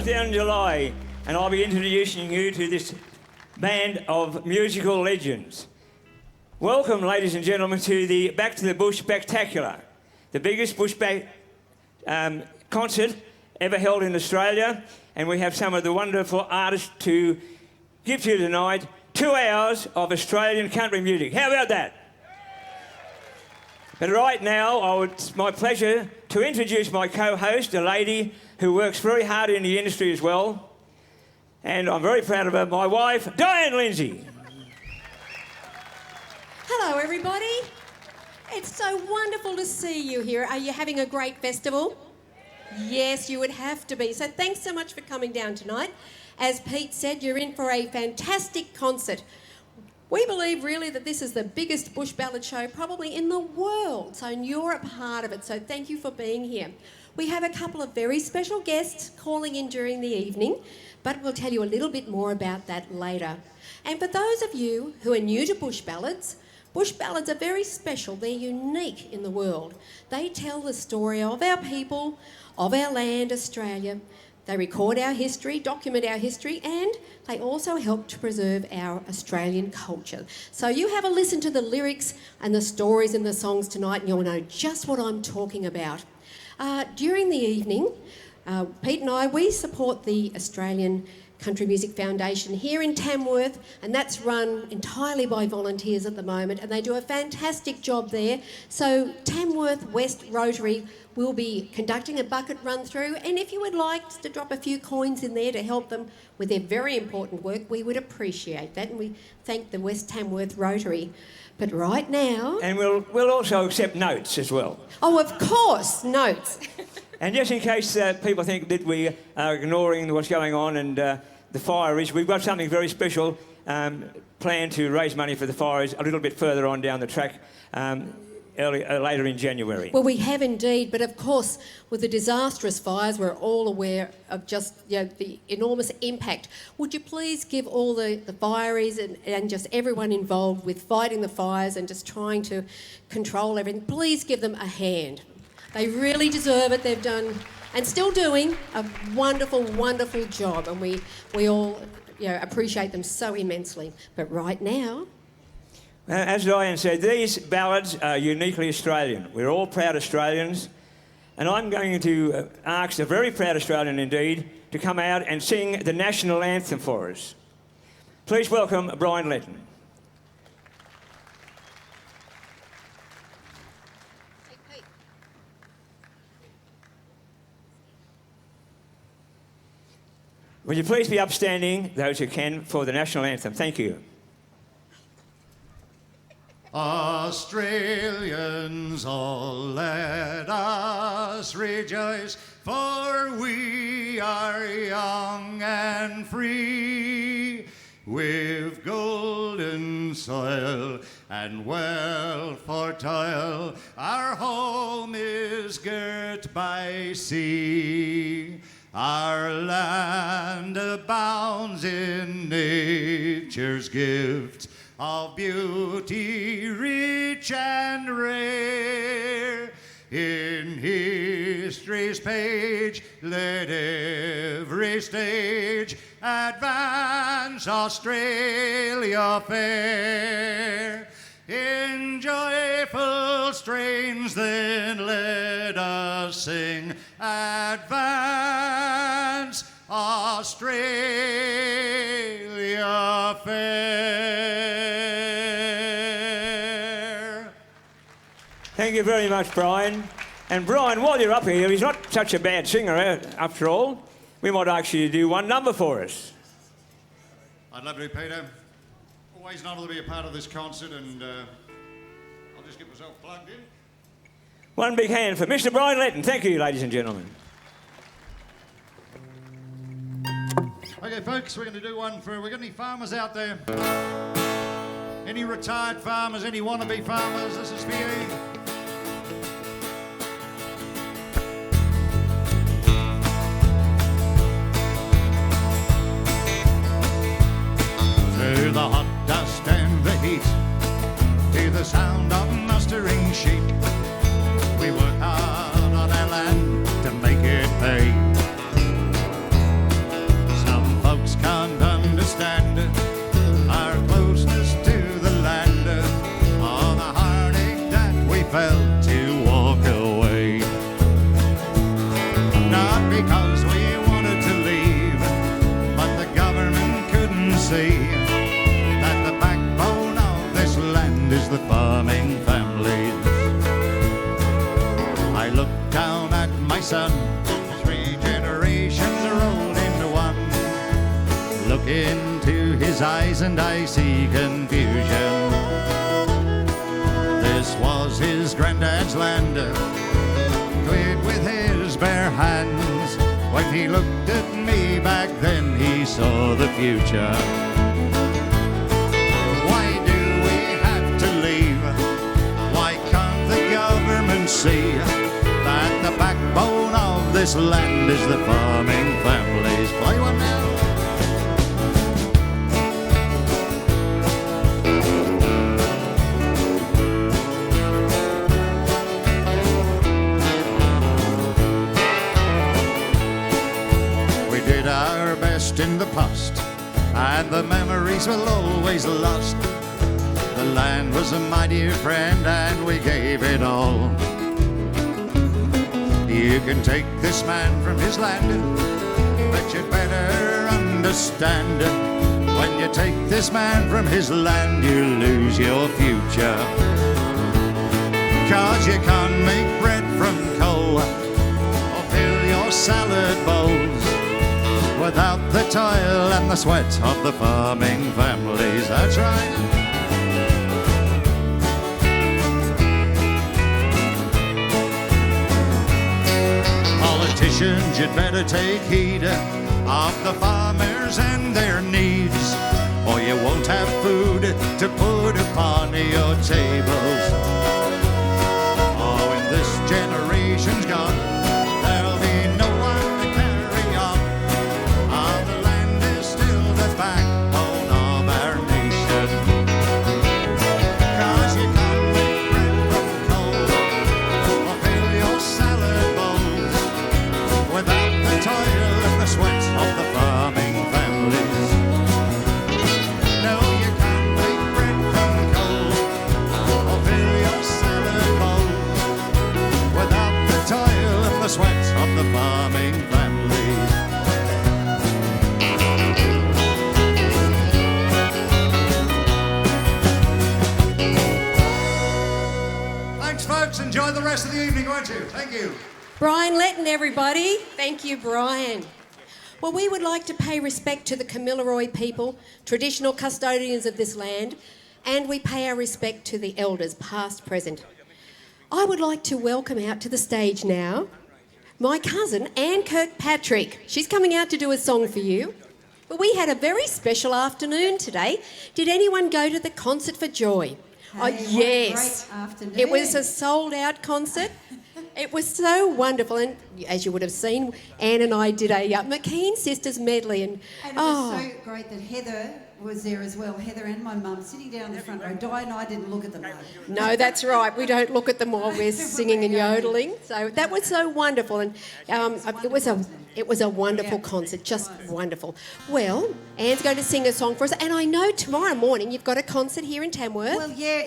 down in July, and I'll be introducing you to this band of musical legends. Welcome, ladies and gentlemen, to the Back to the Bush Spectacular, the biggest bush concert ever held in Australia, and we have some of the wonderful artists to give to you tonight. 2 hours of Australian country music. How about that? But right now, it's my pleasure to introduce my co-host, a lady who works very hard in the industry as well. And I'm very proud of her, my wife, Diane Lindsay. Hello, everybody. It's so wonderful to see you here. Are you having a great festival? Yes, you would have to be. So thanks so much for coming down tonight. As Pete said, you're in for a fantastic concert. We believe really that this is the biggest bush ballad show probably in the world, so you're a part of it, so thank you for being here. We have a couple of very special guests calling in during the evening, but we'll tell you a little bit more about that later. And for those of you who are new to bush ballads are very special. They're unique in the world. They tell the story of our people, of our land, Australia. They record our history, document our history, and they also help to preserve our Australian culture. So you have a listen to the lyrics and the stories in the songs tonight, and you'll know just what I'm talking about. During the evening, Pete and I, we support the Australian Country Music Foundation here in Tamworth, and that's run entirely by volunteers at the moment, and they do a fantastic job there. So Tamworth West Rotary will be conducting a bucket run through, and if you would like to drop a few coins in there to help them with their very important work, we would appreciate that, and we thank the West Tamworth Rotary. But right now... And we'll also accept notes as well. Oh, of course, notes. And just in case people think that we are ignoring what's going on and the fire is, we've got something very special planned to raise money for the fires a little bit further on down the track later in January. Well, we have indeed, but of course, with the disastrous fires, we're all aware of just the enormous impact. Would you please give all the fireys and just everyone involved with fighting the fires and just trying to control everything, please give them a hand. They really deserve it. They've done, and still doing, a wonderful, wonderful job, and we all appreciate them so immensely. But right now... As Diane said, these ballads are uniquely Australian. We're all proud Australians, and I'm going to ask a very proud Australian indeed to come out and sing the national anthem for us. Please welcome Brian Letton. Will you please be upstanding, those who can, for the national anthem? Thank you. Australians, all let us rejoice, for we are young and free, with golden soil and wealth for toil. Our home is girt by sea. Our land abounds in nature's gift of beauty rich and rare. In history's page, let every stage advance Australia fair. In joyful strains then let us sing, advance Australia fair. Thank you very much, Brian. And Brian, while you're up here, he's not such a bad singer after all. We might ask you to do one number for us. I'd love to, Peter. Always an honour to be a part of this concert, and I'll just get myself plugged in. One big hand for Mr. Brian Letton. Thank you, ladies and gentlemen. Okay, folks, we're going to do one for... We got any farmers out there? Any retired farmers, any wannabe farmers? This is for you. Through the hot dust and the heat, to the sound of mustering sheep, we work hard on our land to make it pay. felt to walk away. Not because we wanted to leave, but the government couldn't see that the backbone of this land is the farming families. I looked down at my son, 3 generations rolled into one. Look into his eyes and I see confusion. This was his granddad's land, cleared with his bare hands. When he looked at me back then, he saw the future. Why do we have to leave? Why can't the government see that the backbone of this land is the farming families? Play one now. In the past, and the memories will always last. The land was a mighty friend and we gave it all. You can take this man from his land, but you'd better understand, when you take this man from his land, you lose your future. 'Cause you can't make bread from coal or fill your salad bowls without the toil and the sweat of the farming families. That's right. Politicians, you'd better take heed of the farmers and their needs, or you won't have food to put upon your tables. Oh, when this generation's gone, there'll be no one to carry on. Oh, the land is still the backbone of our nation. 'Cause you can't make bread from coal or fill your salad bowls without the toil and the sweat of the farming families. No, you can't make bread from coal or fill your salad bowls without the toil and the sweat of the farming families. Thanks, folks. Enjoy the rest of the evening, won't you? Thank you. Brian Letton, everybody. Thank you, Brian. Well, we would like to pay respect to the Kamilaroi people, traditional custodians of this land, and we pay our respect to the elders, past, present. I would like to welcome out to the stage now my cousin, Anne Kirkpatrick. She's coming out to do a song for you. But we had a very special afternoon today. Did anyone go to the Concert for Joy? Hey, Oh, what a yes. great afternoon. It was a sold-out concert. It was so wonderful, and as you would have seen, Anne and I did a McKean Sisters medley, and And it was so great that Heather was there as well. Heather and my mum sitting down the front row. Di and I didn't look at them though. no, that's right. We don't look at them while we're singing and yodeling. So that was so wonderful, and it was a wonderful concert, just wonderful. Well, Anne's going to sing a song for us, and I know tomorrow morning you've got a concert here in Tamworth. Well, yeah,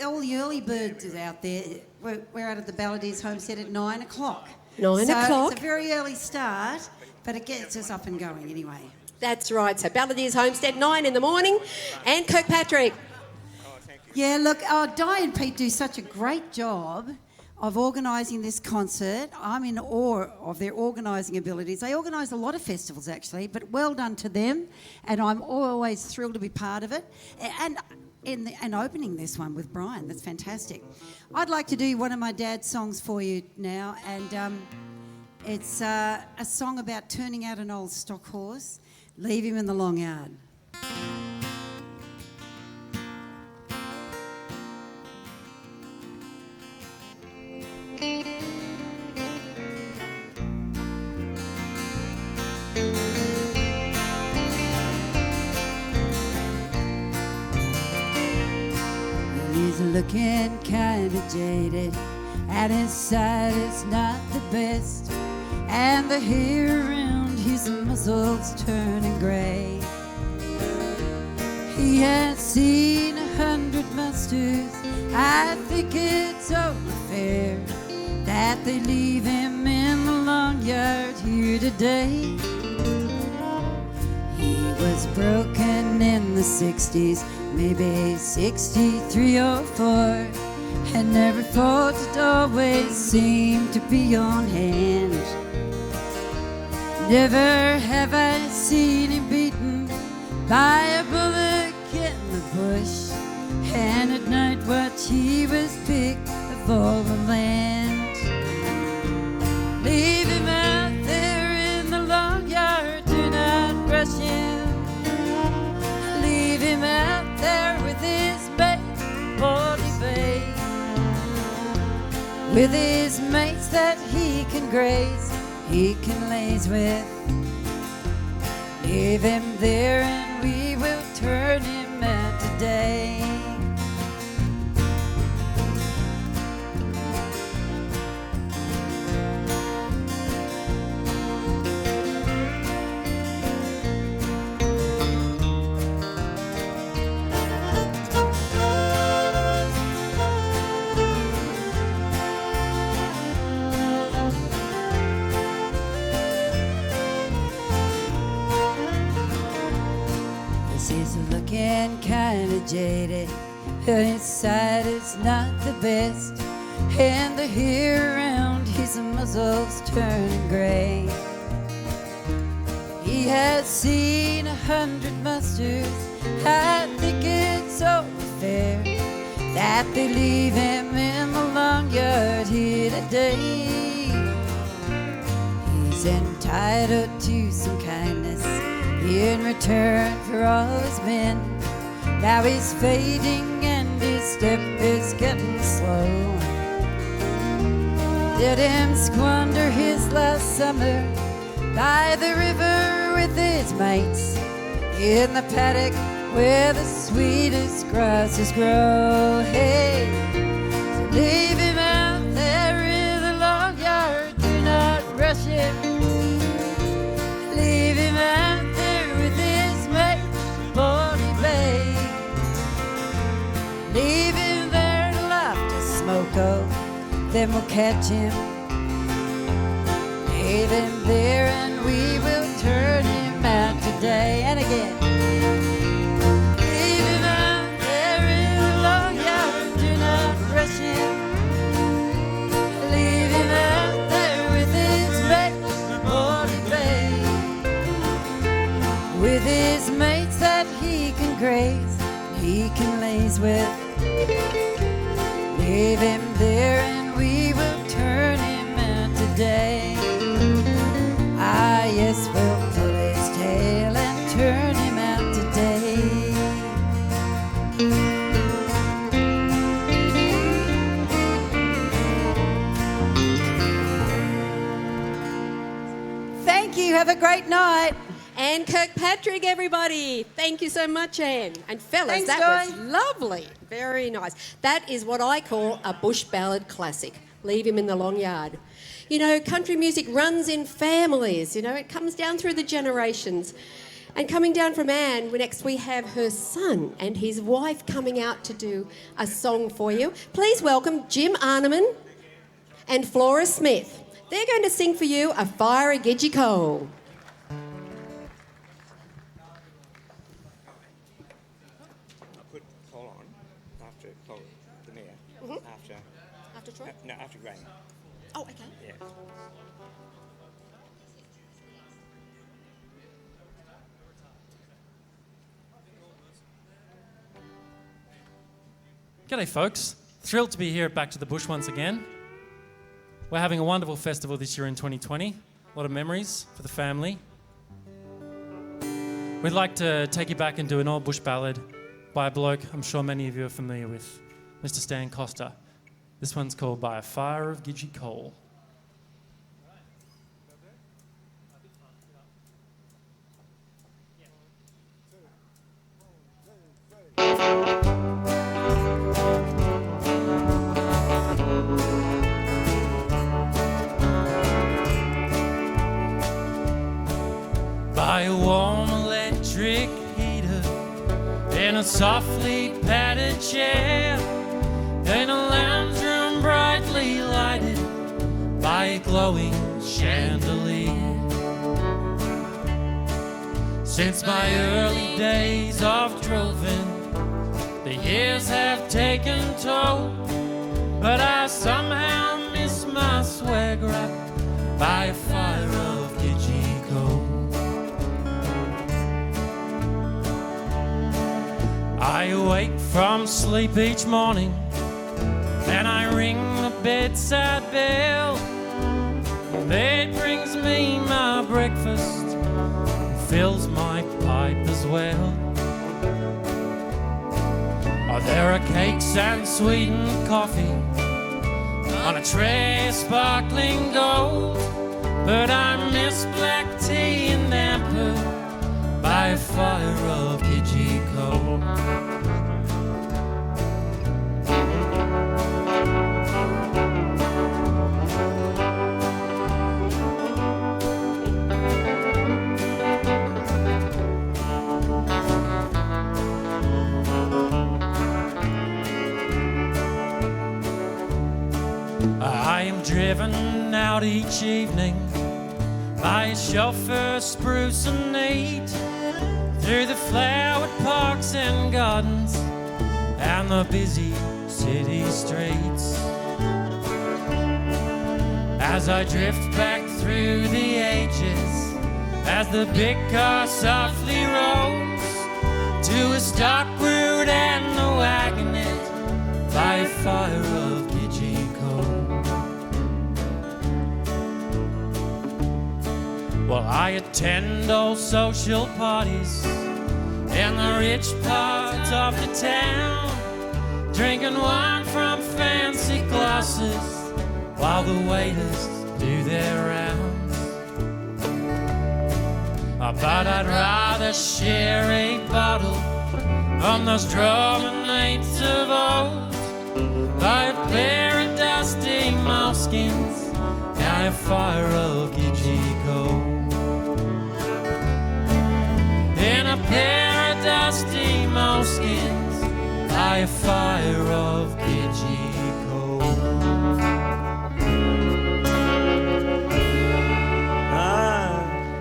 all the early birds are out there. We're out at the Balladeers Homestead at 9 o'clock. 9 o'clock. It's a very early start, but it gets us up and going anyway. That's right. So Balladeers Homestead, 9 in the morning, and Kirkpatrick. Yeah, look, Di and Pete do such a great job of organising this concert. I'm in awe of their organising abilities. They organise a lot of festivals, actually, but well done to them, and I'm always thrilled to be part of it. And opening this one with Brian, that's fantastic. I'd like to do one of my dad's songs for you now, and it's a song about turning out an old stock horse, leave him in the long yard. He's looking kind of jaded, and his sight is not the best, and the hair around his muzzle's turning grey. He has seen 100 musters. I think it's only fair that they leave him in the long yard here today. He was broken in the 60s, maybe 63 or 4, and every fault it always seemed to be on hand. Never have I seen him beaten by a bullock in the bush, and at night watch he was picked of all the land. Leave him out there in the long yard, do not rush him. Leave him out there with his mate, Baldy Bay, with his mates that he can graze, he can laze with. Leave him there and we will turn him out today. He's looking kinda jaded, his sight is not the best, and the hair around his muzzle's turning gray. He has seen 100 musters. I think it's only fair that they leave him in the long yard here today. He's entitled to some kindness in return for all he's been. Now he's fading and his step is getting slow. Let him squander his last summer by the river with his mates, in the paddock where the sweetest grasses grow. Hey, so leave him out there in the long yard, do not rush him. Leave him out with his mate, Baldy Bay. Leave him there to light to smoke up, then we'll catch him. Leave him there and we will turn him out today. And again. Leave him out there in the long yard, do not rush him. Leave him out there with his mate, Baldy Bay, with his mates that he can graze, he can laze with. Leave him there and we will turn him out today. Ah, yes, we'll pull his tail and turn him out today. Thank you. Have a great night. Anne Kirkpatrick, everybody. Thank you so much, Anne. And fellas, Thanks, that was Di. lovely. Very nice. That is what I call a bush ballad classic. Leave him in the long yard. You know, country music runs in families. You know, it comes down through the generations. And coming down from Anne, next we have her son and his wife coming out to do a song for you. Please welcome Jim Arneman and Flora Smith. They're going to sing for you A Fire of Gidgee Coal. After Troy? No, after Graham. Oh, okay. Yeah. G'day folks, thrilled to be here at Back to the Bush once again. We're having a wonderful festival this year in 2020, a lot of memories for the family. We'd like to take you back and do an old bush ballad by a bloke I'm sure many of you are familiar with, Mr. Stan Costa. This one's called By a Fire of Gidgee Coal. By a warm electric heater in a softly padded a glowing chandelier. Since my early days of droving, the years have taken toll, but I somehow miss my swag wrapped by a fire of Gidgee coal. I awake from sleep each morning and I ring the bedside bell. The maid brings me my breakfast, fills my pipe as well. Oh, there are cakes and sweetened coffee on a tray of sparkling gold, but I miss black tea and damper by a fire of Gidgee coal. I am driven out each evening by a chauffeur spruce and neat, through the flowered parks and gardens and the busy city streets. As I drift back through the ages, as the big car softly rolls to a stock route and a wagonette by a fire of Gidgee coal. Well, I attend all social parties in the rich parts of the town, drinking wine from fancy glasses while the waiters do their rounds. But I'd rather share a bottle on those drum nights of old by a pair of dusty moleskins and a fire of Gidgee coal. In a pair of dusty moleskins by a fire of Gidgee coal.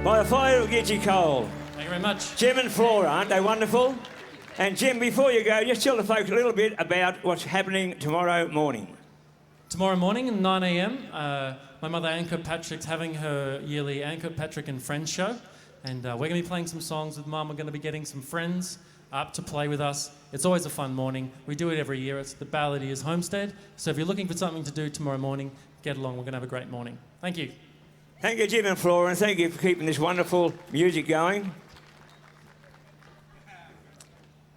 By a fire of Gidgee coal. Thank you very much. Jim and Flora, aren't they wonderful? And Jim, before you go, just tell the folks a little bit about what's happening tomorrow morning. Tomorrow morning at 9 a.m, my mother Ann Kirkpatrick's having her yearly Ann Kirkpatrick and Friends show. And we're going to be playing some songs with Mum. We're going to be getting some friends up to play with us. It's always a fun morning. We do it every year. It's the Ballardiers Homestead. So if you're looking for something to do tomorrow morning, get along. We're going to have a great morning. Thank you. Thank you, Jim and Flora, and thank you for keeping this wonderful music going.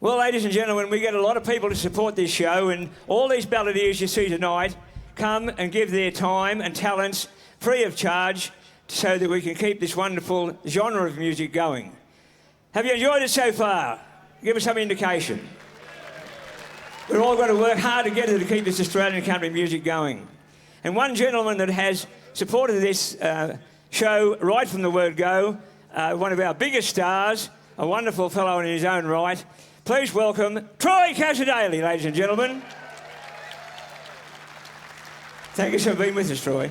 Well, ladies and gentlemen, we get a lot of people to support this show, and all these Ballardiers you see tonight come and give their time and talents free of charge so that we can keep this wonderful genre of music going. Have you enjoyed it so far? Give us some indication. We're all going to work hard together to keep this Australian country music going. And one gentleman that has supported this show right from the word go, one of our biggest stars, a wonderful fellow in his own right. Please welcome Troy Casadale, ladies and gentlemen. Thank you for being with us, Troy.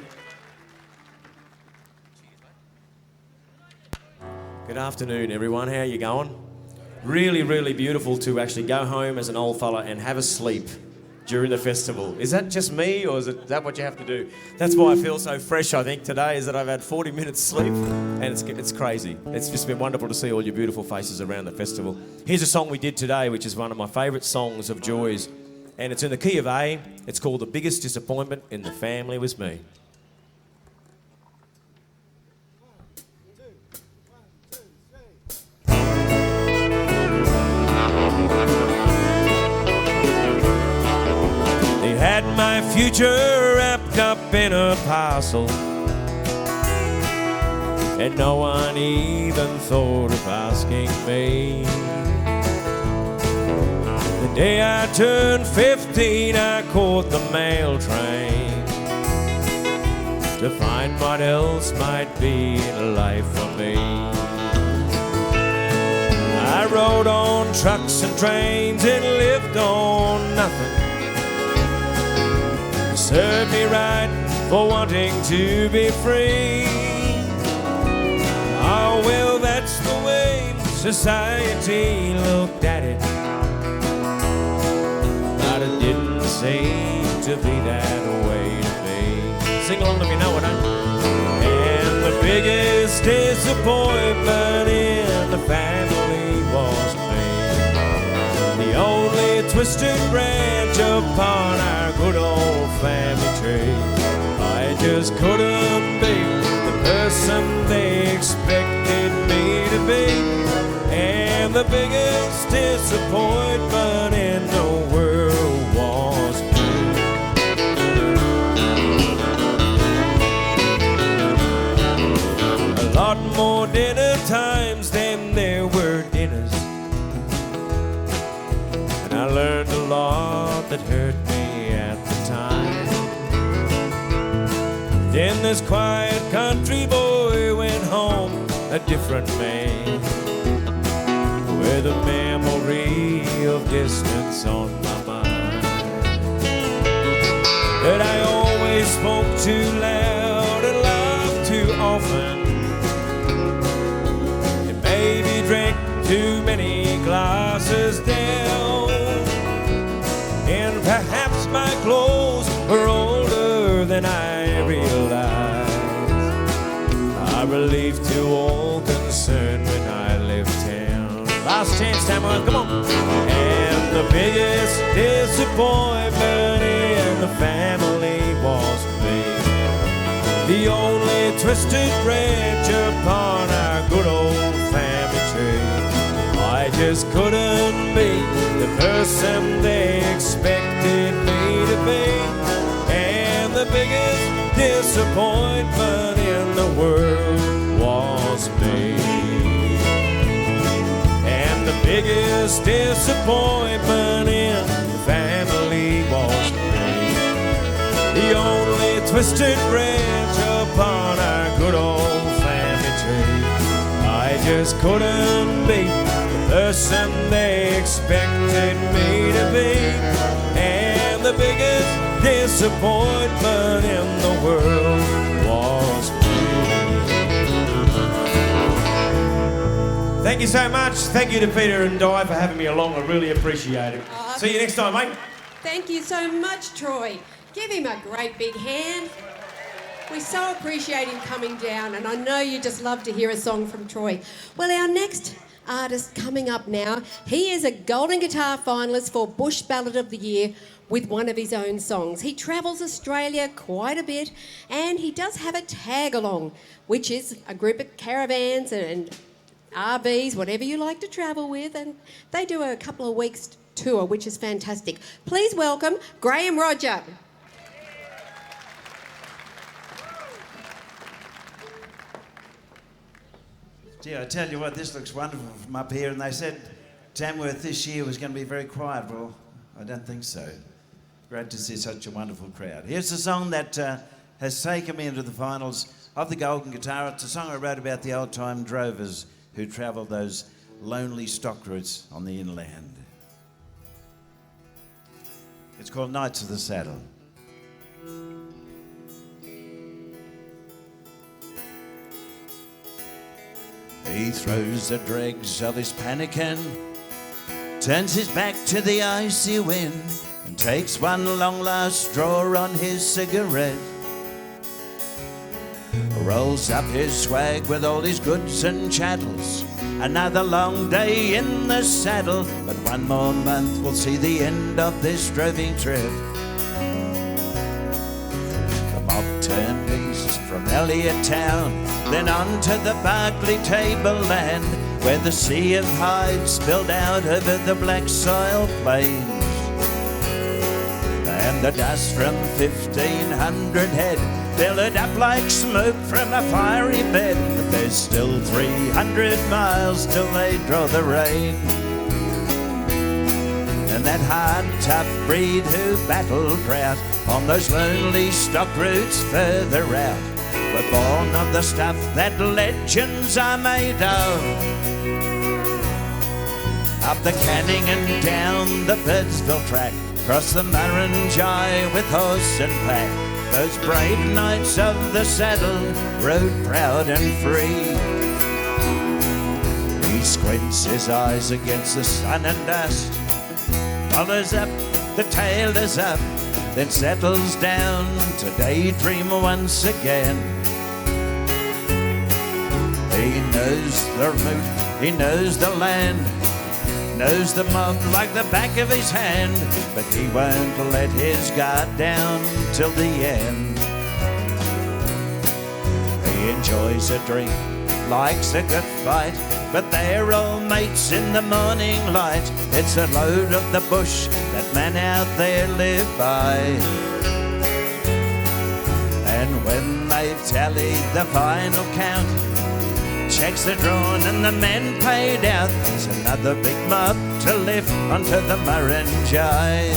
Good afternoon, everyone. How are you going? Really, really beautiful to actually go home as an old fella and have a sleep during the festival. Is that just me, or is that what you have to do? That's why I feel so fresh, I think, today, is that I've had 40 minutes sleep, and it's crazy. It's just been wonderful to see all your beautiful faces around the festival. Here's a song we did today, which is one of my favourite songs of Joy's, and it's in the key of A. It's called The Biggest Disappointment in the Family Was Me. Had my future wrapped up in a parcel, and no one even thought of asking me. The day I turned 15, I caught the mail train to find what else might be in life for me. I rode on trucks and trains and lived on nothing. Served me right for wanting to be free. Oh, well, that's the way society looked at it, but it didn't seem to be that way to me. Sing along if you know it, huh? And the biggest disappointment in the family was me, the only twisted branch upon our good old family tree. I just couldn't be the person they expected me to be. And the biggest disappointment in the world was me. A lot more dinner times than there were dinners, and I learned a lot that hurt me at the time. Then this quiet country boy went home a different man, with a memory of distance on my mind. That I always spoke too loud and laughed too often, and maybe drank too many glasses down. And perhaps my clothes were older than I realized. I relieved to all concerned when I left town. Last chance, Tamara, come on. And the biggest disappointment in the family was me, the only twisted branch upon our good old family tree. I just couldn't be the person they expected me to be. And the biggest disappointment in the world was me. And the biggest disappointment in the family was me, the only twisted branch upon our good old family tree. I just couldn't be the person they expected me to be. And the biggest disappointment in the world was me. Thank you so much. Thank you to Peter and Di for having me along. I really appreciate it. See you next time, mate. Thank you so much, Troy. Give him a great big hand. We so appreciate him coming down, and I know you just love to hear a song from Troy. Well, our next artist coming up now, he is a Golden Guitar finalist for Bush Ballad of the Year with one of his own songs. He travels Australia quite a bit, and he does have a tag along, which is a group of caravans and RVs, whatever you like to travel with, and they do a couple of weeks tour, which is fantastic. Please welcome Graham Roger. Gee, I tell you what, this looks wonderful from up here, and they said Tamworth this year was going to be very quiet. Well, I don't think so. Great to see such a wonderful crowd. Here's a song that has taken me into the finals of the Golden Guitar. It's a song I wrote about the old-time drovers who travelled those lonely stock routes on the inland. It's called Knights of the Saddle. He throws the dregs of his pannikin, turns his back to the icy wind, and takes one long last draw on his cigarette. Rolls up his swag with all his goods and chattels. Another long day in the saddle, but one more month will see the end of this droving trip. The mob turned east from Elliot Town, then on to the Barclay tableland, where the sea of hides spilled out over the black soil plains. And the dust from 1,500 head billowed up like smoke from a fiery bed. But there's still 300 miles till they draw the rein. And that hard, tough breed who battled drought on those lonely stock routes further out were born of the stuff that legends are made of. Up the Canning and down the Birdsville track, across the Murrumbidgee with horse and pack, Those brave knights of the saddle rode proud and free. He squints his eyes against the sun and dust, bothers up, the tail is up, then settles down to daydream once again. He knows the route, he knows the land, knows the mob like the back of his hand, but he won't let his guard down till the end. He enjoys a drink, likes a good fight, but they're all mates in the morning light. It's a load of the bush that men out there live by. And when they've tallied the final count, checks are drawn and the men paid out, there's another big mob to lift onto the Murrumbidgee.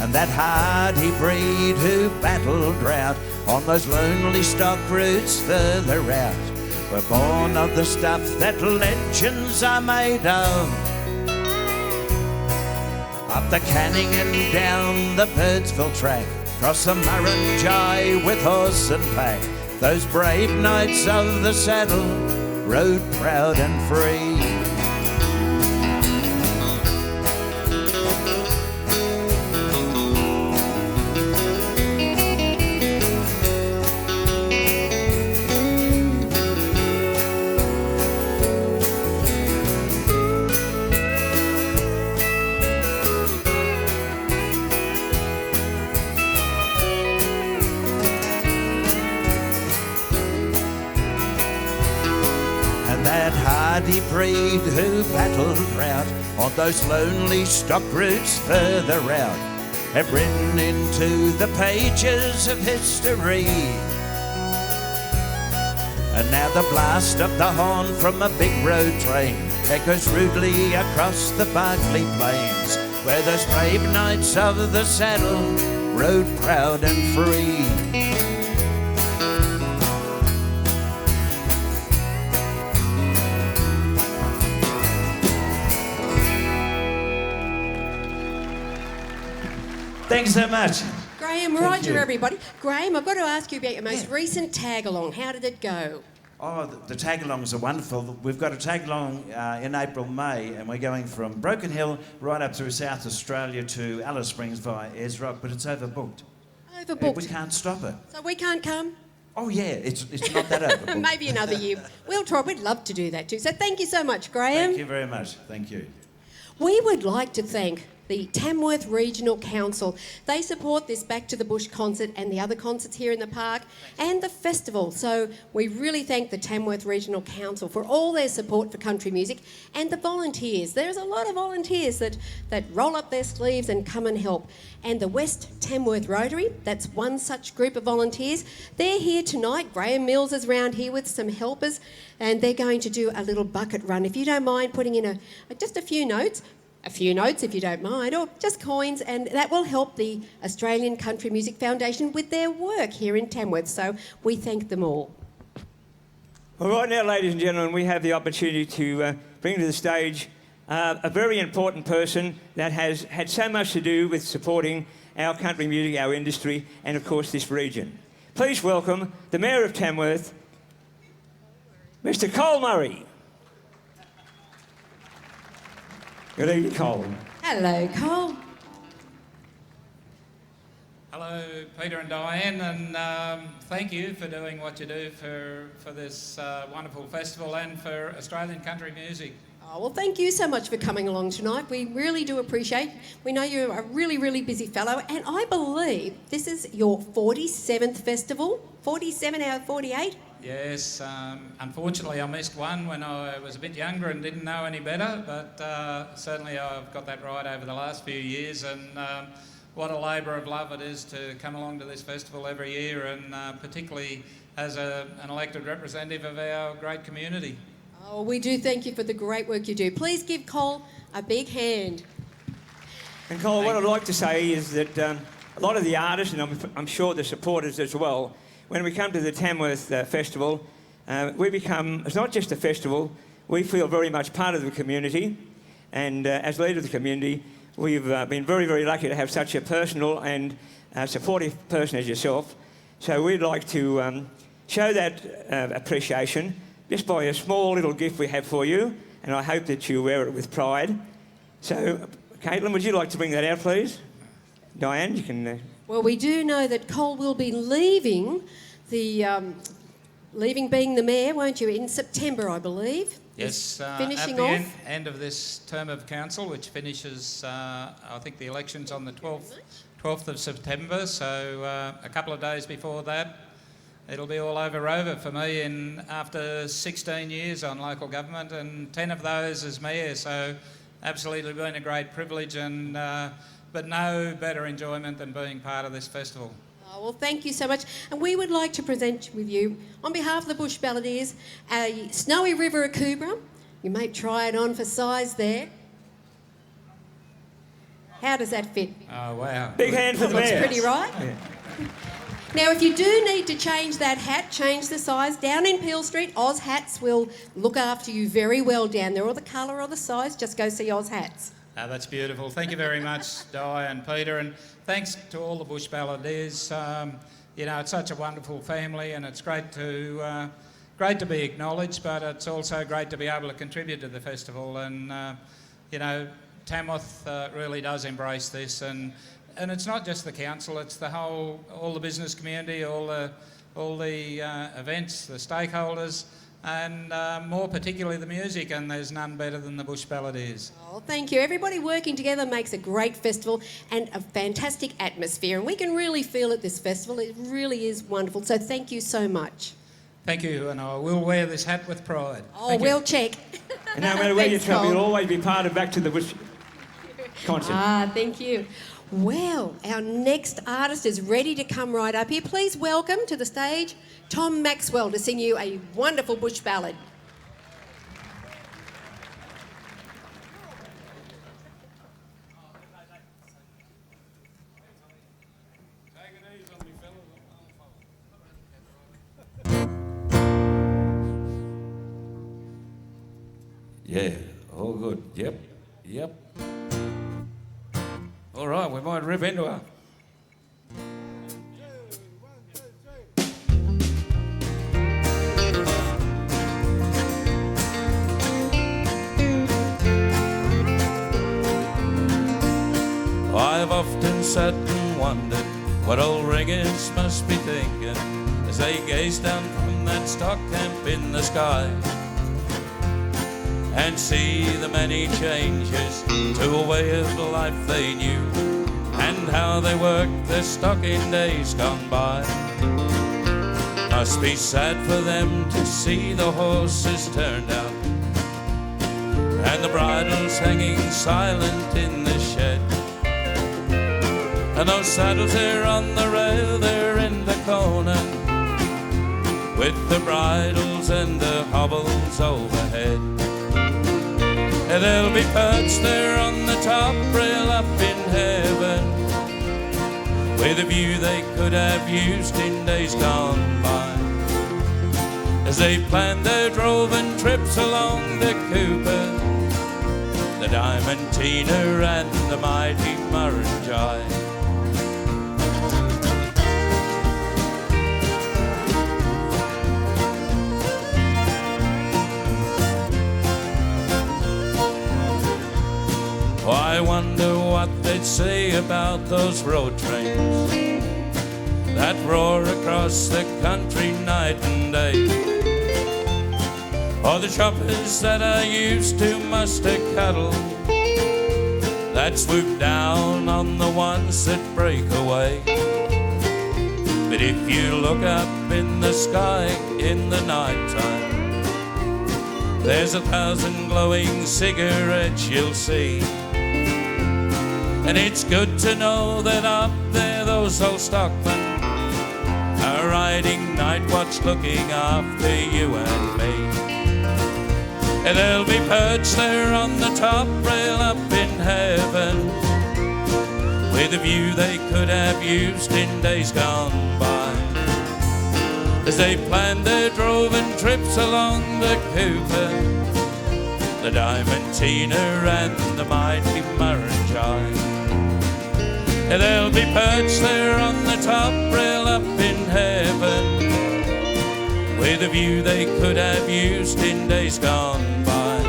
And that hardy breed who battled drought on those lonely stock routes further out were born of the stuff that legends are made of. Up the Canning and down the Birdsville track, across the Murrumbidgee with horse and pack, those brave knights of the saddle rode proud and free. That hardy breed who battled drought on those lonely stock routes further out have written into the pages of history. And now the blast of the horn from a big road train echoes rudely across the Barclay Plains, where those brave knights of the saddle rode proud and free. Thanks so much. Graham, Roger, everybody. Graham, I've got to ask you about your most recent tag-along. How did it go? Oh, the tag-alongs are wonderful. We've got a tag-along in April, May, and we're going from Broken Hill right up through South Australia to Alice Springs via Ayers Rock, but it's overbooked. Overbooked? We can't stop it. So we can't come? Oh, yeah, it's not that overbooked. Maybe another year. We'll try. We'd love to do that too. So thank you so much, Graham. Thank you very much. Thank you. We would like to thank the Tamworth Regional Council. They support this Back to the Bush concert and the other concerts here in the park and the festival. So we really thank the Tamworth Regional Council for all their support for country music and the volunteers. There's a lot of volunteers that roll up their sleeves and come and help. And the West Tamworth Rotary, that's one such group of volunteers. They're here tonight. Graham Mills is round here with some helpers and they're going to do a little bucket run. If you don't mind putting in just a few notes if you don't mind, or just coins, and that will help the Australian Country Music Foundation with their work here in Tamworth. So we thank them all. Well, right now, ladies and gentlemen, we have the opportunity to bring to the stage a very important person that has had so much to do with supporting our country music, our industry, and of course this region. Please welcome the Mayor of Tamworth, Mr. Cole Murray. Good evening, Cole. Hello, Cole. Hello, Peter and Diane, and thank you for doing what you do for this wonderful festival and for Australian country music. Oh, well, thank you so much for coming along tonight. We really do appreciate. We know you're a really, really busy fellow, and I believe this is your 47th festival, 47 out of 48. Yes, unfortunately I missed one when I was a bit younger and didn't know any better, but certainly I've got that right over the last few years, and what a labour of love it is to come along to this festival every year, and particularly as an elected representative of our great community. Oh, we do thank you for the great work you do. Please give Cole a big hand. And Cole, what I'd like to say is that a lot of the artists, and I'm sure the supporters as well, when we come to the Tamworth Festival, we become, it's not just a festival, we feel very much part of the community, and as leader of the community, We've been very, very lucky to have such a personal and supportive person as yourself. So we'd like to show that appreciation just by a small little gift we have for you, and I hope that you wear it with pride. So, Caitlin, would you like to bring that out, please? Diane, you can... Well, we do know that Cole will be leaving being the mayor, won't you, in September, I believe? Yes, finishing at the off. end of this term of council, which finishes, I think the election's on the 12th of September, so a couple of days before that, it'll be all over for me after 16 years on local government and 10 of those as mayor, so absolutely been a great privilege and but no better enjoyment than being part of this festival. Oh, well, thank you so much. And we would like to present with you, on behalf of the Bush Balladeers, a Snowy River Akubra. You may try it on for size there. How does that fit? Oh, wow. Big hand for the Looks mayor. pretty, right? Yeah. Now, if you do need to change that hat, change the size, down in Peel Street, Oz Hats will look after you very well down there, or the colour or the size, just go see Oz Hats. Oh, that's beautiful. Thank you very much, Di and Peter, and thanks to all the Bush Balladeers. You know, it's such a wonderful family, and it's great to be acknowledged, but it's also great to be able to contribute to the festival. And you know, Tamworth really does embrace this, and it's not just the council; it's all the business community, all the events, the stakeholders. And more particularly the music, and there's none better than the Bush Balladeers. Oh, thank you. Everybody working together makes a great festival and a fantastic atmosphere, and we can really feel at this festival. It really is wonderful, so thank you so much. Thank you, and I will wear this hat with pride. Oh, Thank we'll you. check. And no matter where you Thanks, travel, Cole. you'll always be part of Back to the Bush concert. Ah, thank you. Well, our next artist is ready to come right up here. Please welcome to the stage Tom Maxwell to sing you a wonderful bush ballad. Yeah, all good. Yep. All right, we might rip into her. I've often sat and wondered what old ringers must be thinking as they gaze down from that stock camp in the sky and see the many changes to a way of life they knew and how they worked their stock in days gone by. Must be sad for them to see the horses turned out and the bridles hanging silent in the shed. And those saddles there on the rail there in the corner with the bridles and the hobbles overhead. And they'll be perched there on the top rail up in heaven with a view they could have used in days gone by as they planned their droving trips along the Cooper, the Diamantina and the mighty Murrumbidgee. I wonder what they'd say about those road trains that roar across the country night and day, or the choppers that are used to muster cattle that swoop down on the ones that break away. But if you look up in the sky in the night time, there's 1,000 glowing cigarettes you'll see. And it's good to know that up there those old stockmen are riding night watch looking after you and me. And they'll be perched there on the top rail up in heaven with a view they could have used in days gone by as they planned their droving trips along the Cooper, the Diamantina and the mighty Murray. They'll be perched there on the top rail up in heaven, with a view they could have used in days gone by,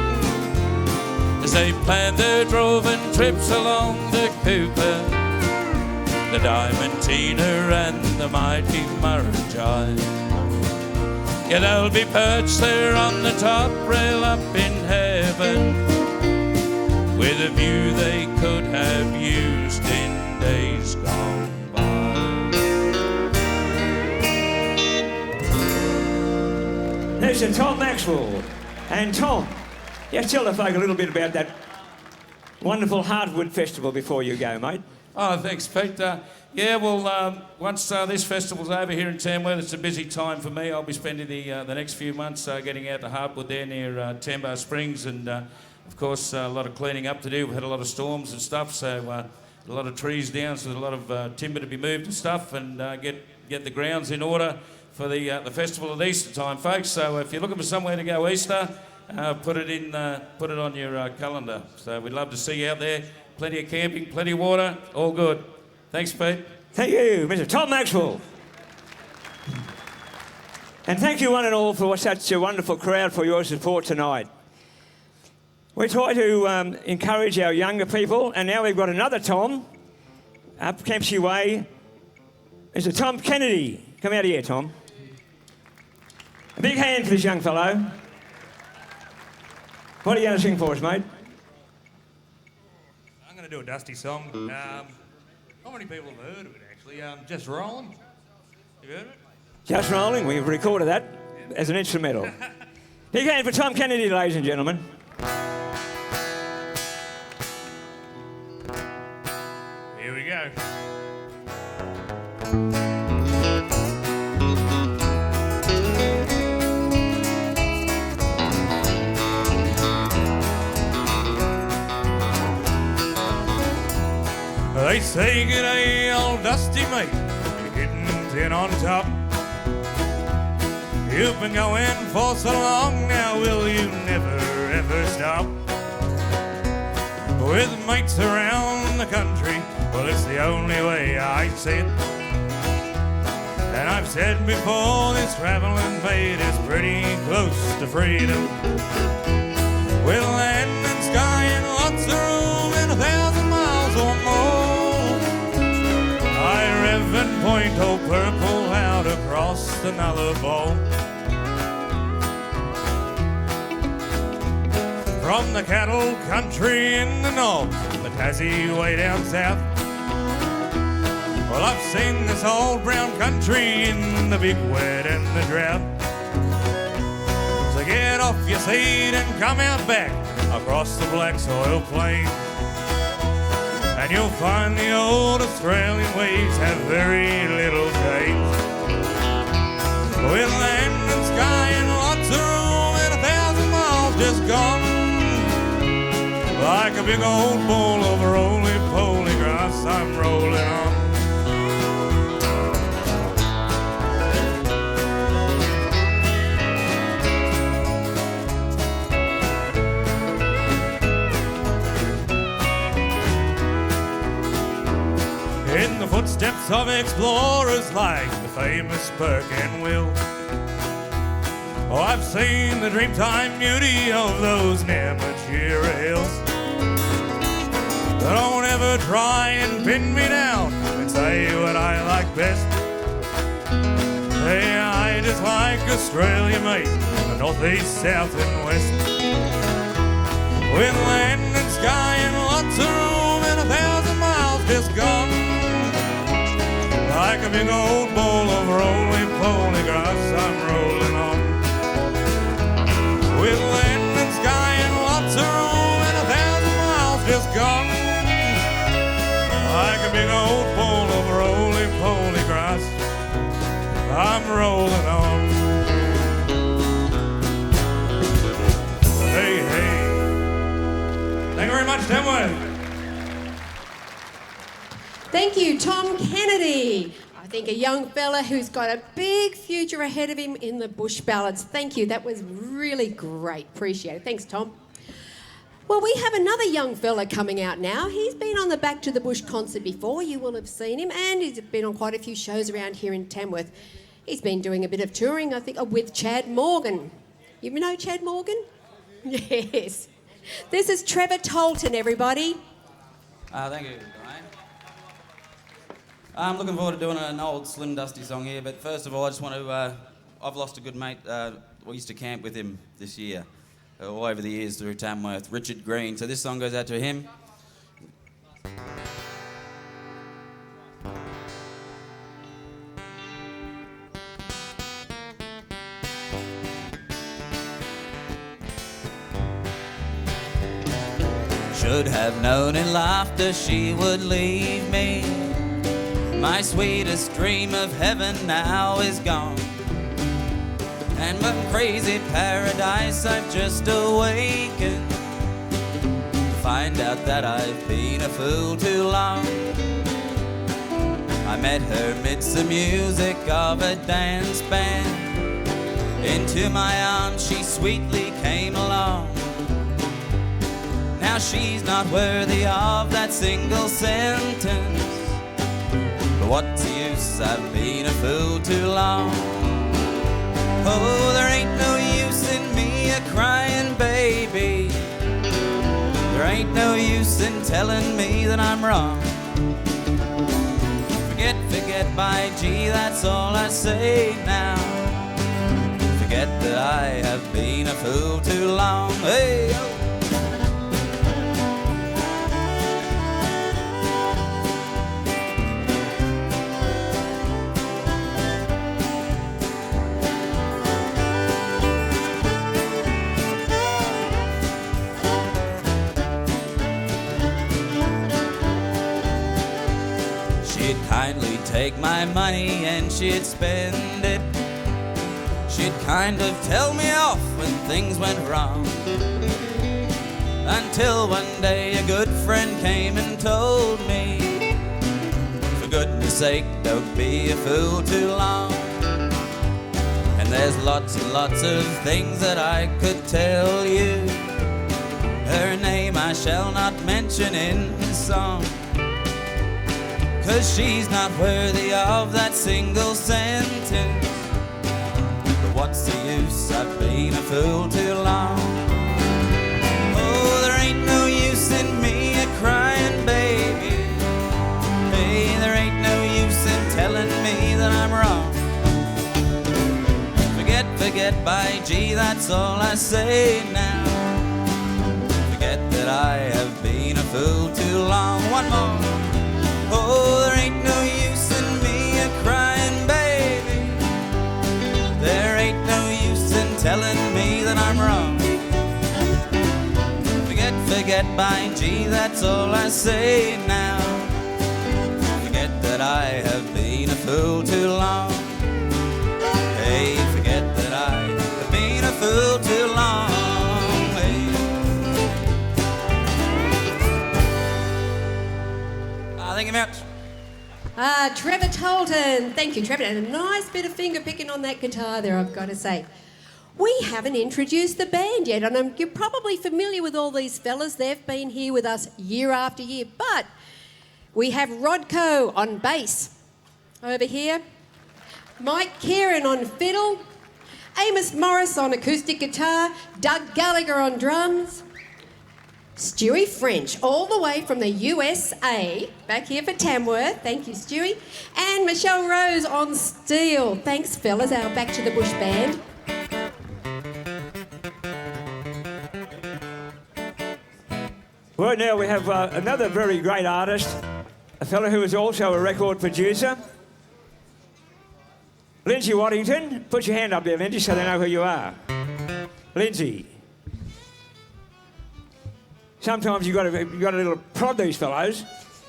as they planned their droving trips along the Cooper, the Diamantina and the mighty Murray. Yeah, they'll be perched there on the top rail up in heaven, with a view they could have used in days gone by. There's a Tom Maxwell. And Tom, just tell the folk a little bit about that wonderful Heartwood Festival before you go, mate. Oh, thanks, Pete. Yeah, well, once this festival's over here in Tamworth, it's a busy time for me. I'll be spending the next few months getting out to Heartwood there near Tambar Springs, and of course a lot of cleaning up to do. We've had a lot of storms and stuff, so a lot of trees down, so there's a lot of timber to be moved and stuff, and get the grounds in order for the festival at Easter time, folks. So if you're looking for somewhere to go Easter, put it on your calendar. So we'd love to see you out there. Plenty of camping, plenty of water, all good. Thanks, Pete. Thank you, Mr. Tom Maxwell. And thank you one and all for such a wonderful crowd for your support tonight. We try to encourage our younger people, and now we've got another Tom up Kempsey Way. Mr. Tom Kennedy. Come out here, Tom. A big hand for this young fellow. What are you going to sing for us, mate? I'm going to do a Dusty song. Not many people have heard of it, actually. Just Rolling. You heard of it? Just Rolling. We've recorded that as an instrumental. Big hand for Tom Kennedy, ladies and gentlemen. Here we go. They say good day, old Dusty mate, you're getting tin on top. You've been going for so long now, will you never ever stop? With mates around the country, well, it's the only way I see it. And I've said before, this traveling mate is pretty close to freedom. With land and sky and lots of room and 1,000 miles or more, I rev and point old purple out across the Nullarbor. From the cattle country in the north, the Tassie way down south, well, I've seen this old brown country in the big wet and the drought. So get off your seat and come out back across the black soil plain, and you'll find the old Australian ways have very little change. With land and sky and lots of room and 1,000 miles just gone, like a big old bowl of roly-poly grass, I'm rolling on. In the footsteps of explorers like the famous Burke and Will, oh, I've seen the dreamtime beauty of those Namatjira hills. Don't ever try and pin me down and say what I like best. Hey, I just like Australia, mate, the north, east, south and west. With land and sky and lots of room and 1,000 miles just gone, like a big old bowl of roly-poly grass, I'm rolling on. With land and sky and lots of room and 1,000 miles just gone, like a big old bowl of roly-poly grass, I'm rolling on. Hey, hey. Thank you very much, Tamworth. Thank you, Tom Kennedy. I think a young fella who's got a big future ahead of him in the bush ballads. Thank you. That was really great. Appreciate it. Thanks, Tom. Well, we have another young fella coming out now. He's been on the Back to the Bush concert before. You will have seen him, and he's been on quite a few shows around here in Tamworth. He's been doing a bit of touring, I think, with Chad Morgan. You know Chad Morgan? Yes. This is Trevor Tolton, everybody. Thank you, Diane. I'm looking forward to doing an old Slim Dusty song here, but first of all, I just want to... I've lost a good mate. We used to camp with him this year, all over the years through Tamworth, Richard Green. So this song goes out to him. Should have known in laughter she would leave me. My sweetest dream of heaven now is gone, and my crazy paradise I've just awakened to find out that I've been a fool too long. I met her midst the music of a dance band. Into my arms she sweetly came along. Now she's not worthy of that single sentence, but what's the use, I've been a fool too long. Oh, there ain't no use in me a-crying, baby. There ain't no use in telling me that I'm wrong. Forget, forget, by gee, that's all I say now. Forget that I have been a fool too long. Hey, oh. She'd kindly take my money and she'd spend it. She'd kind of tell me off when things went wrong, until one day a good friend came and told me, for goodness sake, don't be a fool too long. And there's lots and lots of things that I could tell you. Her name I shall not mention in this song, 'cause she's not worthy of that single sentence. But what's the use, I've been a fool too long. Oh, there ain't no use in me a-crying, baby. Hey, there ain't no use in telling me that I'm wrong. Forget, forget, by gee, that's all I say now. Forget that I have been a fool too long. One more. Oh, there ain't no use in me a-crying, baby. There ain't no use in telling me that I'm wrong. Forget, forget, by gee, that's all I say now. Forget that I have been a fool too long. Hey, forget that I have been a fool too long. Hey. Thank you very much. Trevor Tolton. Thank you, Trevor. And a nice bit of finger picking on that guitar there, I've got to say. We haven't introduced the band yet, and you're probably familiar with all these fellas. They've been here with us year after year. But we have Rodco on bass over here, Mike Kieran on fiddle, Amos Morris on acoustic guitar, Doug Gallagher on drums, Stewie French, all the way from the USA, back here for Tamworth. Thank you, Stewie. And Michelle Rose on steel. Thanks, fellas, our Back to the Bush band. Right now we have another very great artist, a fellow who is also a record producer. Lindsay Waddington. Put your hand up there, Lindsay, so they know who you are. Lindsay. Sometimes you've got to little prod these fellows,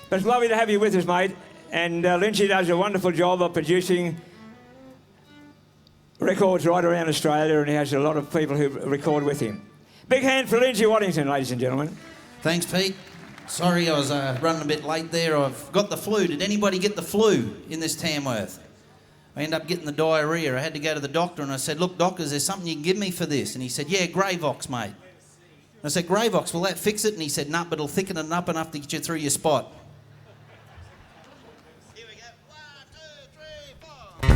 but it's lovely to have you with us, mate. And Lindsay does a wonderful job of producing records right around Australia, and he has a lot of people who record with him. Big hand for Lindsay Waddington, ladies and gentlemen. Thanks, Pete. Sorry, I was running a bit late there. I've got the flu. Did anybody get the flu in this Tamworth? I ended up getting the diarrhoea. I had to go to the doctor and I said, look, doctor, is there something you can give me for this? And he said, yeah, Gravox, mate. I said, Gravox, will that fix it? And he said, no, but it'll thicken it up enough to get you through your spot. Here we go. 1, 2, 3, 4.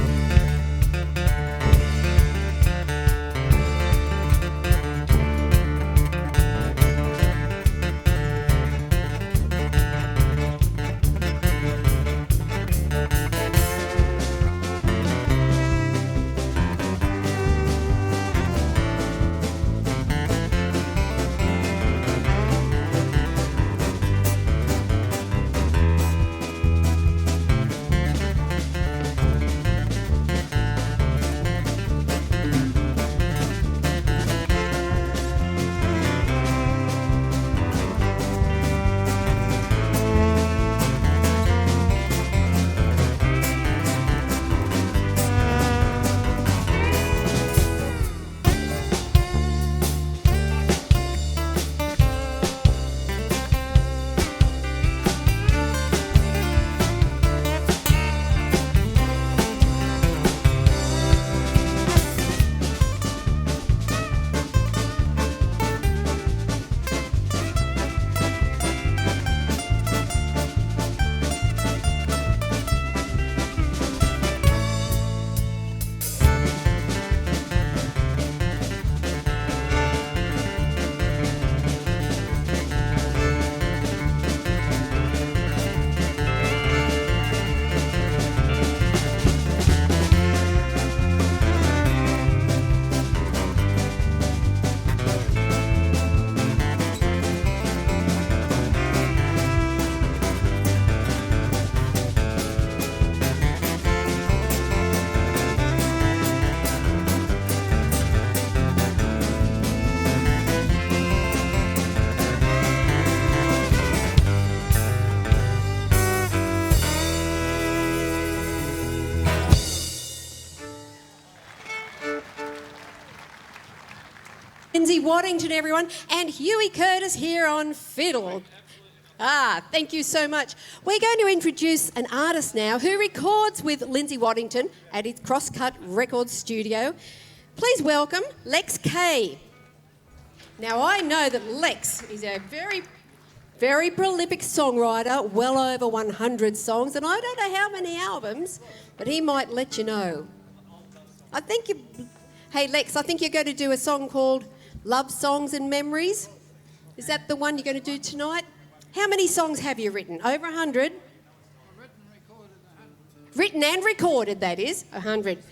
Lindsay Waddington, everyone, and Huey Curtis here on fiddle. Thank you so much. We're going to introduce an artist now who records with Lindsay Waddington at his Crosscut Records studio. Please welcome Lex Kay. Now, I know that Lex is a very, very prolific songwriter, well over 100 songs, and I don't know how many albums, but he might let you know. Hey, Lex, I think you're going to do a song called Love Songs and Memories. Is that the one you're going to do tonight? How many songs have you written? Over 100? Written and recorded, that is. 100.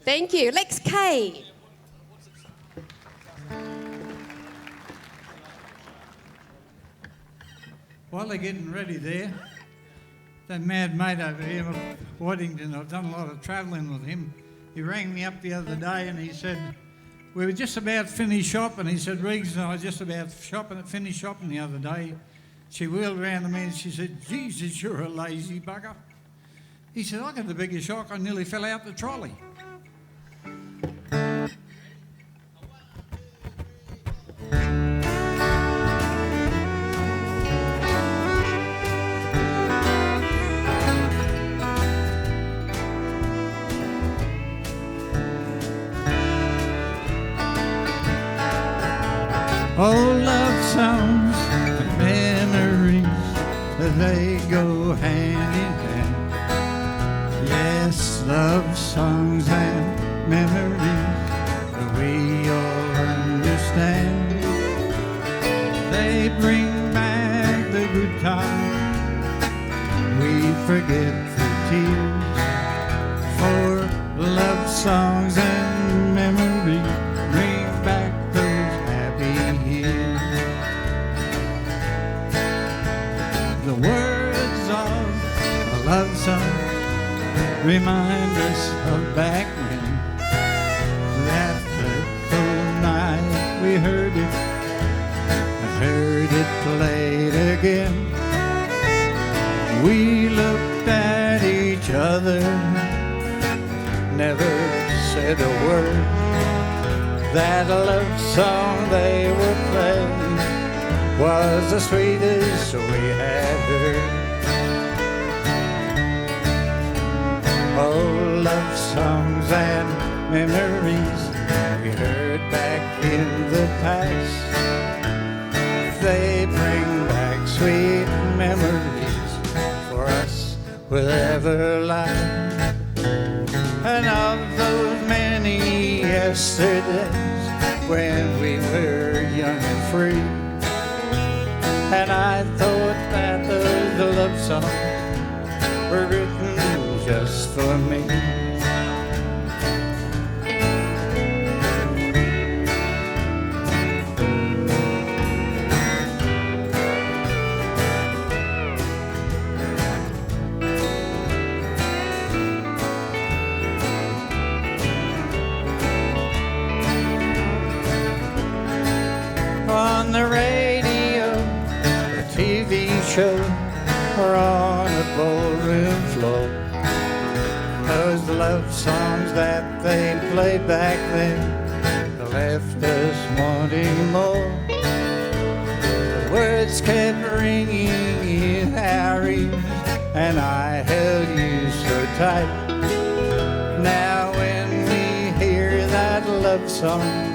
Thank you. Lex Kay. While they're getting ready there, that mad mate over here, Waddington, I've done a lot of travelling with him. He rang me up the other day and he said, we were just about finished shopping. He said, Riggs and I were just about finished shopping the other day. She wheeled around to me and she said, Jesus, you're a lazy bugger. He said, I got the biggest shock, I nearly fell out the trolley. Oh, love songs and memories, they go hand in hand. Yes, love songs and memories, we all understand. They bring back the good times, we forget the tears. For love songs and memories bring back the words of a love song remind us of back when. That fateful night we heard it and heard it played again. We looked at each other, never said a word. That love song they were playing was the sweetest we had heard. Oh, love songs and memories we heard back in the past. will ever lie. And of those many yesterdays when we were young and free, and I thought that those love songs were written just for me. On the radio, a TV show, or on a ballroom floor, those love songs that they played back then left us wanting more. The words kept ringing in our ears, and I held you so tight. Now when we hear that love song,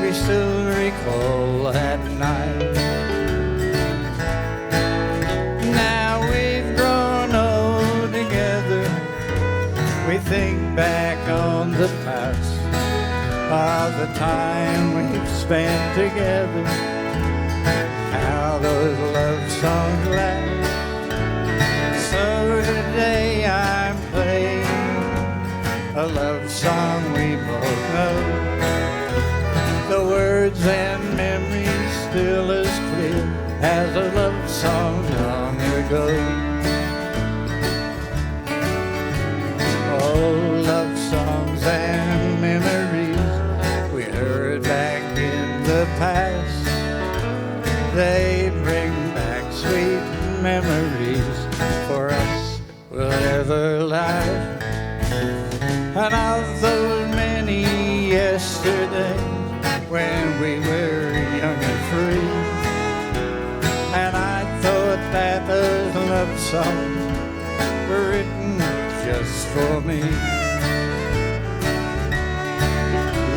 we still recall that night. Now we've grown old together, we think back on the past, of the time we've spent together, how those love songs last. So today I'm playing a love song we both know, the words and memories still as clear as a love song long ago. Oh, love songs and memories we heard back in the past, they bring back sweet memories for us will ever last. And of those many yesterdays when we were young and free, and I thought that those love songs were written just for me.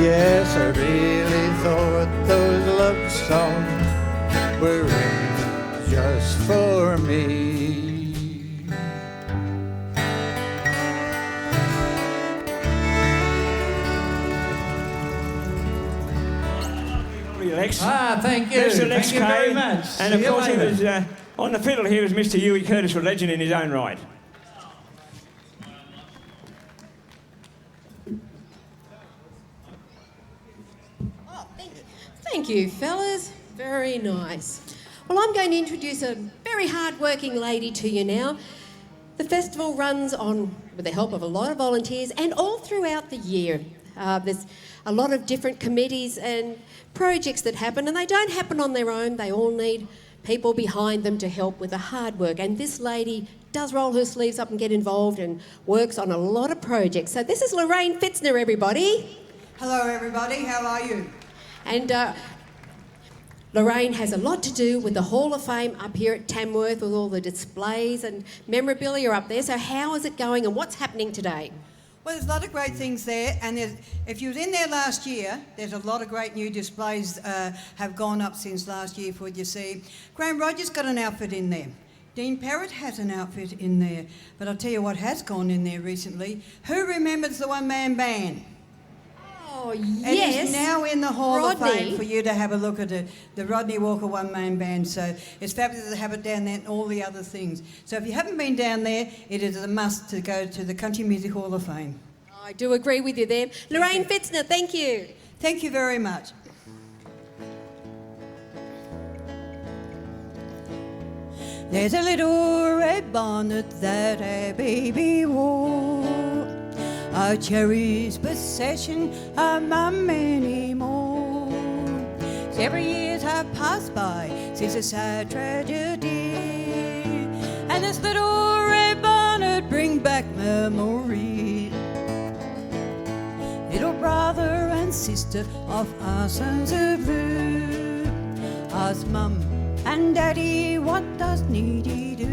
Yes, I really thought those love songs were written just for me. Lex. Thank you. Mr. Lex Thank you very Kay. much. And of See you course, he later. was on the fiddle here was Mr. Huey Curtis, a legend in his own right. Thank you, fellas. Very nice. Well, I'm going to introduce a very hard-working lady to you now. The festival runs on with the help of a lot of volunteers and all throughout the year. There's a lot of different committees and projects that happen, and they don't happen on their own. They all need people behind them to help with the hard work. And this lady does roll her sleeves up and get involved and works on a lot of projects. So this is Lorraine Fitzner, everybody. Hello, everybody. How are you? And Lorraine has a lot to do with the Hall of Fame up here at Tamworth with all the displays and memorabilia up there. So how is it going and what's happening today? Well, there's a lot of great things there, and if you was in there last year, there's a lot of great new displays have gone up since last year for you see. Graham Rogers got an outfit in there. Dean Perrott has an outfit in there. But I'll tell you what has gone in there recently. Who remembers the one-man band? Oh, It yes. is now in the Hall of Rodney. Fame for you to have a look at the Rodney Walker one-man band. So it's fabulous to have it down there and all the other things. So if you haven't been down there, it is a must to go to the Country Music Hall of Fame. I do agree with you there. Lorraine Fitzner, thank you. Thank you very much. There's a little red bonnet that a baby wore, a cherished possession of Mum anymore. 7 years have passed by since a sad tragedy, and this little red bonnet brings back memories. Little brother and sister of our sons of blue, ask Mum and Daddy, what does Needy do?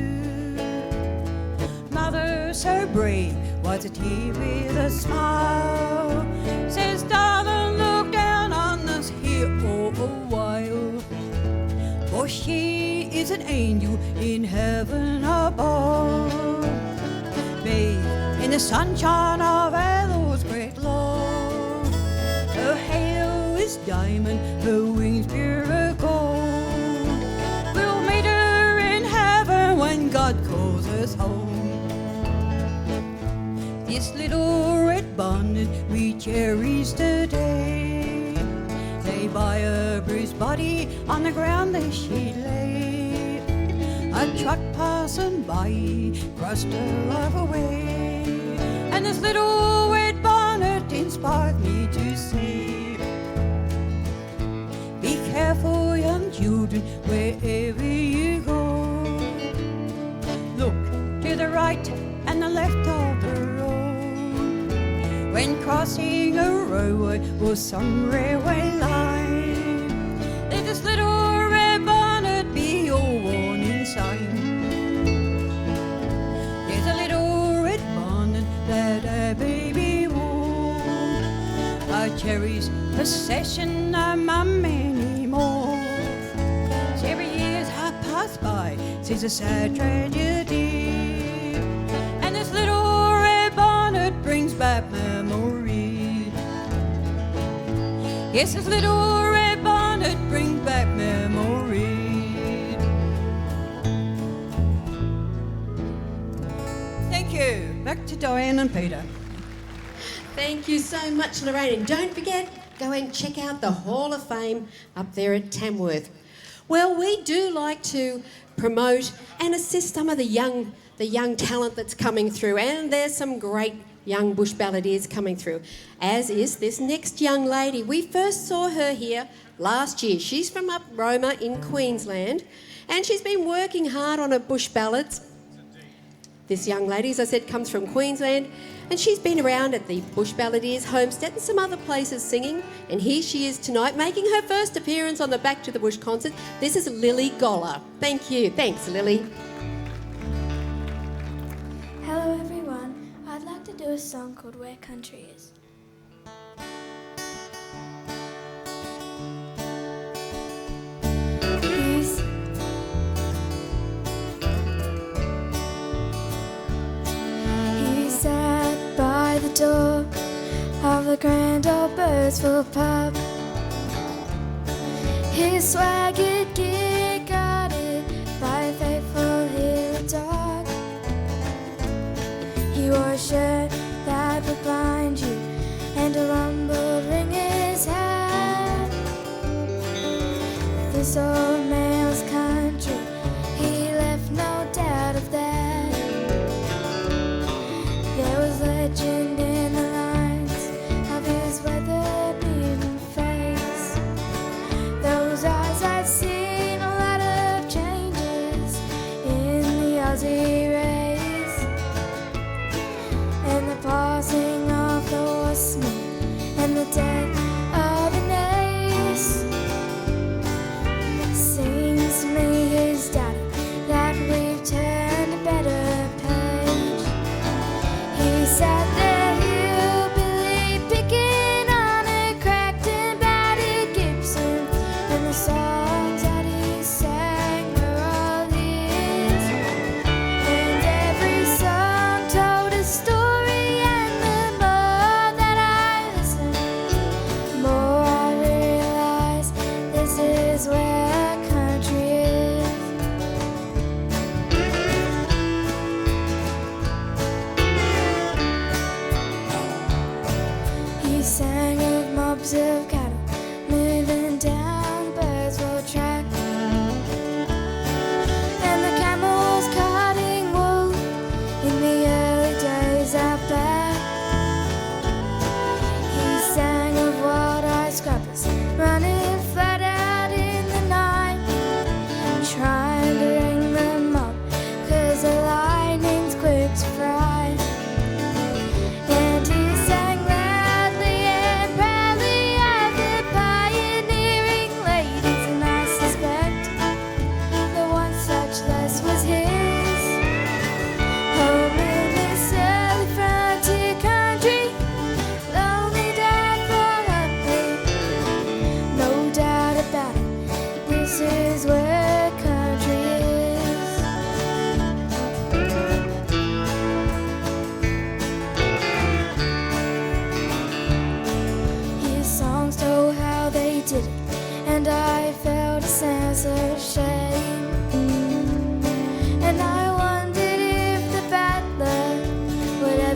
Mother so brave, wipes a tear with a smile, says, darling, look down on us here for a while, for she is an angel in heaven above. in the sunshine of our Lord's great love. Her hair is diamond, her wings pure gold. We'll meet her in heaven when God calls us home. This little red bonnet we cherish today, lay by her bruised body on the ground there she lay. A truck passing by crossed her life away, and this little red bonnet inspired me to say, be careful, young children, wherever you go. Look to the right and the left of the road when crossing a roadway or some railway line. Let this little red bonnet be your warning sign. There's a little red bonnet that a baby wore, a cherished possession of mum anymore. So every year's half passed by sees a sad tragedy, and this little red bonnet brings back memories. Yes, this little red bonnet brings back memories. Thank you. Back to Diane and Peter. Thank you so much, Lorraine. And don't forget, go and check out the Hall of Fame up there at Tamworth. Well, we do like to promote and assist some of the young talent that's coming through, and there's some great young bush balladeers coming through, as is this next young lady. We first saw her here last year. She's from up Roma in Queensland, and she's been working hard on her bush ballads. This young lady, as I said, comes from Queensland, and she's been around at the Bush Balladeers Homestead and some other places singing, and here she is tonight making her first appearance on the Back to the Bush concert. This is Lily Goller. Thank you. Thanks, Lily. Hello everyone, I'd like to do a song called Where Country Is. He sat by the door of the grand old Birdsville pub, his swaggered gear guarded by a faithful hero dog. He wore a shirt that would blind you and a rumbled ring his hat. This old man was country, he left no doubt of that. There was legend in the lines of his weather-beaten face. Those eyes had seen a lot of changes in the Aussie race, and the passing of the horseman and the death of an ace. Seems to me his daddy that we've turned a better page. He sat there hillbilly picking on a cracked and battered Gibson, and the songs that he sang were all his, and every song told a story, and the more that I listened,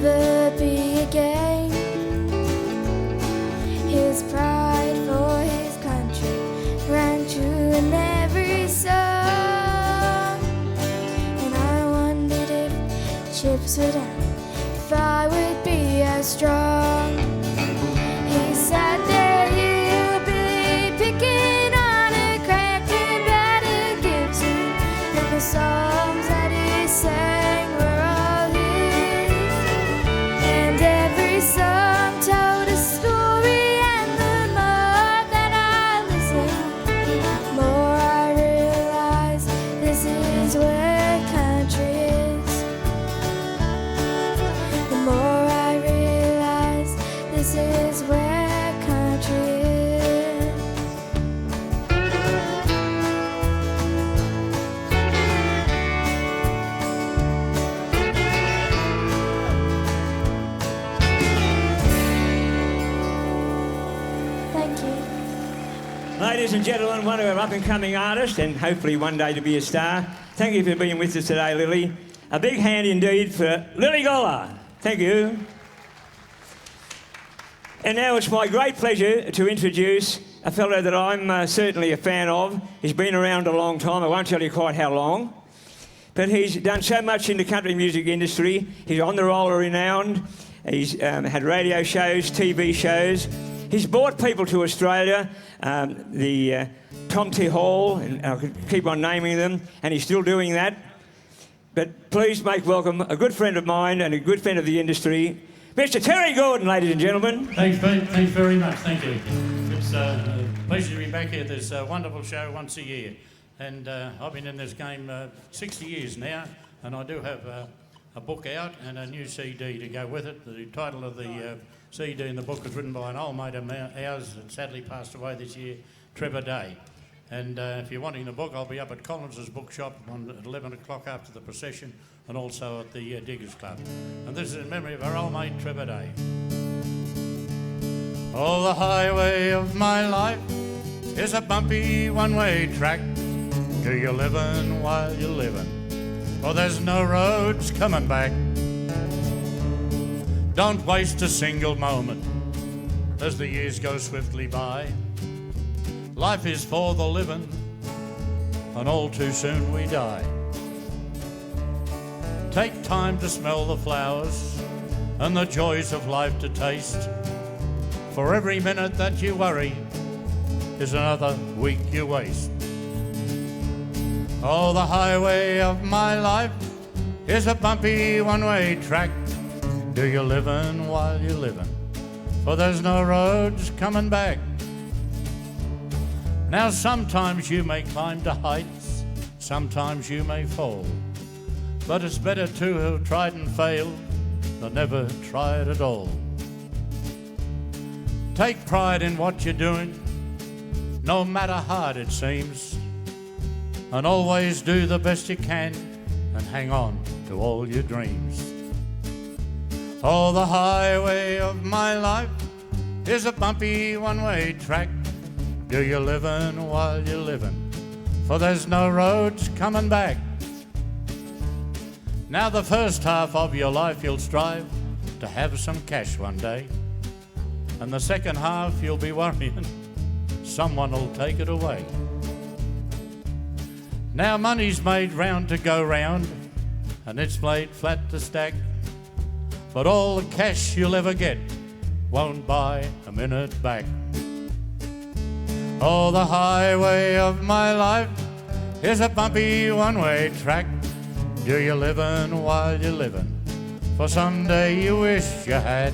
never be again. His pride for his country ran true in every song, and I wondered if chips were down, if I would be as strong. He sat there, Billy, picking on a cracked and battered Gibson, and the songs that he sang were all his, and every song told a story, and the more that I listened, the more I realized this is where country is. The more I realize this is where country is. Thank you. Ladies and gentlemen, one of our up-and-coming artists, and hopefully one day to be a star. Thank you for being with us today, Lily. A big hand indeed for Lily Goller. Thank you. And now it's my great pleasure to introduce a fellow that I'm certainly a fan of. He's been around a long time. I won't tell you quite how long. But he's done so much in the country music industry. He's on the roll renowned. He's had radio shows, TV shows. He's brought people to Australia, the Tom T. Hall, and I could keep on naming them, and he's still doing that. But please make welcome a good friend of mine and a good friend of the industry, Mr. Terry Gordon, ladies and gentlemen. Thanks, Pete. Thanks very much. Thank you. It's a pleasure to be back here. There's a wonderful show once a year. And I've been in this game 60 years now, and I do have a book out and a new CD to go with it. The title of the CD and the book was written by an old mate of ours that sadly passed away this year, Trevor Day. And if you're wanting the book, I'll be up at Collins's bookshop at 11 o'clock after the procession, and also at the Diggers Club. And this is in memory of our old mate, Trevor Day. Oh, the highway of my life is a bumpy one-way track. Do you livin' while you're livin'? Oh, there's no roads coming back. Don't waste a single moment as the years go swiftly by. Life is for the living, and all too soon we die. Take time to smell the flowers and the joys of life to taste. For every minute that you worry is another week you waste. Oh, the highway of my life is a bumpy one-way track. Do you livin' while you're livin'? For there's no roads coming back. Now sometimes you may climb to heights, sometimes you may fall, but it's better to have tried and failed than never tried at all. Take pride in what you're doing, no matter hard it seems, and always do the best you can and hang on to all your dreams. Oh, the highway of my life is a bumpy one-way track. Do you livin' while you're livin'? For there's no roads coming back. Now the first half of your life you'll strive to have some cash one day, and the second half you'll be worrying someone will take it away. Now money's made round to go round, and it's laid flat to stack, but all the cash you'll ever get won't buy a minute back. Oh, the highway of my life is a bumpy one-way track. Do you livin' while you're livin'? For someday you wish you had.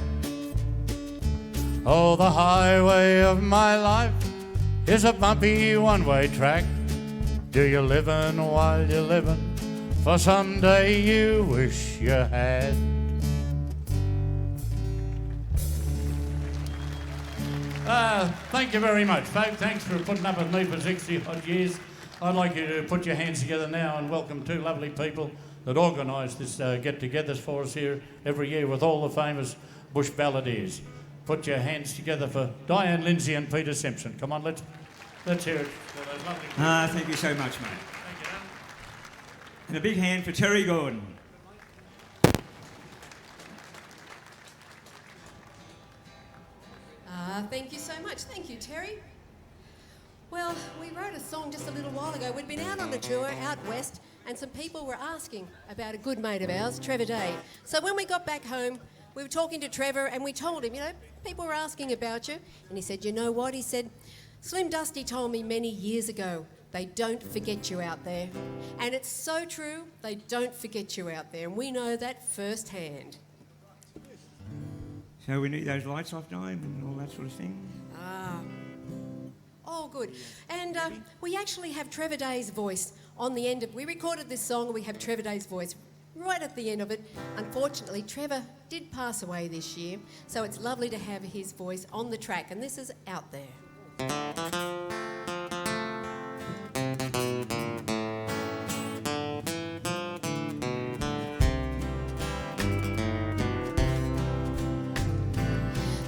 Oh, the highway of my life is a bumpy one-way track. Do you livin' while you're livin'? For someday you wish you had. Thank you very much, folks. Thanks for putting up with me for 60 odd years. I'd like you to put your hands together now and welcome two lovely people that organise this get-togethers for us here every year with all the famous bush balladeers. Put your hands together for Diane Lindsay and Peter Simpson. Come on, let's hear it for those lovely people. Thank you so much, mate. Thank you. And a big hand for Terry Gordon. Thank you so much. Thank you, Terry. Well, we wrote a song just a little while ago. We'd been out on a tour out west, and some people were asking about a good mate of ours, Trevor Day. So when we got back home, we were talking to Trevor, and we told him, you know, people were asking about you. And he said, you know what? He said, Slim Dusty told me many years ago, they don't forget you out there. And it's so true, they don't forget you out there. And we know that firsthand. So we need those lights off, Di, and all that sort of thing? Oh, good. And we actually have Trevor Day's voice on the end of... We recorded this song and we have Trevor Day's voice right at the end of it. Unfortunately, Trevor did pass away this year, so it's lovely to have his voice on the track, and this is Out There.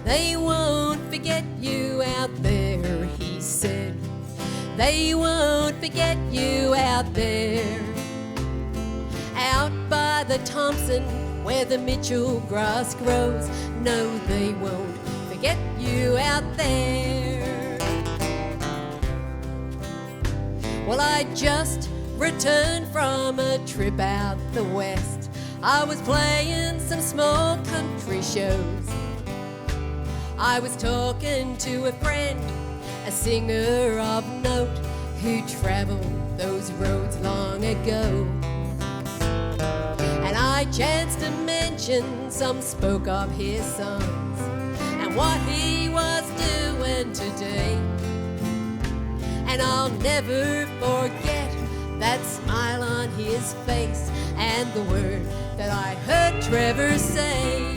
They won't forget you out there, he said. They won't forget you out there. Out by the Thompson, where the Mitchell grass grows. No, they won't forget you out there. Well, I just returned from a trip out the west. I was playing some small country shows. I was talking to a friend, a singer of note, who travelled those roads long ago. And I chanced to mention some spoke of his songs and what he was doing today. And I'll never forget that smile on his face and the word that I heard Trevor say.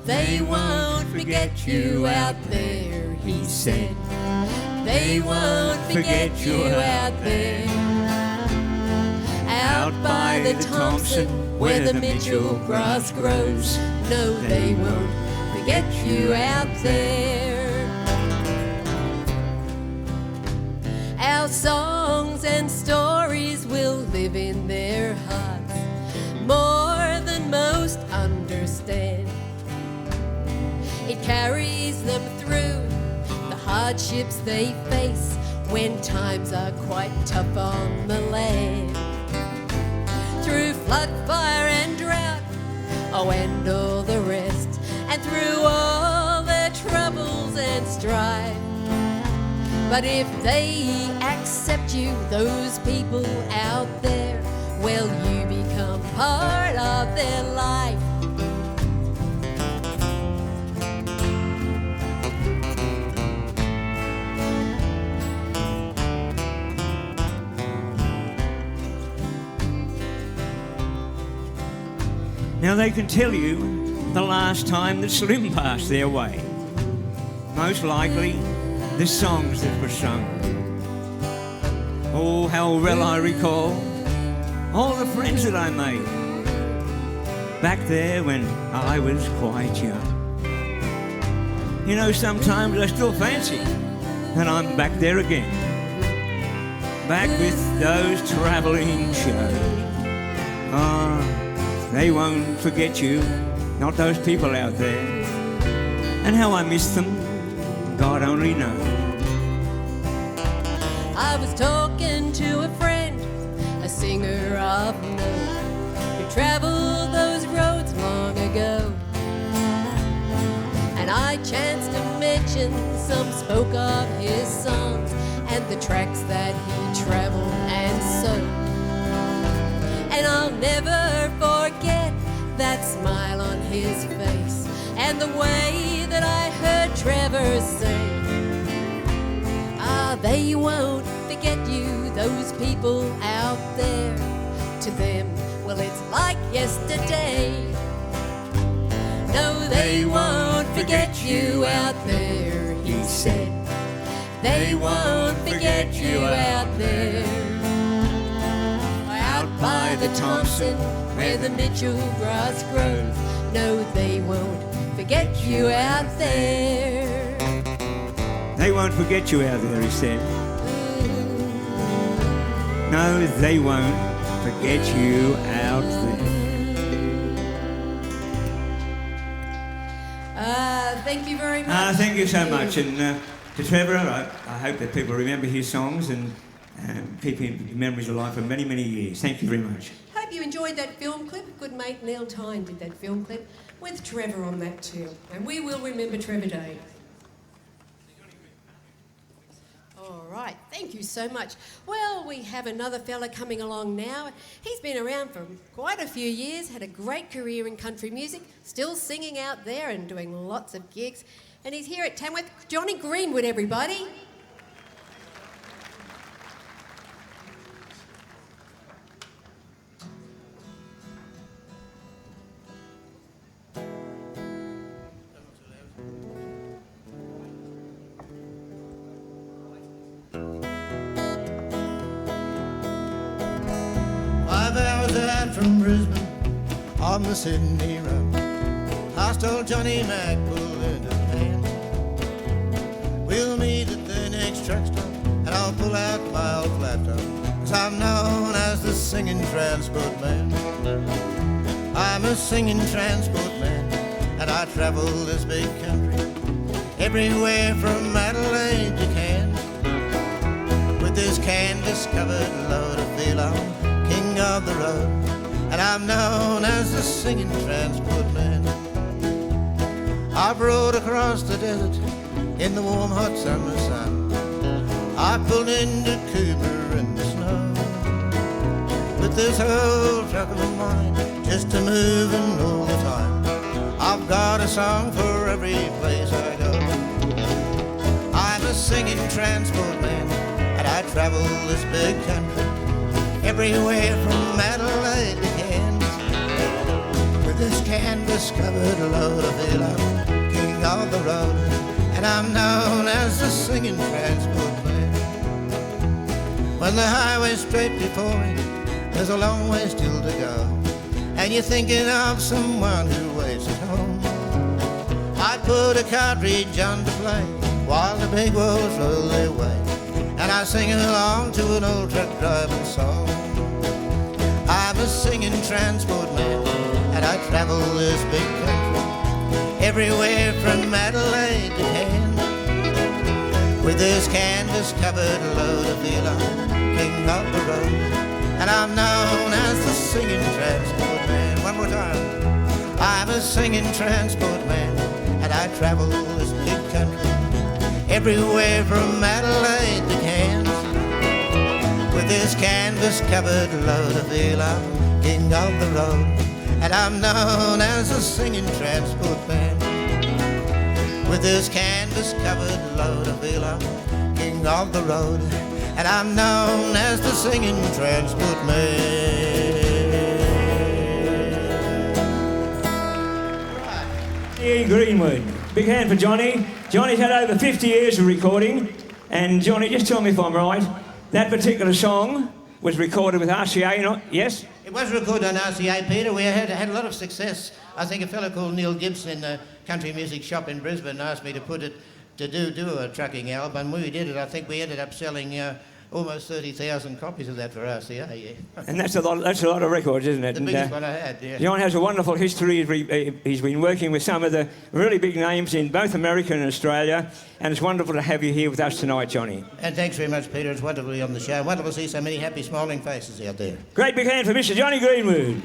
They won't forget you out there, he said. They won't forget you out there. Out by the Thompson, where the Mitchell grass grows. No, they won't forget you out there. Our songs and stories will live in their hearts more than most understand. It carries them through the hardships they face when times are quite tough on the land. Through flood, fire and drought, oh, and all the rest, and through all their troubles and strife. But if they accept you, those people out there, well, you become part of their life. Now they can tell you the last time that Slim passed their way. Most likely, the songs that were sung. Oh, how well I recall all the friends that I made back there when I was quite young. You know, sometimes I still fancy that I'm back there again, back with those travelling shows. They won't forget you, not those people out there. And how I miss them, God only knows. I was talking to a friend, a singer of note, who travelled those roads long ago. And I chanced to mention some spoke of his songs and the tracks that he travelled and so. And I'll never forget that smile on his face and the way that I heard Trevor say, they won't forget you, those people out there. To them, well, it's like yesterday. No, they won't forget you out there, he said. They won't forget you out there. Out by the Thompson, where the Mitchell grass grows. No, they won't forget you out there. They won't forget you out there, he said. No, they won't forget you out there. thank you very much. Thank you so much. And to Trevor, I hope that people remember his songs and keep his memories alive for many, many years. Thank you very much. Hope you enjoyed that film clip. Good mate Neil Tyne did that film clip with Trevor on that too. And we will remember Trevor Day. All right, thank you so much. Well, we have another fella coming along now. He's been around for quite a few years, had a great career in country music, still singing out there and doing lots of gigs. And he's here at Tamworth. Johnny Greenwood, everybody. From Brisbane on the Sydney Road, I told Johnny Mac pull in his hand. We'll meet at the next truck stop and I'll pull out my old flat top, 'cause I'm known as the singing transport man. I'm a singing transport man and I travel this big country, everywhere from Adelaide to Cairns. With this canvas covered load of feel I'm king of the road, and I'm known as the singing transport man. I've rode across the desert in the warm hot summer sun. I pulled into Cooper in the snow with this whole truck of mine, just a moving all the time. I've got a song for every place I go. I'm a singing transport man and I travel this big country, everywhere from Adelaide to Cairns. With this canvas-covered load of feel I'm king of the road, and I'm known as the singing transport man. When the highway's straight before me, there's a long way still to go, and you're thinking of someone who waits at home. I put a cartridge on to play while the big wolves roll their way, and I sing along to an old truck driving song. I'm a singing transport man and I travel this big country, everywhere from Adelaide to Cairns. With this canvas covered load of feel I'm king of the road, and I'm known as the singing transport man. One more time. I'm a singing transport man and I travel this big country, everywhere from Adelaide to Cairns. With this canvas-covered load of feel I'm king of the road, and I'm known as the singing transport man. With this canvas-covered load of feel I'm king of the road, and I'm known as the singing transport man. Johnny Greenwood. Big hand for Johnny. Johnny's had over 50 years of recording, and Johnny, just tell me if I'm right, that particular song was recorded with RCA, not? Yes? It was recorded on RCA, Peter. We had a lot of success. I think a fellow called Neil Gibson in the country music shop in Brisbane asked me to put it, to do a trucking album. When we did it, I think we ended up selling almost 30,000 copies of that for RCA, yeah. And that's a lot of records, isn't it? The biggest one I had, yeah. John has a wonderful history. He's been working with some of the really big names in both America and Australia, and it's wonderful to have you here with us tonight, Johnny. And thanks very much, Peter. It's wonderful to be on the show. Wonderful to see so many happy, smiling faces out there. Great big hand for Mr. Johnny Greenwood.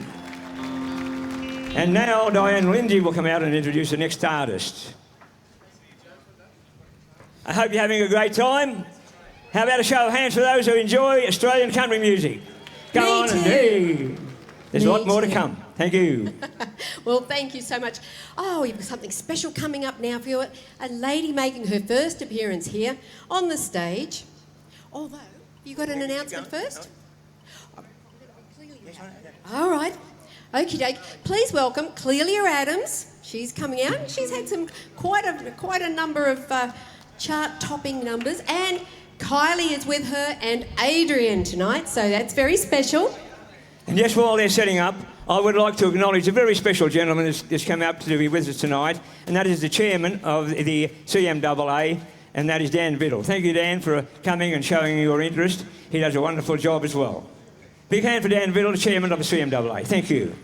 And now Diane Lindsay will come out and introduce the next artist. I hope you're having a great time. How about a show of hands for those who enjoy Australian country music? Go on and hey. There's a lot more to come. Thank you. Well, thank you so much. Oh, we've got something special coming up now for you. A lady making her first appearance here on the stage. Although, you got an announcement first? All right. Okie doke. Please welcome Clelia Adams. She's coming out and she's had some quite a number of chart-topping numbers, and Kylie is with her and Adrian tonight, so that's very special. And just while they're setting up, I would like to acknowledge a very special gentleman that's come up to be with us tonight, and that is the chairman of the CMAA, and that is Dan Biddle. Thank you, Dan, for coming and showing your interest. He does a wonderful job as well. Big hand for Dan Biddle, the chairman of the CMAA. Thank you.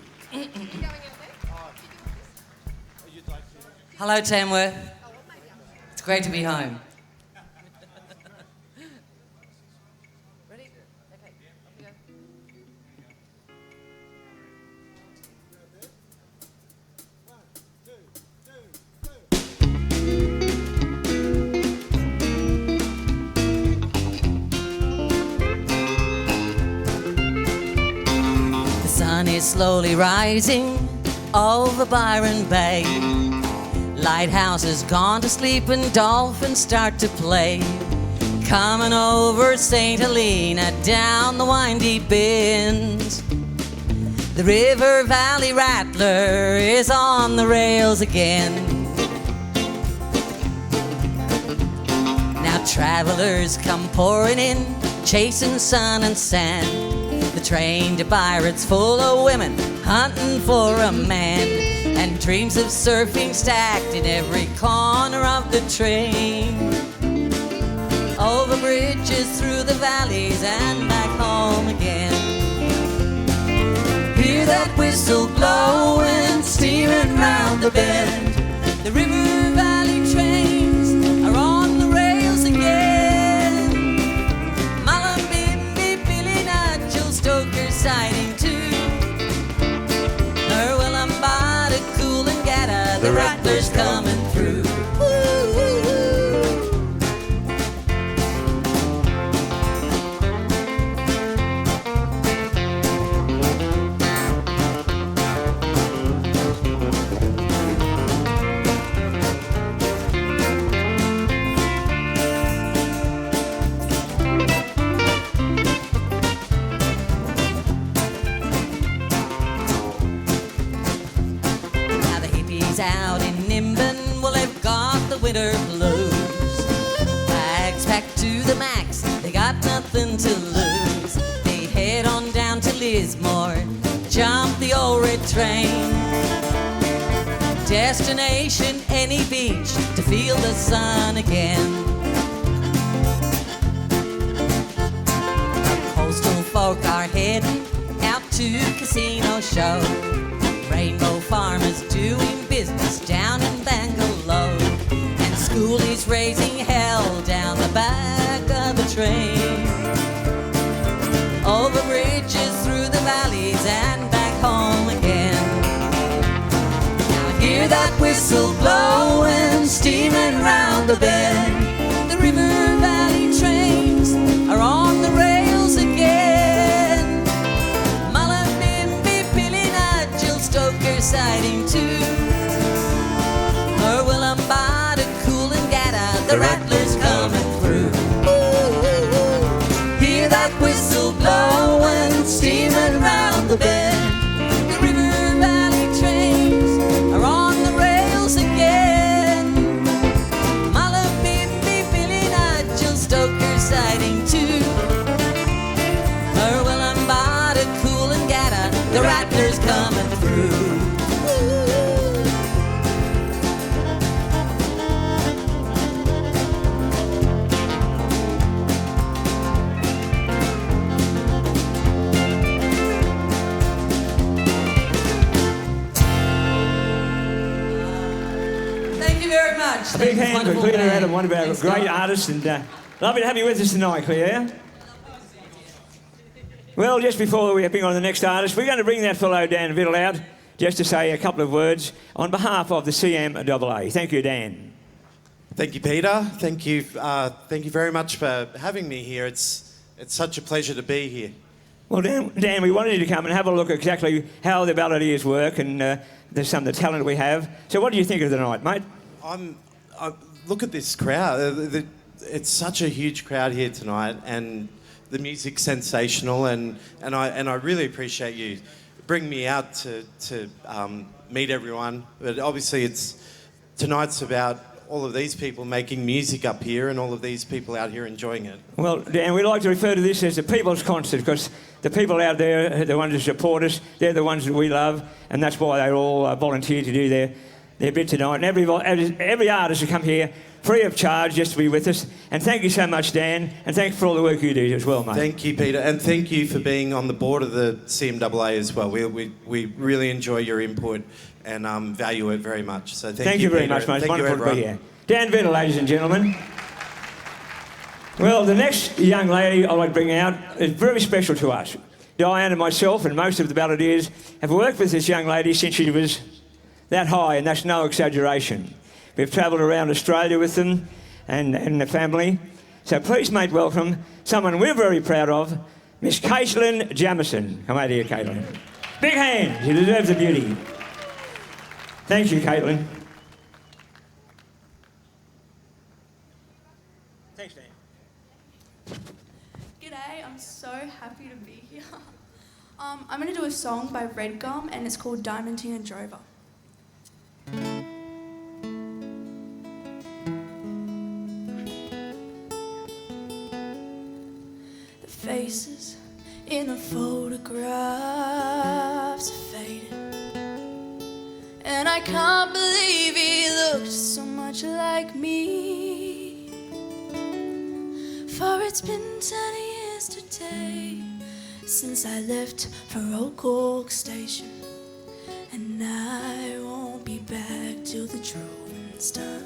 Hello, Tamworth. It's great to be home. The sun is slowly rising over Byron Bay. Lighthouses gone to sleep and dolphins start to play. Coming over St. Helena down the windy bends. The River Valley Rattler is on the rails again. Now travelers come pouring in, chasing sun and sand. The train to Byron's full of women hunting for a man, and dreams of surfing stacked in every corner of the train. Over bridges, through the valleys, and back home again. Hear that whistle blowing, steaming round the bend. The River Valley trains are on the rails again. Mullumbimby, Billy Nigel, Stoker siding too. The Rattler's coming through. Out in Nimbin, well, they've got the winter blues. Bags packed to the max, they got nothing to lose. They head on down to Lismore, jump the old red train. Destination, any beach, to feel the sun again. The coastal folk are heading out to Casino Show. Rainbow farmers doing business down in Bangalore, and schoolies raising hell down the back of the train. Over bridges, through the valleys, and back home again. Now hear that whistle blowing, steaming round the bend. The River Valley trains are on the rails again. Mullumbimby, Billy Nigel, Stoker siding too. Willambada, Coolangatta, the Rattler's coming through. Hear that whistle blowing, steaming round the bend. The River Valley trains are on the rails again. Mullumbimby, Billy Nigel, Stoker siding too. Willambada, Coolangatta, the Rattler's coming through. A big hand for Claire Adam, one of our great artists, and lovely to have you with us tonight, Claire. Well, just before we bring on the next artist, we're going to bring that fellow Dan Vittles out just to say a couple of words on behalf of the CMAA. Thank you, Dan. Thank you, Peter. Thank you very much for having me here. It's such a pleasure to be here. Well, Dan, we wanted you to come and have a look at exactly how the Balladeers work and there's some of the talent we have. So what do you think of the night, mate? Look at this crowd. It's such a huge crowd here tonight, and the music's sensational, and I really appreciate you bringing me out to meet everyone. But obviously, tonight's about all of these people making music up here, and all of these people out here enjoying it. Well, Dan, we like to refer to this as the people's concert because the people out there, the ones who support us, they're the ones that we love, and that's why they all volunteer to do their their bit tonight. And every artist who come here free of charge just to be with us. And thank you so much, Dan. And thanks for all the work you do as well, mate. Thank you, Peter. And thank you for being on the board of the CMAA as well. We really enjoy your input and value it very much. So thank you very Peter. much, mate. It's Thank you, wonderful to be everyone. here. Dan Venner, ladies and gentlemen. Well, the next young lady I like to bring out is very special to us. Diane and myself and most of the balladeers have worked with this young lady since she was that high, and that's no exaggeration. We've travelled around Australia with them and the family. So please, mate, welcome someone we're very proud of, Miss Caitlin Jamison. Come out here, Caitlin. Big hand. You deserve the beauty. Thank you, Caitlin. Thanks, Dan. G'day, I'm so happy to be here. I'm going to do a song by Red Gum and it's called Diamantine and Drover. The faces in the photographs are faded, and I can't believe he looked so much like me. For it's been 10 years today since I left for Old Cork Station, and I won't be back till the drawing's done.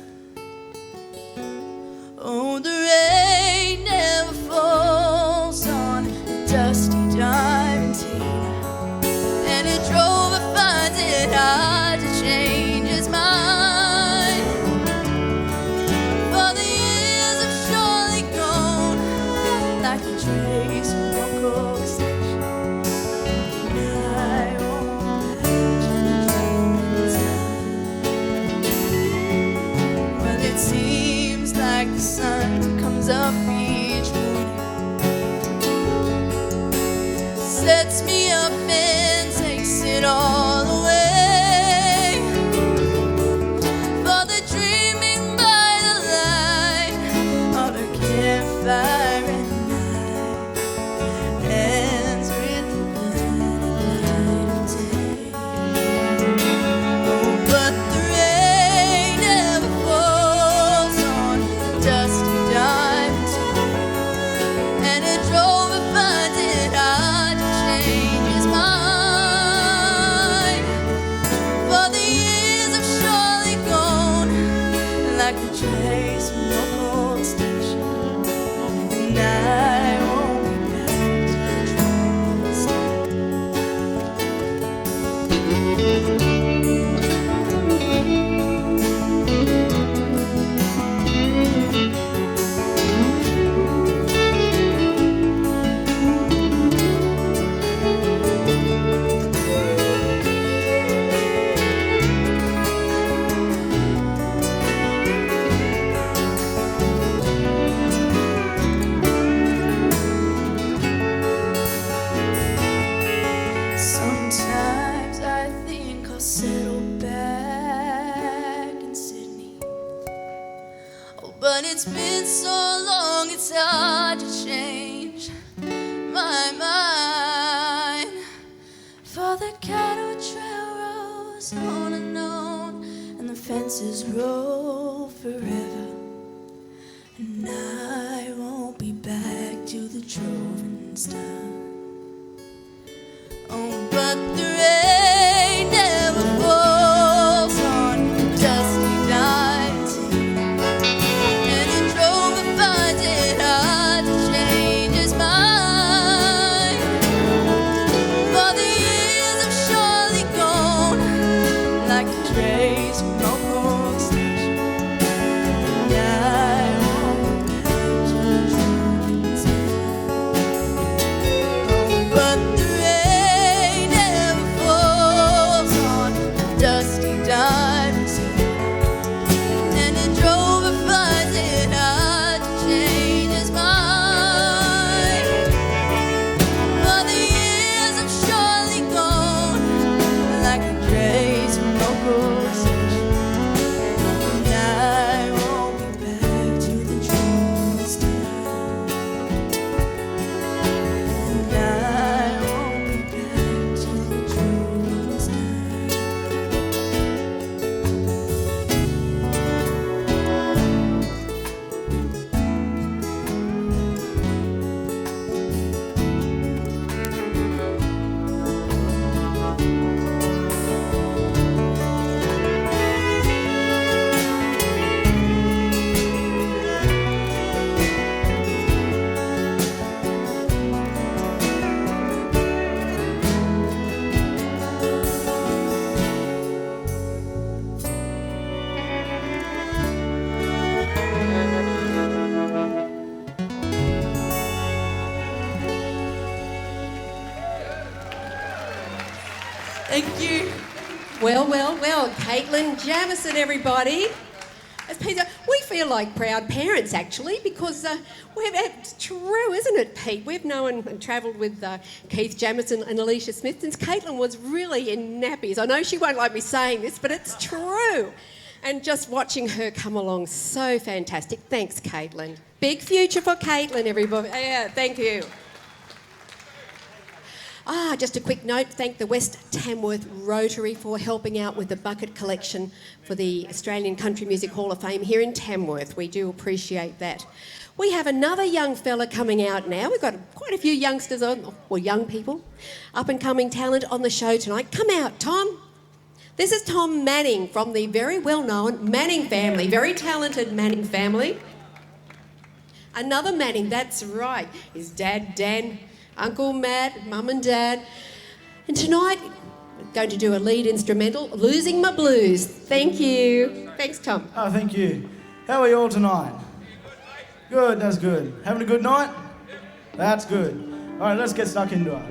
Oh, the rain never falls on the dusty Diamantine, and a drover finds it hard to change his mind. For the years have surely gone like the trace from Old Cork Station, and I won't be back till the drawing's done. Well, it seems like the sun comes up each morning, sets me up and takes it all away. For the dreaming by the light of a campfire at night ends with the light of day. Oh, but the rain never falls on the dusty Diamantine, and a drover finds it hard to change his mind. For the years have surely gone like the trace from Old Cork Station, and I won't be back till the drawing's Sometimes I think I'll settle back in Sydney. Oh, but it's been so long, it's hard to change my mind. For the cattle trail rolls on and on, and the fences roll forever, and I won't be back till the droving's done. Oh, but the rain never falls on the dusty Diamantine, and the drover finds it hard to change his mind. For the years have surely gone like the trace from Old Cork Station, and I won't be back till the drawing's done. Oh, but the rain never falls on the dusty Diamantine, and the drover finds it hard to change his mind. For the years have surely gone like the trace from Old Cork Station, and I won't be back till the drawing's done. And I won't be back till the drawing's done. Thank you. Well, Caitlin Jamison, everybody. As Peter, we feel like proud parents, actually, because it's true, isn't it, Pete? We've known and travelled with Keith Jamison and Alicia Smith since Caitlin was really in nappies. I know she won't like me saying this, but it's true. And just watching her come along, so fantastic. Thanks, Caitlin. Big future for Caitlin, everybody. Yeah, thank you. Just a quick note, thank the West Tamworth Rotary for helping out with the bucket collection for the Australian Country Music Hall of Fame here in Tamworth. We do appreciate that. We have another young fella coming out now. We've got quite a few youngsters or young people, up and coming talent on the show tonight. Come out, Tom. This is Tom Manning from the very well-known Manning family, very talented Manning family. Another Manning, that's right. His dad, Dan, Uncle Matt, Mum and Dad. And tonight, we're going to do a lead instrumental, Losing My Blues. Thank you. Thanks, Tom. Oh, thank you. How are you all tonight? Good, that's good. Having a good night? That's good. All right, let's get stuck into it.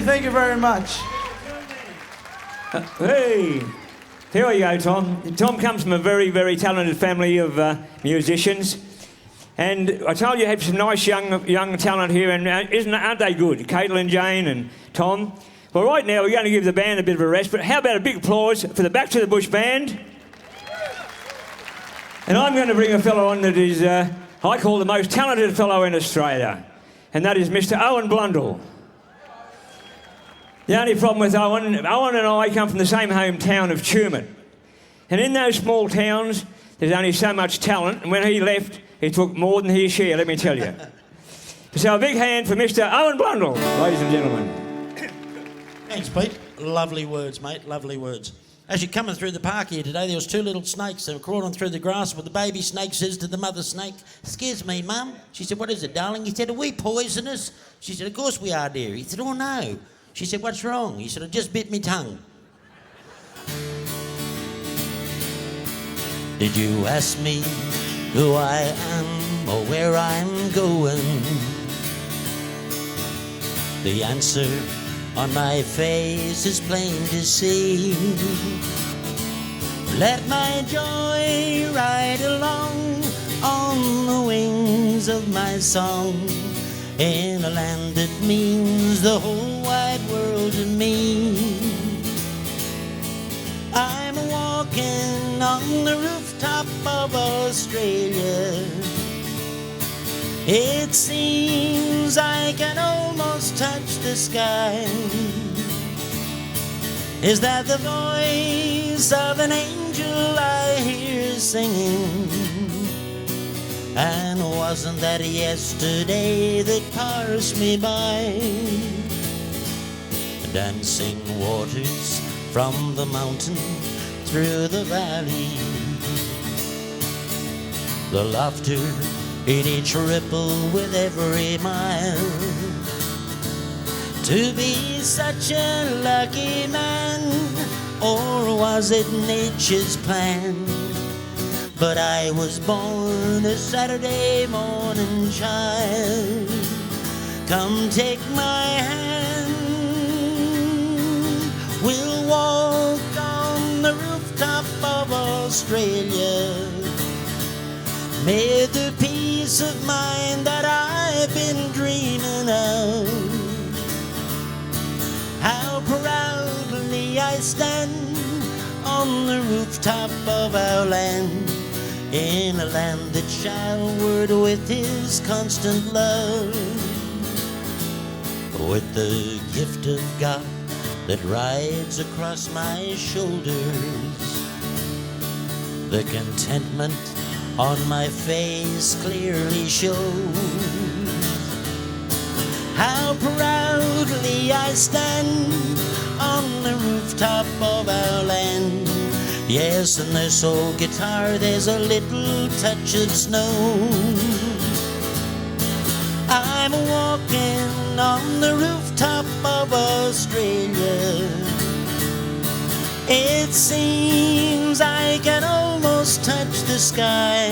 Thank you very much. Hey, here you go, Tom. Tom comes from a very, very talented family of musicians. And I told you have some nice young talent here, and aren't they good? Caitlin, Jane and Tom. Well, right now we're going to give the band a bit of a rest, but how about a big applause for the Back to the Bush band? And I'm going to bring a fellow on that is, I call the most talented fellow in Australia, and that is Mr. Owen Blundell. The only problem with Owen and I come from the same hometown of Tumen. And in those small towns, there's only so much talent, and when he left, he took more than his share, let me tell you. So a big hand for Mr. Owen Blundell, ladies and gentlemen. Thanks, Pete. Lovely words, mate, lovely words. As you're coming through the park here today, there was two little snakes that were crawling through the grass, but the baby snake says to the mother snake, "Excuse me, Mum." She said, "What is it, darling?" He said, "Are we poisonous?" She said, "Of course we are, dear." He said, "Oh, no." She said, "What's wrong?" He said, "I just bit me tongue." Did you ask me who I am or where I'm going? The answer on my face is plain to see. Let my joy ride along on the wings of my song, in a land that means the whole wide world to me. I'm walking on the rooftop of Australia, It seems I can almost touch the sky. Is that the voice of an angel I hear singing? And wasn't that yesterday that passed me by? Dancing waters from the mountain through the valley, the laughter in each ripple with every mile. To be such a lucky man, or was it nature's plan? But I was born a Saturday morning child. Come take my hand, we'll walk on the rooftop of Australia. May the peace of mind that I've been dreaming of. How proudly I stand on the rooftop of our land, in a land that showered with His constant love, with the gift of God that rides across my shoulders. The contentment on my face clearly shows how proudly I stand on the rooftop of our land. Yes, in this old guitar there's a little touch of snow. I'm walking on the rooftop of Australia. It seems I can almost touch the sky.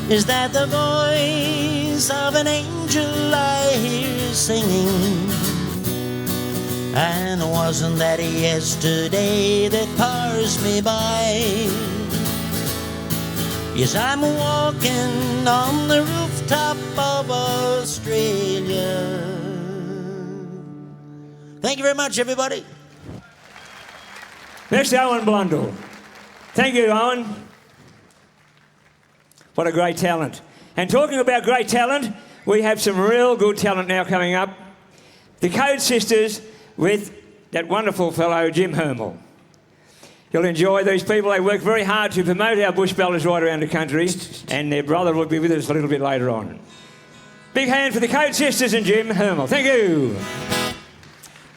Is that the voice of an angel I hear singing? And wasn't that yesterday that passed me by? Yes, I'm walking on the rooftop of Australia. Thank you very much, everybody. Next, Owen Blundell. Thank you, Owen. What a great talent. And talking about great talent, we have some real good talent now coming up. The Code Sisters with that wonderful fellow, Jim Hermel. You'll enjoy these people. They work very hard to promote our bush ballads right around the country, and their brother will be with us a little bit later on. Big hand for the Code Sisters and Jim Hermel. Thank you.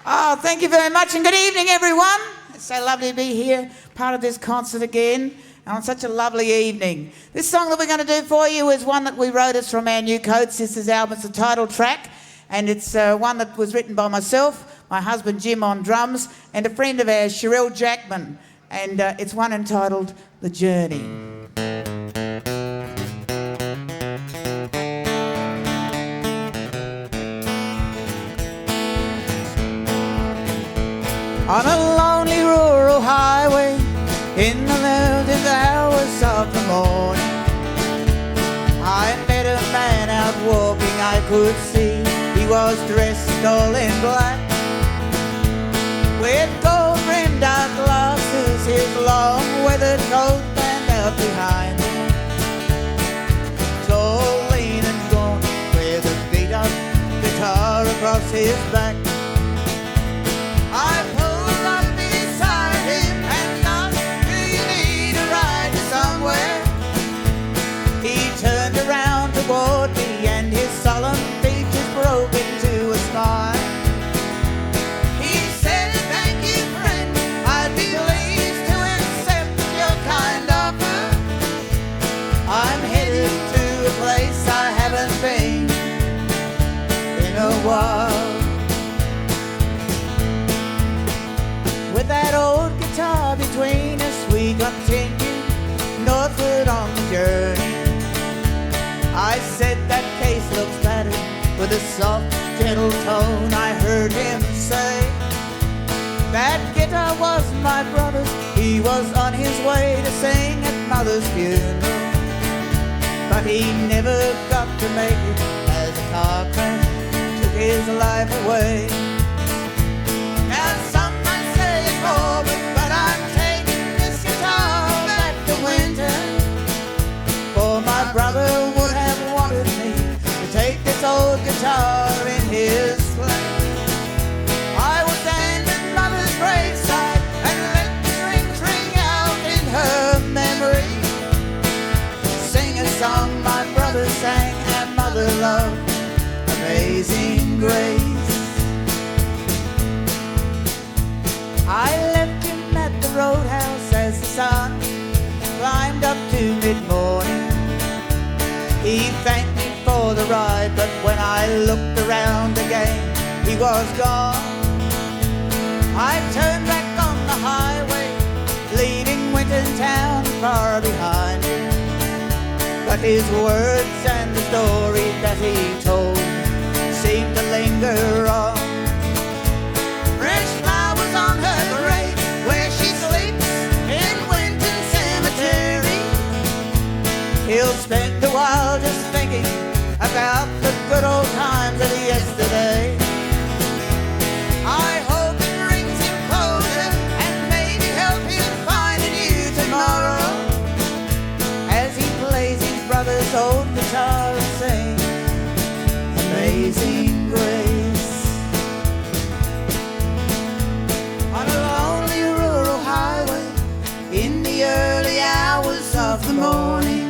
Oh, thank you very much, and good evening, everyone. It's so lovely to be here, part of this concert again, on such a lovely evening. This song that we're going to do for you is one that we wrote us from our new Code Sisters album. It's the title track, and it's one that was written by myself, my husband Jim on drums, and a friend of ours, Cheryl Jackman, and it's one entitled The Journey. On a lonely rural highway, in the melted hours of the morning, I met a man out walking. I could see he was dressed all in black, with gold-rimmed eyeglasses, his long weathered coat band out behind him. Tall, lean and gaunt, with a beat-up guitar across his back. I pulled up beside him and asked, "Do you need a ride to somewhere?" He turned around toward me and his solemn features broke into a smile. He said, "Thank you, friend, I'd be pleased to accept your kind offer. I'm headed to a place I haven't been in a while." With that old guitar between us, we continued northward on the journey. I said, "That case looks better," with a soft, gentle tone I heard him say. That guitar was my brother's. He was on his way to sing at Mother's funeral, but he never got to make it as a car crash took his life away. Now some might say it's morbid, but I'm taking this guitar back to winter, for my brother would have old guitar in his play. I will stand at Mother's graveside and let the strings ring out in her memory. Sing a song my brother sang and Mother loved, Amazing Grace. I left him at the roadhouse as the sun climbed up to mid-morning. He thanked me for the ride, but when I looked around again, he was gone. I turned back on the highway, leaving Winton Town far behind me. But his words and the stories that he told seemed to linger on. Fresh flowers on her grave, where she sleeps in Winton Cemetery. He'll spend a while just thinking about the good old times of yesterday. I hope it brings him closer and maybe help him find a new tomorrow, as he plays his brother's old guitar and sings Amazing Grace. On a lonely rural highway in the early hours of the morning,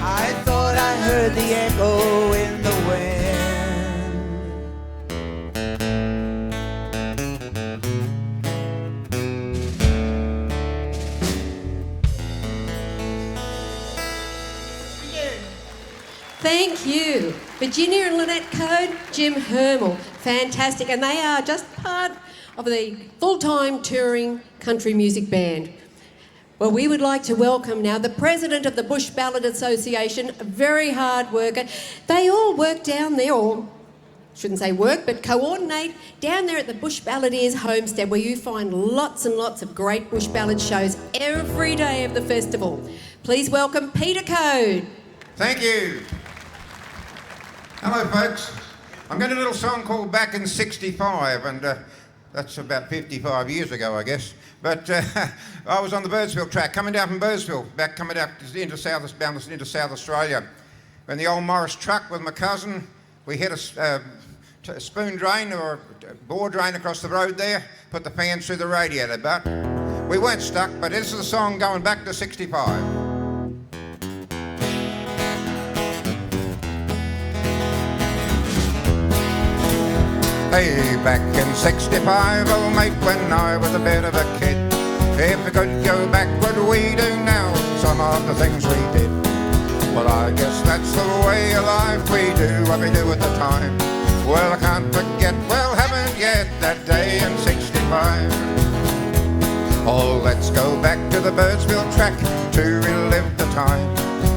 I thought I heard the echo in the wind. Thank you. Virginia and Lynette Code, Jim Hermel. Fantastic. And they are just part of the full-time touring country music band. Well, we would like to welcome now the president of the Bush Ballad Association, a very hard worker. They all work down there, or shouldn't say work, but coordinate down there at the Bush Balladeers Homestead, where you find lots and lots of great bush ballad shows every day of the festival. Please welcome Peter Code. Thank you. Hello, folks. I'm going to do a little song called Back in 65, and that's about 55 years ago, I guess. But I was on the Birdsville track, coming down from Birdsville, coming out into South Australia. When the old Morris truck with my cousin, we hit a spoon drain or a bore drain across the road there, put the fans through the radiator. But we weren't stuck, but this is a song going back to 65. Hey, back in 65, old mate, when I was a bit of a kid. If we could go back, what we do now, some of the things we did. Well, I guess that's the way of life, we do what we do at the time. Well, I can't forget, well, haven't yet, that day in 65. Oh, let's go back to the Birdsville track to relive the time.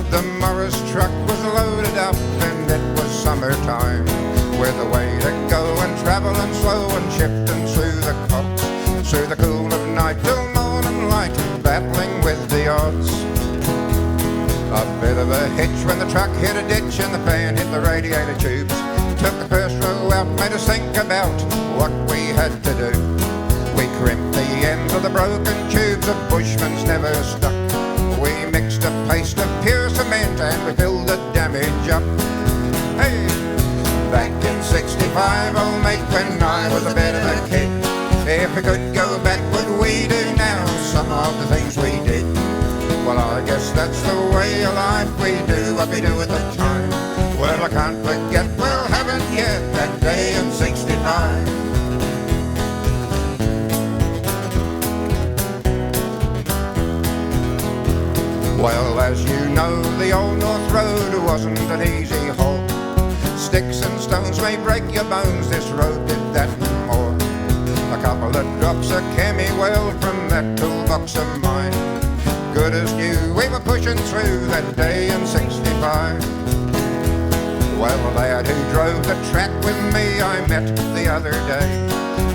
The Morris truck was loaded up and it was summertime, with a way to go and travelling slow and shifting through the copse, through the cool of night till morning light, battling with the odds. A bit of a hitch when the truck hit a ditch and the fan hit the radiator tubes. Took the first row out, made us think about what we had to do. We crimped the ends of the broken tubes, the bushman's never stuck. We mixed a paste of pure cement and we filled the damage up. Hey! Back in 65, old mate, when I was a bit of a kid. If we could go back, what we do now, some of the things we did. Well, I guess that's the way of life, we do what we do at the time. Well, I can't forget, well, haven't yet, that day in 65. Well, as you know, the old North Road wasn't an easy haul. Sticks and stones may break your bones, this road did that and more. A couple of drops of Chemi-Well from that toolbox of mine. Good as new, we were pushing through that day in 65. Well, the lad who drove the track with me I met the other day.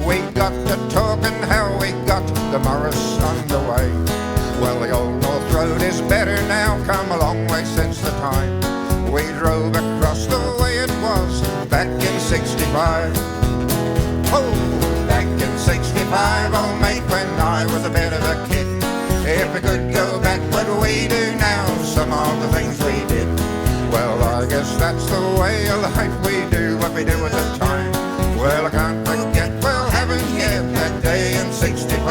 We got to talking how we got the Morris underway. Well, the old North Road is better now, come a long way since the time we drove across the way it was back in 65. Oh, back in 65, old mate, when I was a bit of a kid. If we could go back, what we do now, some of the things we did. Well, I guess that's the the way of life we do what we do at the time. Well, I can't forget, well, haven't yet that day in 65.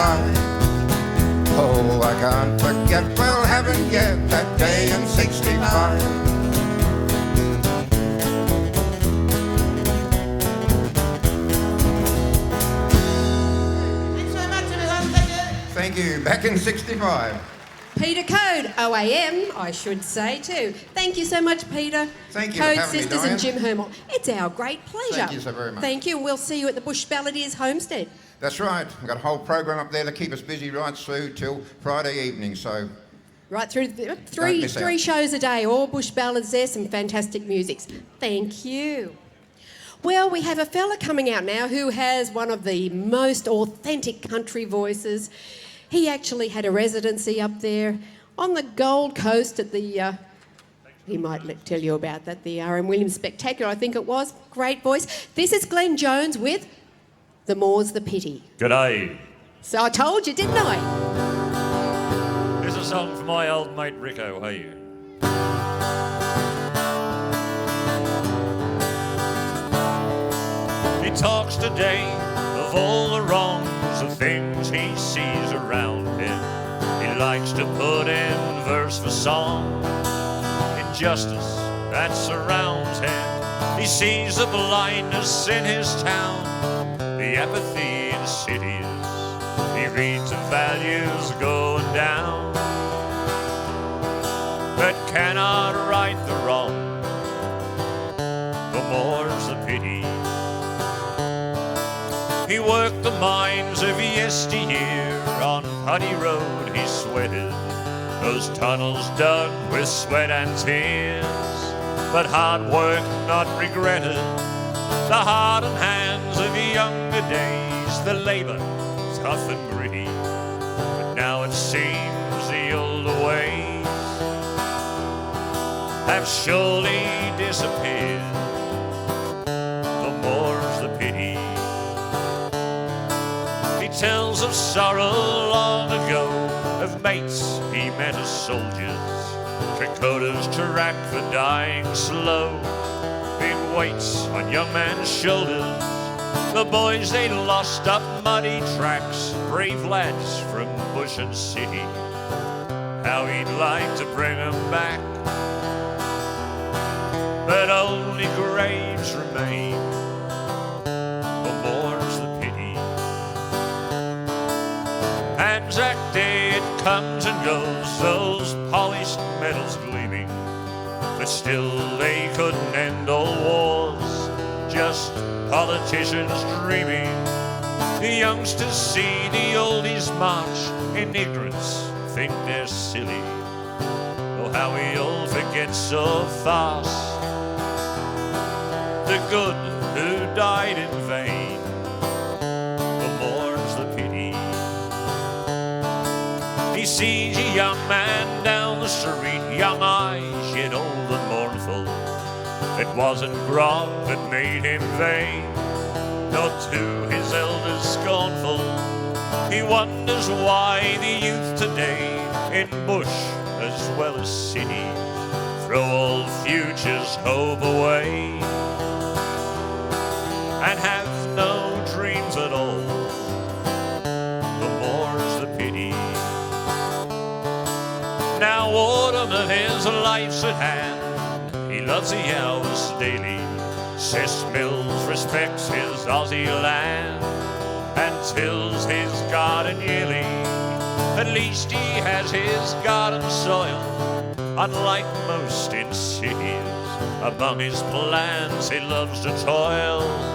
Oh, I can't forget, well, haven't yet that day in 65. Thank you. Back in 65. Peter Code, OAM, I should say too. Thank you so much, Peter. Thank you Code for having me, Sisters Diane. and Jim Hermel. It's our great pleasure. Thank you so very much. Thank you, and we'll see you at the Bush Balladeers Homestead. That's right. We've got a whole program up there to keep us busy right through till Friday evening, so Right through Don't three miss out. shows a day, all Bush ballads there, some fantastic musics. Thank you. Well, we have a fella coming out now who has one of the most authentic country voices. He actually had a residency up there on the Gold Coast at the, he might tell you about that, the R.M. Williams Spectacular, I think it was. Great voice. This is Glenn Jones with The More's the Pity. G'day. So I told you, didn't I? Here's a song for my old mate Rico, hey. He talks today of all the wrongs, the things he sees around him. He likes to put in verse for song, injustice that surrounds him. He sees the blindness in his town, the apathy in cities. He reads the values going down that cannot right the wrong. The more's the pity. He worked the mines of yesteryear. On Putty Road he sweated, those tunnels dug with sweat and tears. But hard work not regretted, the hardened hands of younger days, the labour tough and gritty. But now it seems the older ways have surely disappeared. The more's the pity. He tells of sorrow long ago, of mates he met as soldiers, tricotas to rack the dying slow, big weights on young men's shoulders, the boys they lost up muddy tracks, brave lads from bush and city. How he'd like to bring them back, but only graves remain. The more's the pity. Anzac Day it comes and goes, those polished medals gleaming, but still they couldn't end all wars, just politicians dreaming. The youngsters see the oldies march in ignorance, think they're silly. Oh, how we all forget so fast the good who died in vain. The more's the pity. He sees a young man down the street, young eyes yet old and mournful. It wasn't grog that made him vain, nor to his elders scornful. He wonders why the youth today, in bush as well as cities, throw all future's hope away and have no dreams at all. The more's the pity. Now autumn of his life's at hand, he loves the hours daily. Cis Mills respects his Aussie land and tills his garden yearly. At least he has his garden soil, unlike most in cities. Among his plants he loves to toil.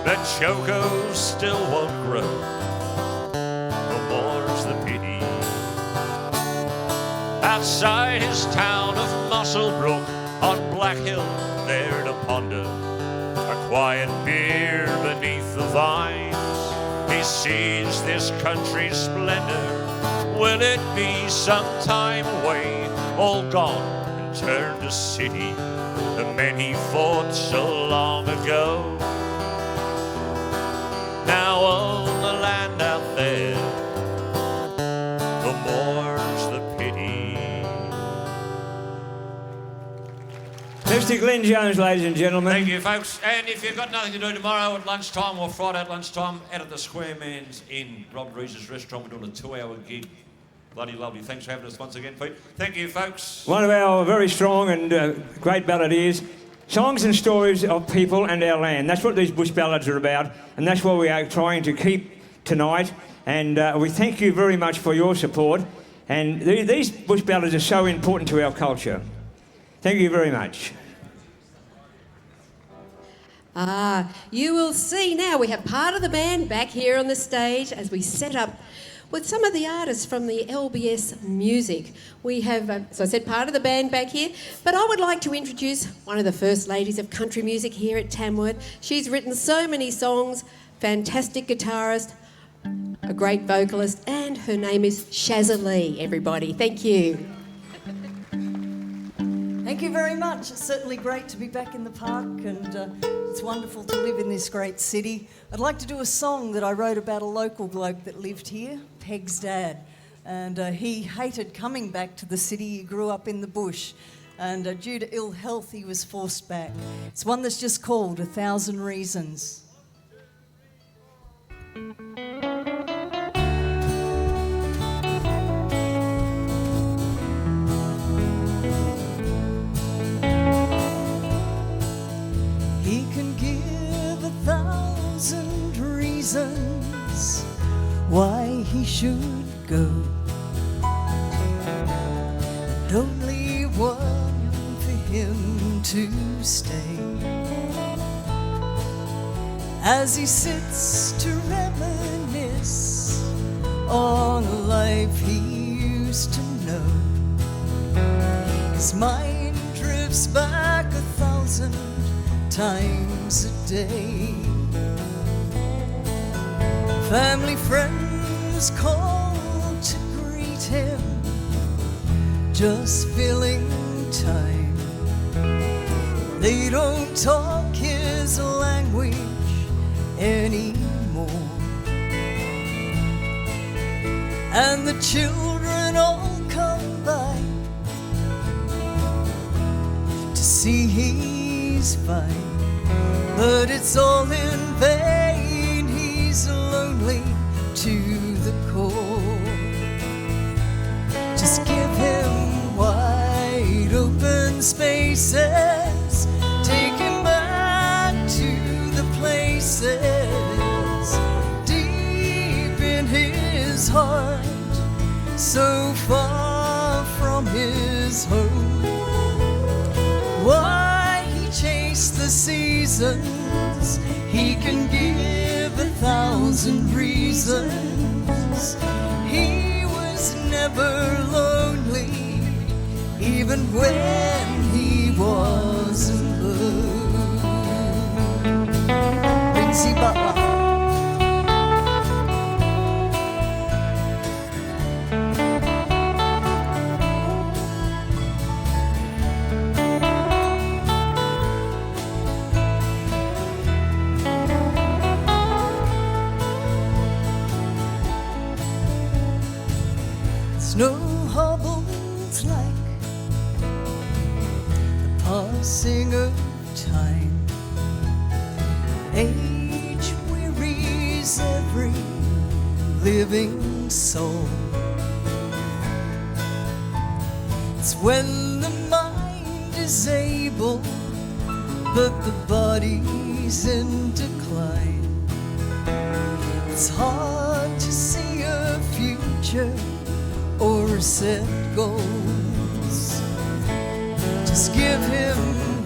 The chocos still won't grow. The more's the pity. Outside his town of Musselbrook, on Black Hill there to ponder a quiet beer beneath the vines, he sees this country's splendor. Will it be some time away, all gone and turned to city, the men he fought so long ago now own the land out there? The more's the pity. Mr. Glenn Jones, ladies and gentlemen. Thank you, folks. And if you've got nothing to do tomorrow at lunchtime or Friday at lunchtime, out at the Square Man's Inn, Rob Rees's restaurant, we're doing a 2-hour gig. Bloody lovely. Thanks for having us once again, Pete. Thank you, folks. One of our very strong and great balladeers. Songs and stories of people and our land. That's what these bush ballads are about, and that's what we are trying to keep tonight. And we thank you very much for your support. And these bush ballads are so important to our culture. Thank you very much. You will see now we have part of the band back here on the stage as we set up with some of the artists from the LBS Music. We have, so I said, part of the band back here, but I would like to introduce one of the first ladies of country music here at Tamworth. She's written so many songs, fantastic guitarist, a great vocalist, and her name is Shazza Lee, everybody. Thank you. Thank you very much. It's certainly great to be back in the park, and it's wonderful to live in this great city. I'd like to do a song that I wrote about a local bloke that lived here, Peg's dad. And he hated coming back to the city. He grew up in the bush, and due to ill health, he was forced back. It's one that's just called 1,000 Reasons. He can give 1,000 reasons why he should go, but only one for him to stay. As he sits to reminisce on a life he used to know, his mind drifts back 1,000 times a day. Family, friends call to greet him, just filling time. They don't talk his language anymore, and the children all come by to see he's fine. But it's all in vain, he's lonely to the core. Just give him wide open spaces, take him back to the places deep in his heart, so far from his home. Why he chased the seasons, he can give 1,000 reasons. He was never lonely, even when he was in love. Lindsay Butler. Snow hobbles like the passing of time. Age wearies every living soul. It's when the mind is able, but the body's in decline. It's hard to see a future or set goals. Just give him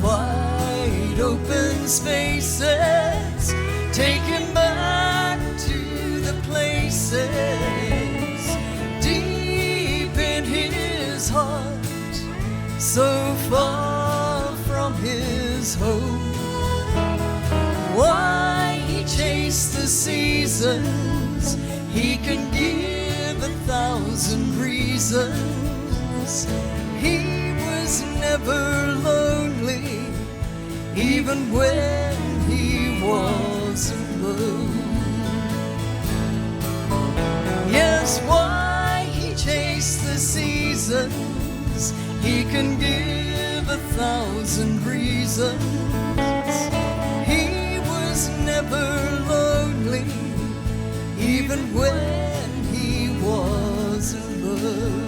wide open spaces, take him back to the places deep in his heart, so far from his home. Why he chased the seasons, he can give 1,000 reasons. He was never lonely, even when he was alone. Yes, why he chased the seasons, he can give 1,000 reasons. He was never lonely, even when he was alone.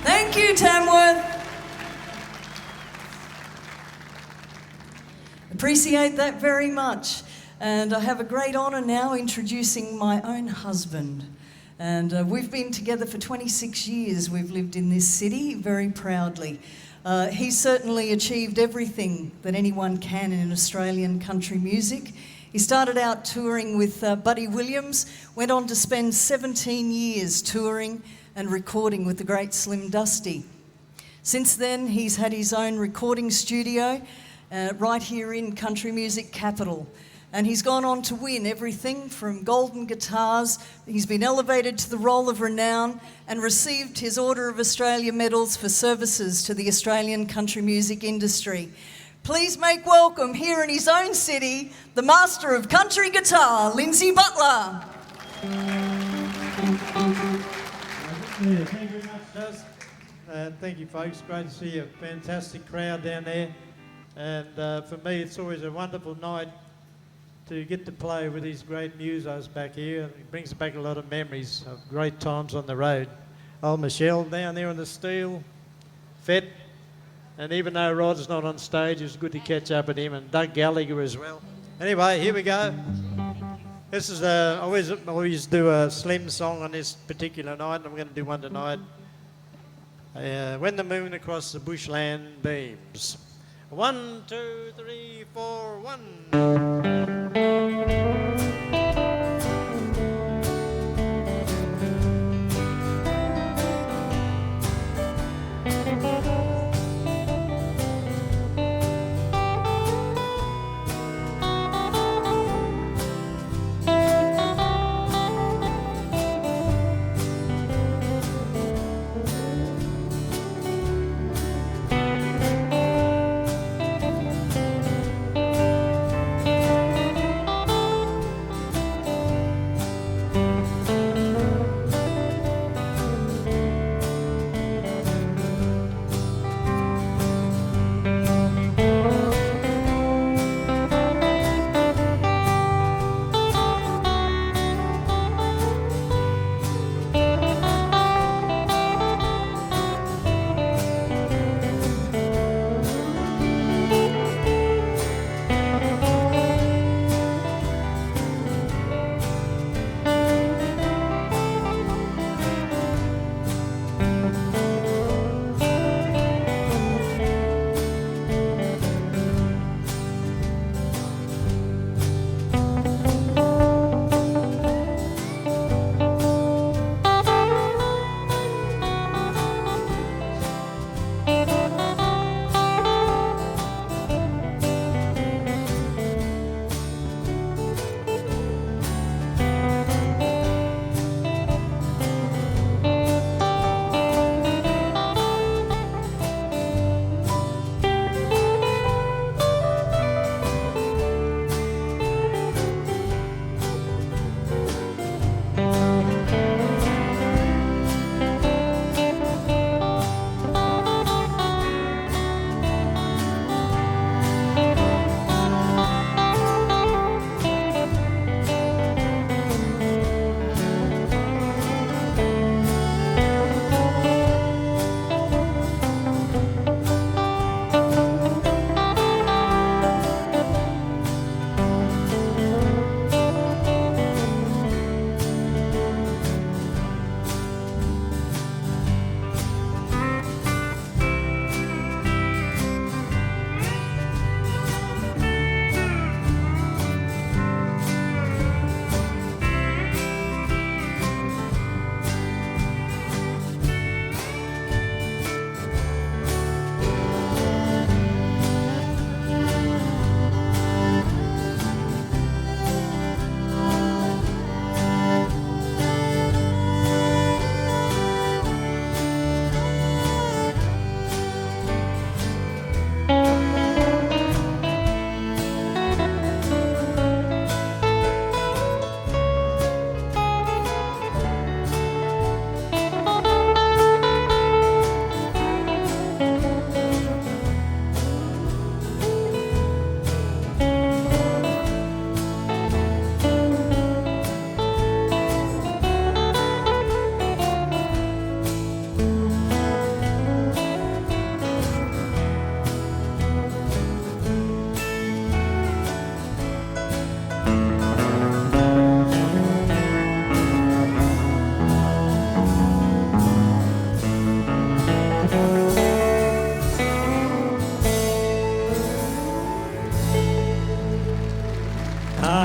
Thank you, Tamworth. Appreciate that very much. And I have a great honour now introducing my own husband. And we've been together for 26 years. We've lived in this city very proudly. He's certainly achieved everything that anyone can in Australian country music. He started out touring with Buddy Williams, went on to spend 17 years touring and recording with the great Slim Dusty. Since then, he's had his own recording studio right here in country music capital. And he's gone on to win everything from golden guitars. He's been elevated to the role of renown and received his Order of Australia medals for services to the Australian country music industry. Please make welcome here in his own city, the master of country guitar, Lindsay Butler. Yeah, thank you very much, Daz. Thank you, folks. Great to see a fantastic crowd down there. And for me, it's always a wonderful night to get to play with these great musos back here. It brings back a lot of memories of great times on the road. Old Michelle down there on the steel, Fett, and even though Rod's not on stage, it was good to catch up with him, and Doug Gallagher as well. Anyway, here we go. This is I always do a Slim song on this particular night, and I'm going to do one tonight. When the moon across the bushland beams. 1, 2, 3, 4, 1.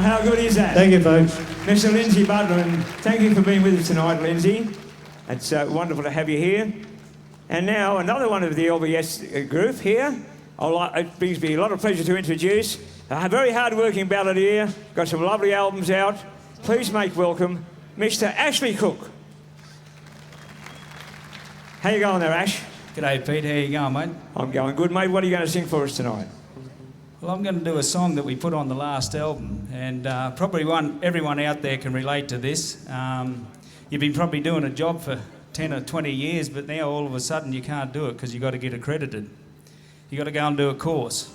how good is that? Thank you, folks. Mr. Lindsay Butler, and thank you for being with us tonight, Lindsay. It's wonderful to have you here. And now another one of the LBS group here. It brings me a lot of pleasure to introduce a very hard-working balladeer, got some lovely albums out. Please make welcome Mr. Ashley Cook. How you going there, Ash? G'day, Pete. How you going, mate? I'm going good, mate. What are you going to sing for us tonight? Well, I'm going to do a song that we put on the last album, and probably everyone out there can relate to this. You've been probably doing a job for 10 or 20 years, but now all of a sudden you can't do it because you've got to get accredited. You've got to go and do a course.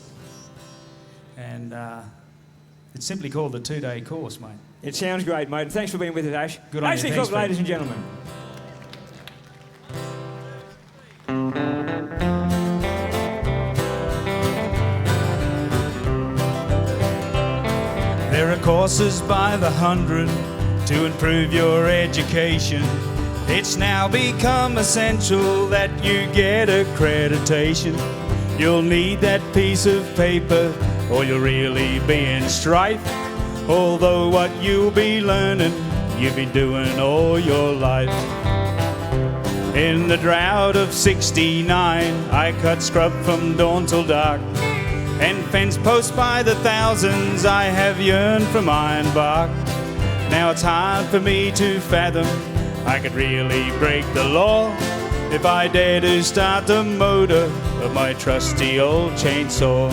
And it's simply called the 2-day course, mate. It sounds great, mate. Thanks for being with us, Ash. Good on you. Ashley Thanks, Cook, ladies and gentlemen. There are courses by the 100 to improve your education. It's now become essential that you get accreditation. You'll need that piece of paper or you'll really be in strife. Although what you'll be learning, you've been doing all your life. In the drought of '69, I cut scrub from dawn till dark, and fence posts by the thousands I have yearned from ironbark. Now it's hard for me to fathom I could really break the law if I dare to start the motor of my trusty old chainsaw.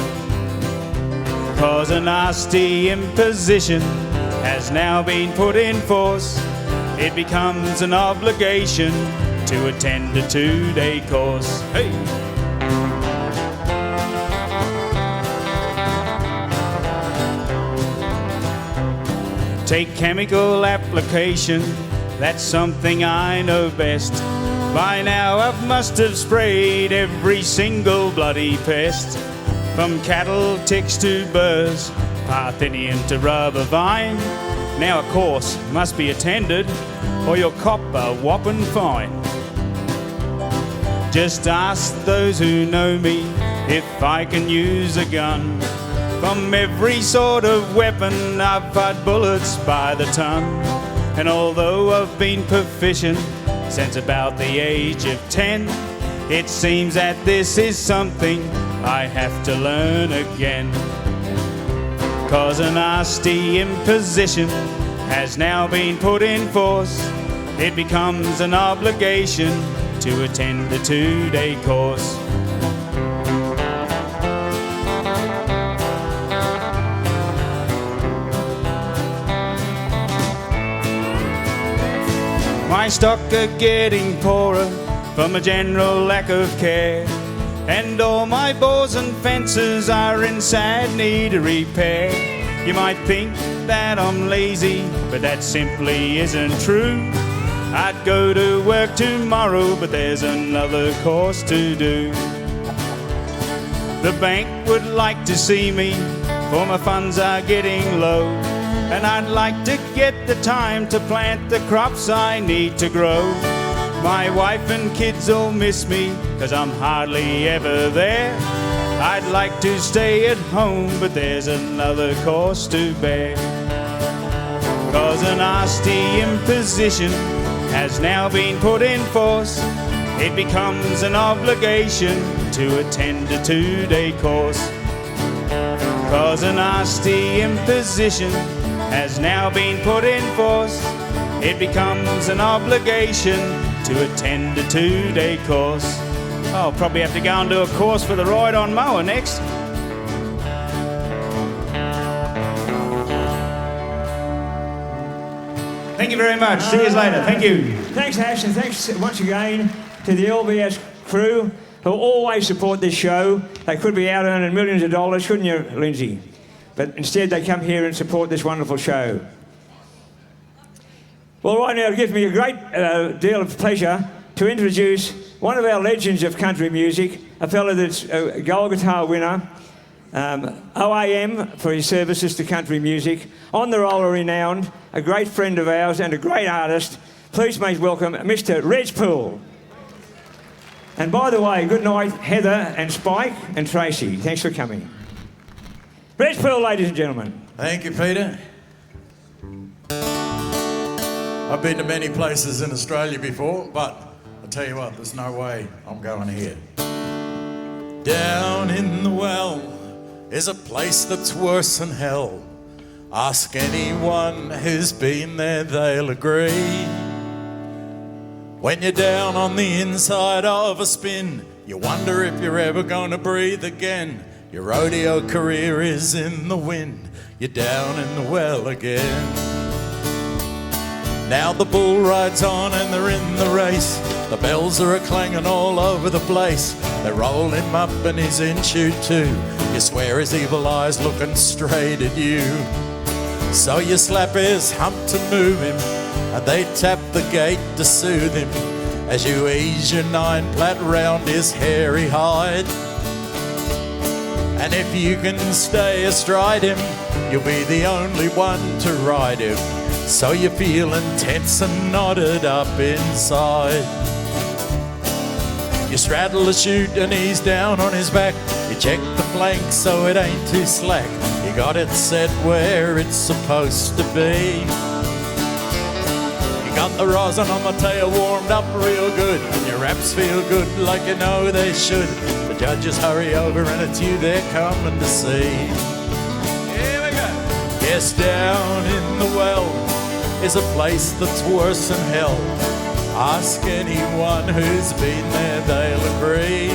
'Cause a nasty imposition has now been put in force. It becomes an obligation to attend a 2-day course. Hey! Take chemical application, that's something I know best. By now I must have sprayed every single bloody pest. From cattle ticks to burrs, Parthenian to rubber vine. Now a course must be attended or you'll cop a whopping fine. Just ask those who know me if I can use a gun. From every sort of weapon I've fired bullets by the ton. And although I've been proficient since about the age of 10, it seems that this is something I have to learn again. 'Cause a nasty imposition has now been put in force. It becomes an obligation to attend the 2-day course. My stock are getting poorer from a general lack of care, and all my bores and fences are in sad need of repair. You might think that I'm lazy, but that simply isn't true. I'd go to work tomorrow, but there's another course to do. The bank would like to see me, for my funds are getting low, and I'd like to get the time to plant the crops I need to grow. My wife and kids will miss me, 'cause I'm hardly ever there. I'd like to stay at home, but there's another course to bear. 'Cause a nasty imposition has now been put in force. It becomes an obligation to attend a 2-day course. 'Cause a nasty imposition has now been put in force. It becomes an obligation to attend a 2-day course. I'll probably have to go and do a course for the ride-on mower next. Thank you very much. See you later. Thank you. Thanks, Ash, and thanks once again to the LBS crew who always support this show. They could be out earning millions of dollars, couldn't you, Lindsay? But instead they come here and support this wonderful show. Well, right now it gives me a great deal of pleasure to introduce one of our legends of country music, a fellow that's a gold guitar winner, OAM for his services to country music, on the roller renowned, a great friend of ours and a great artist. Please make welcome Mr. Reg Poole. And by the way, good night, Heather and Spike and Tracy. Thanks for coming. Reg Poole, ladies and gentlemen. Thank you, Peter. I've been to many places in Australia before, but I'll tell you what, there's no way I'm going here. Down in the well is a place that's worse than hell. Ask anyone who's been there, they'll agree. When you're down on the inside of a spin, you wonder if you're ever gonna breathe again. Your rodeo career is in the wind. You're down in the well again. Now the bull ride's on and they're in the race. The bells are a-clanging all over the place. They roll him up and he's in chute too. You swear his evil eyes looking straight at you. So you slap his hump to move him, and they tap the gate to soothe him as you ease your 9 plait round his hairy hide. And if you can stay astride him, you'll be the only one to ride him. So you're feeling tense and knotted up inside. You straddle the chute and he's down on his back. You check the flank so it ain't too slack. You got it set where it's supposed to be. You got the rosin on the tail warmed up real good, and your wraps feel good like you know they should. The judges hurry over and it's you they're coming to see. Here we go. Yes, down in the well is a place that's worse than hell. Ask anyone who's been there, they'll agree.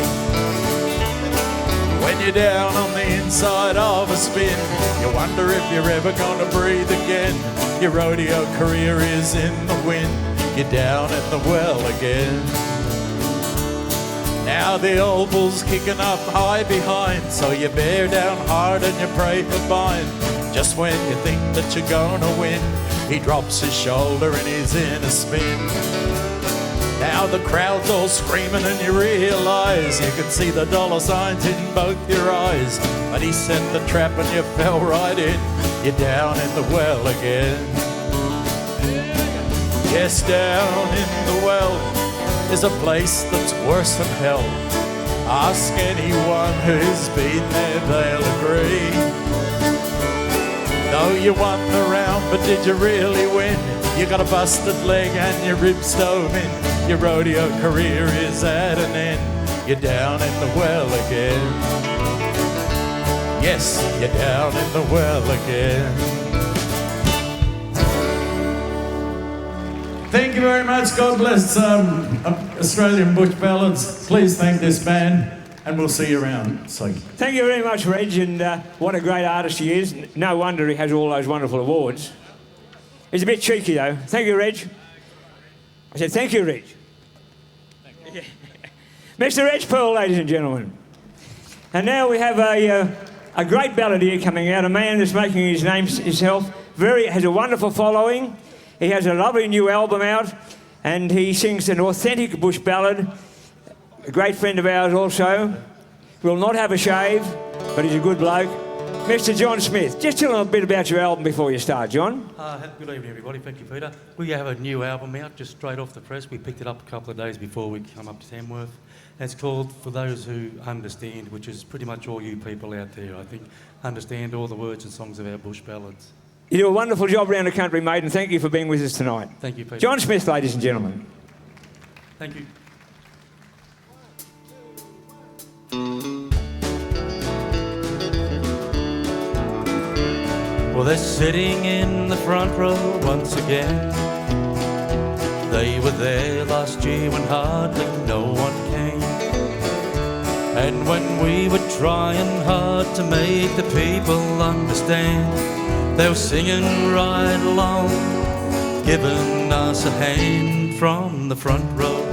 When you're down on the inside of a spin, you wonder if you're ever gonna breathe again. Your rodeo career is in the wind. You're down in the well again. Now the old bull's kicking up high behind, so you bear down hard and you pray for bind. Just when you think that you're gonna win, he drops his shoulder and he's in a spin. Now the crowd's all screaming and you realise you can see the dollar signs in both your eyes. But he set the trap and you fell right in. You're down in the well again. Yes, down in the well is a place that's worse than hell. Ask anyone who's been there, they'll agree. Though you won the round, but did you really win? You got a busted leg and your ribs stove in. Your rodeo career is at an end. You're down in the well again. Yes, you're down in the well again. Thank you very much. God bless Australian Bush Ballads. Please thank this band, and we'll see you around. So. Thank you very much, Reg, and what a great artist he is. No wonder he has all those wonderful awards. He's a bit cheeky, though. Thank you, Reg. I said, thank you, Reg. Mr. Reg Pearl, ladies and gentlemen. And now we have a great balladeer coming out, a man that's making his name himself. Has a wonderful following. He has a lovely new album out, and he sings an authentic bush ballad. A great friend of ours also. Will not have a shave, but he's a good bloke. Mr. John Smith, just tell them a bit about your album before you start, John. Good evening, everybody. Thank you, Peter. We have a new album out, just straight off the press. We picked it up a couple of days before we come up to Tamworth. It's called For Those Who Understand, which is pretty much all you people out there, I think, understand all the words and songs of our bush ballads. You do a wonderful job around the country, mate, and thank you for being with us tonight. Thank you, Peter. John Smith, ladies and gentlemen. Thank you. Well, they're sitting in the front row once again. They were there last year when hardly no one came. And when we were trying hard to make the people understand, they were singing right along, giving us a hand from the front row.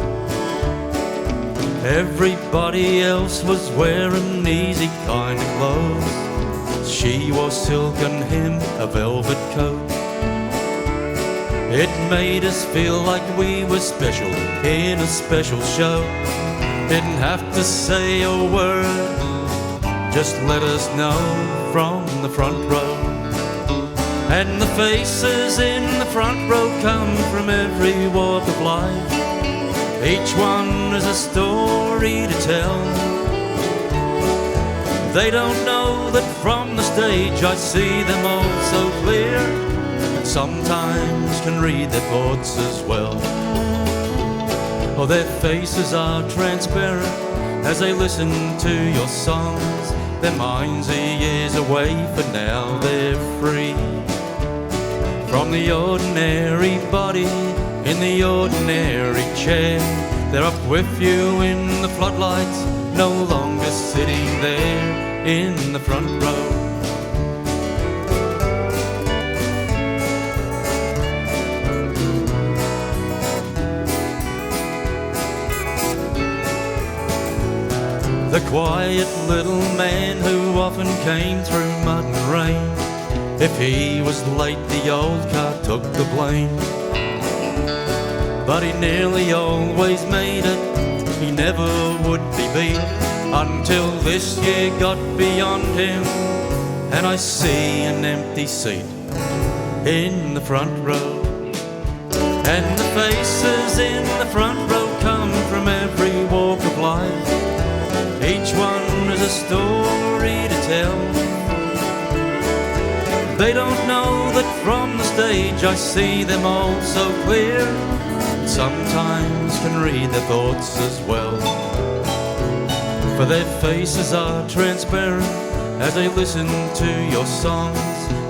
Everybody else was wearing easy kind of clothes. She wore silk and him a velvet coat. It made us feel like we were special in a special show. Didn't have to say a word, just let us know from the front row. And the faces in the front row come from every walk of life. Each one has a story to tell. They don't know that from the stage I see them all so clear. but sometimes can read their thoughts as well. Oh, their faces are transparent as they listen to your songs. Their minds are years away, but now they're free from the ordinary body in the ordinary chair. They're up with you in the floodlights, no longer sitting there in the front row. The quiet little man who often came through mud and rain. If he was late, the old car took the blame. But he nearly always made it, he never would be beat, until this year got beyond him, and I see an empty seat in the front row. And the faces in the front row come from every walk of life. Each one has a story to tell. They don't know that from the stage I see them all so clear, sometimes can read their thoughts as well. For their faces are transparent as they listen to your songs.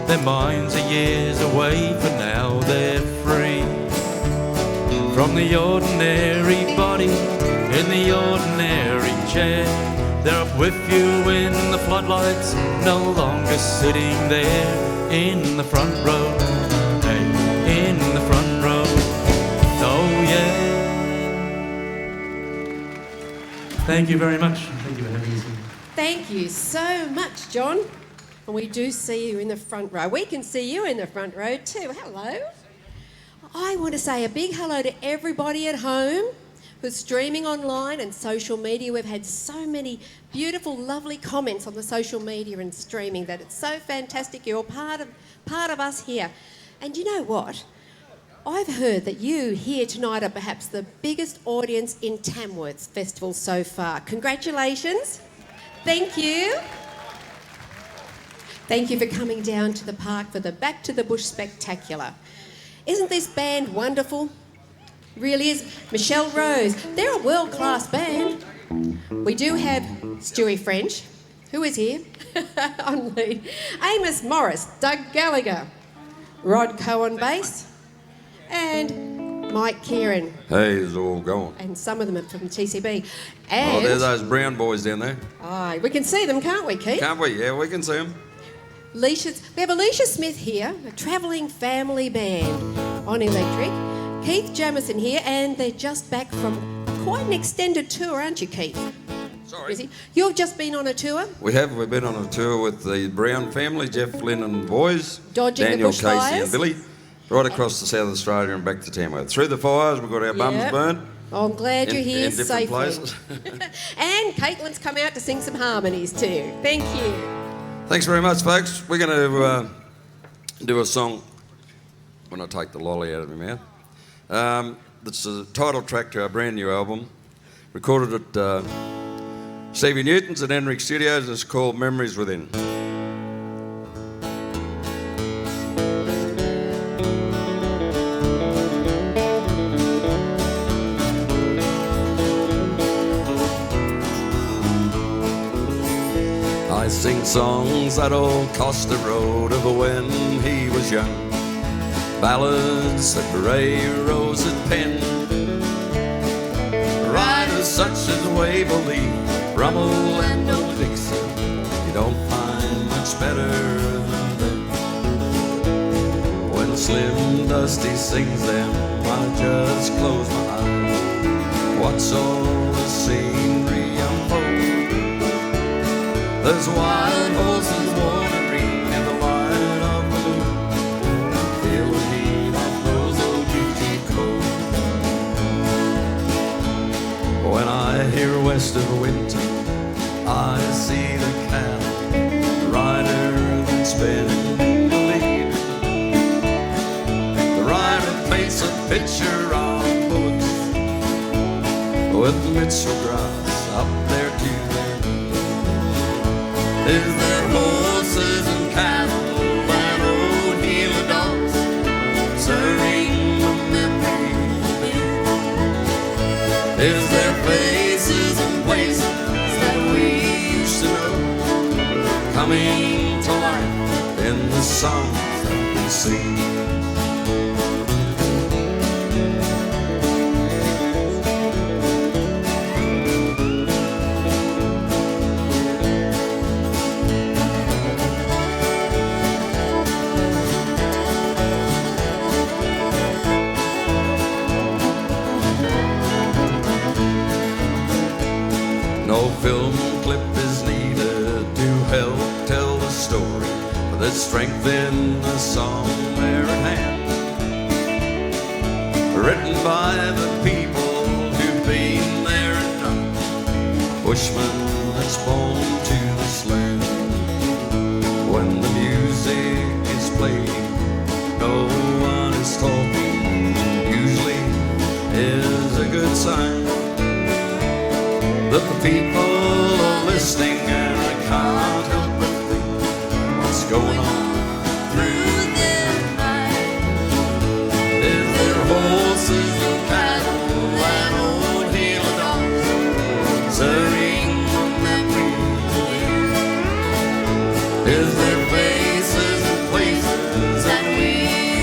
Their minds are years away, but now they're free from the ordinary body in the ordinary chair. They're up with you in the floodlights, no longer sitting there in the front row. Hey, in the front row. Oh yeah. Thank you very much. Thank you for having us here. Thank you so much, John. And we do see you in the front row. We can see you in the front row too. Hello. I want to say a big hello to everybody at home who's streaming online and social media. We've had so many beautiful, lovely comments on the social media and streaming that it's so fantastic. You're part of us here. And you know what? I've heard that you here tonight are perhaps the biggest audience in Tamworth's festival so far. Congratulations. Thank you. Thank you for coming down to the park for the Back to the Bush Spectacular. Isn't this band wonderful? Really is. Michelle Rose, they're a world-class band. We do have Stewie French, who is here on lead, Amos Morris, Doug Gallagher, Rod Cohen bass, and Mike Kieran. Hey, it's all going. And some of them are from TCB. Oh, And there's those brown boys down there. aye, we can see them, can't we, Keith? Can't we? Yeah, we can see them. We have Alicia Smith here, a travelling family band on electric. Keith Jamison here, and they're just back from quite an extended tour, aren't you, Keith? Sorry. You've just been on a tour? We've been on a tour with the Brown family, Jeff, Lynn and boys, Dodging Daniel, the Casey bushfires. and Billy, right across the south of Australia and back to Tamworth. Through the fires, we've got our bums Yep. burned. Oh, I'm glad you're here in different safely. places. And Caitlin's come out to sing some harmonies too. Thank you. Thanks very much, folks. We're going to do a song when I take the lolly out of my mouth. It's the title track to our brand new album. Recorded at Stevie Newton's at Enric Studios. It's called Memories Within. I sing songs that old Costa wrote of when he was young. Ballads that Ray Rose had penned. Writers such as Waverley, Brummel and old Dixon, you don't find much better than them. When Slim Dusty sings them, I just close my eyes, watch all the scenery unfold. There's wild horses wandering in the light of the moon. Feel the heat of those old beauty cold. When I hear West of Winter, I see the cattle, the rider that's spinning the lead. The rider paints a picture of bullets with Mitchell grass up there to their knees. Is there horses and cattle and old heel of dogs? songs that we sing. No film clip is needed to help tell the story. There's strength in the song there at hand, written by the people who've been there and done. Bushman that's born to this land. When the music is played, no one is talking. Usually is a good sign that the people are listening, and I can't help but think what's going on through their mind. Is there horses and cattle and old heel dogs serving the memories of years? Is there faces and places that we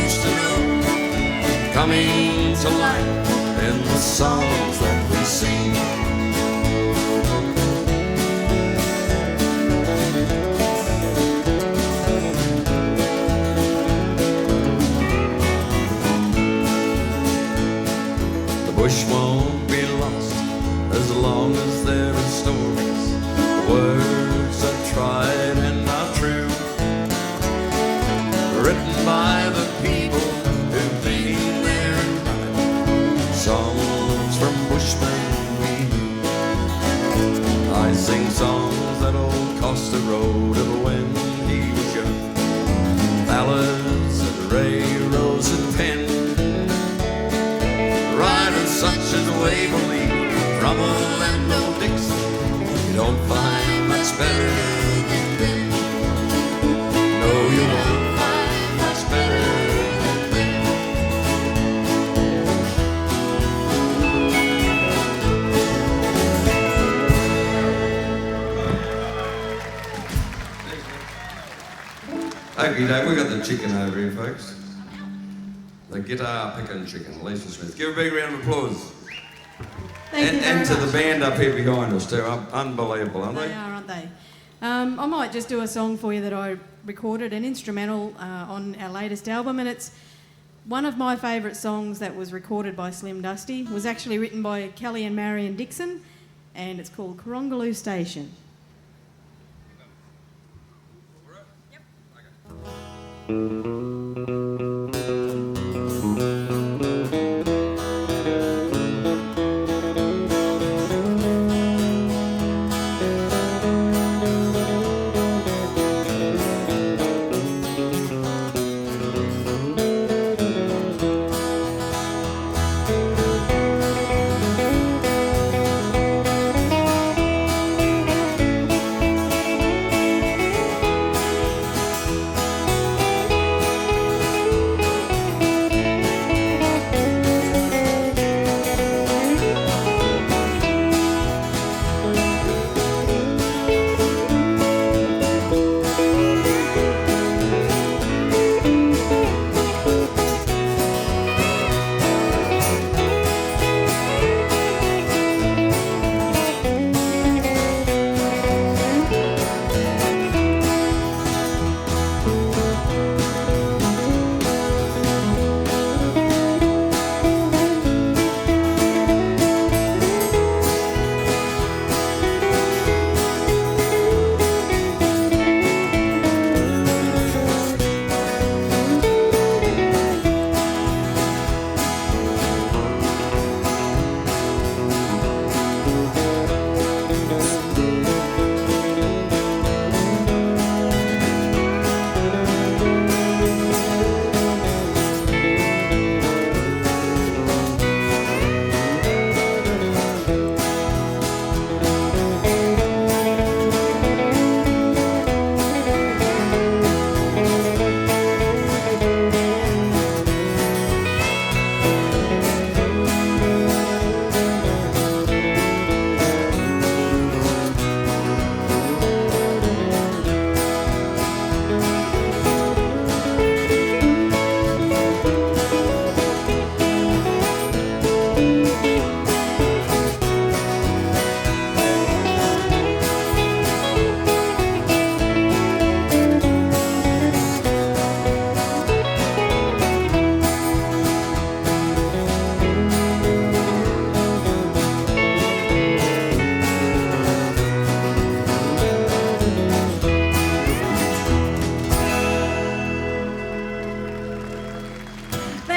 used to know coming to life in the songs that we sing? Bush won't be lost as long as there are stories. Words are tried and not true, written by the people who've been there and done. Songs from Bushmen we knew. I sing songs that old Costa wrote of when he was young. Ballads that Ray Rose had penned. Writers such as Waverly, Rummel and old Dixon, you don't find much better than them. No, you won't find much better than them. Okay, Dave, we got the chicken over here, folks. The guitar picking chicken, Lisa Smith. Give a big round of applause. Thank you very and to the much. band up here behind us too. Unbelievable, aren't They they? are, aren't they? I might just do a song for you that I recorded, an instrumental on our latest album, and it's one of my favourite songs that was recorded by Slim Dusty. It was actually written by Kelly and Marion Dixon, and it's called Corongaloo Station.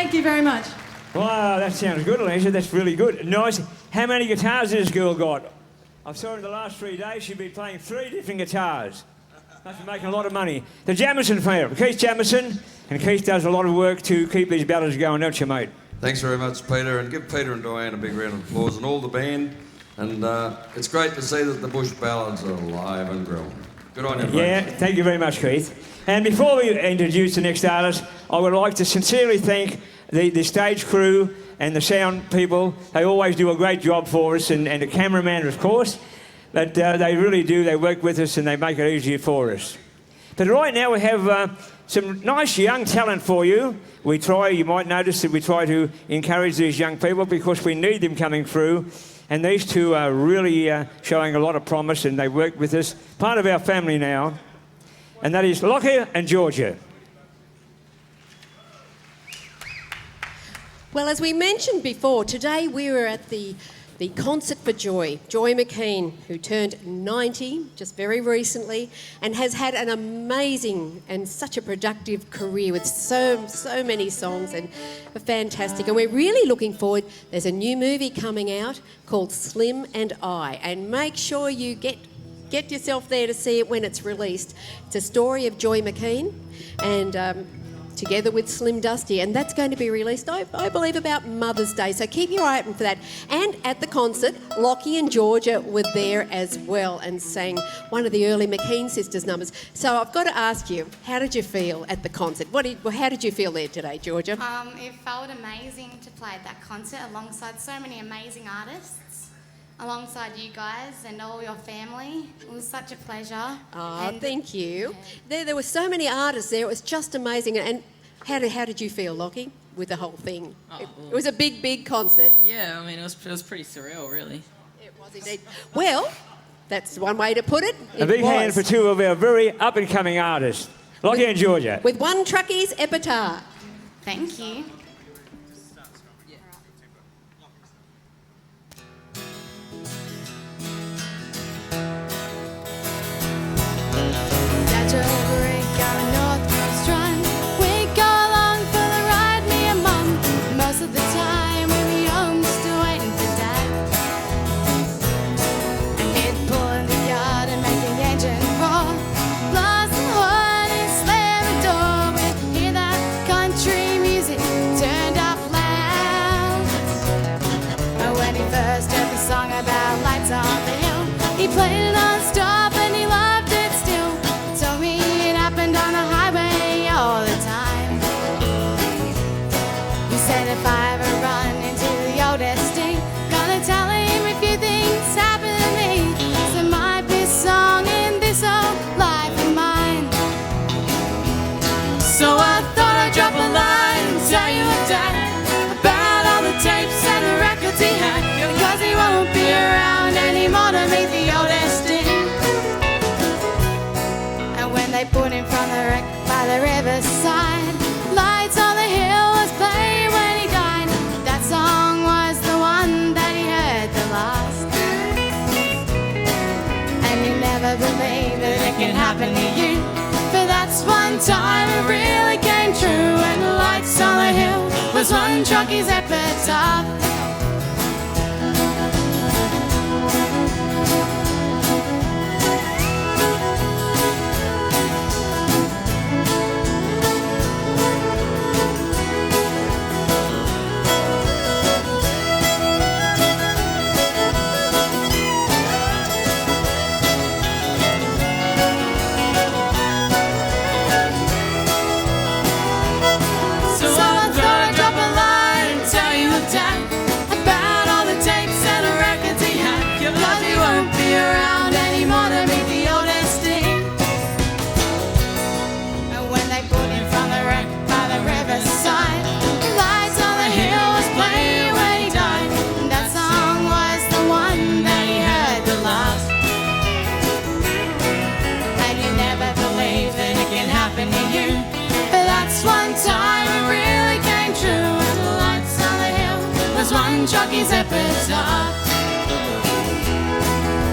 Thank you very much. Wow, that sounds good, Alicia. That's really good. Nice. How many guitars has this girl got? I've saw her in the last 3 days. She's been playing 3 different guitars. Must be making a lot of money. The Jamison family, Keith Jamison, and Keith does a lot of work to keep these ballads going, don't you, mate? Thanks very much, Peter, and give Peter and Diane a big round of applause and all the band. And it's great to see that the Bush ballads are alive and growing. Good on you, mate. Yeah, thank you very much, Keith. And before we introduce the next artist, I would like to sincerely thank the stage crew and the sound people. They always do a great job for us, and the cameraman, of course. But they really do. They work with us and they make it easier for us. But right now we have some nice young talent for you. You might notice that we try to encourage these young people because we need them coming through. And these two are really showing a lot of promise, and they work with us, part of our family now. And that is Lockie and Georgia. Well, as we mentioned before, today we were at the concert for Joy McKean, who turned 90 just very recently and has had an amazing and such a productive career with so many songs and fantastic. And we're really looking forward. There's a new movie coming out called Slim and I, and make sure you get yourself there to see it when it's released. It's a story of Joy McKean and together with Slim Dusty, and that's going to be released, I believe, about Mother's Day. So keep your eye open for that. And at the concert, Lockie and Georgia were there as well and sang one of the early McKean sisters numbers. So I've got to ask you, how did you feel at the concert? How did you feel there today, Georgia? It felt amazing to play at that concert alongside so many amazing artists, alongside you guys and all your family. It was such a pleasure. Oh, thank you. There were so many artists there. It was just amazing. And how did you feel, Lockie, with the whole thing? It was a big concert. Yeah, I mean, it was pretty surreal, really. It was indeed. Well, that's one way to put it. A big hand for two of our very up-and-coming artists, Lockie and Georgia. With one truckie's epitaph. Thank you. He played it non-stop and he loved it still. Told me it happened on the highway all the time. He said if I ever run into the old estate, gonna tell him a few things happen to me. There might be a song in this old life of mine. So I thought I'd drop a line and tell you a dad about all the tapes and the records he had, because he won't be around anymore to make the oldest in. And when they put him from the wreck by the riverside, Lights on the Hill was playing when he died. That song was the one that he heard the last. And you never believe that it can happen to you, but that's one time it really came true. And Lights on the Hill was one truckie's epitaph. Chucky's epitaph.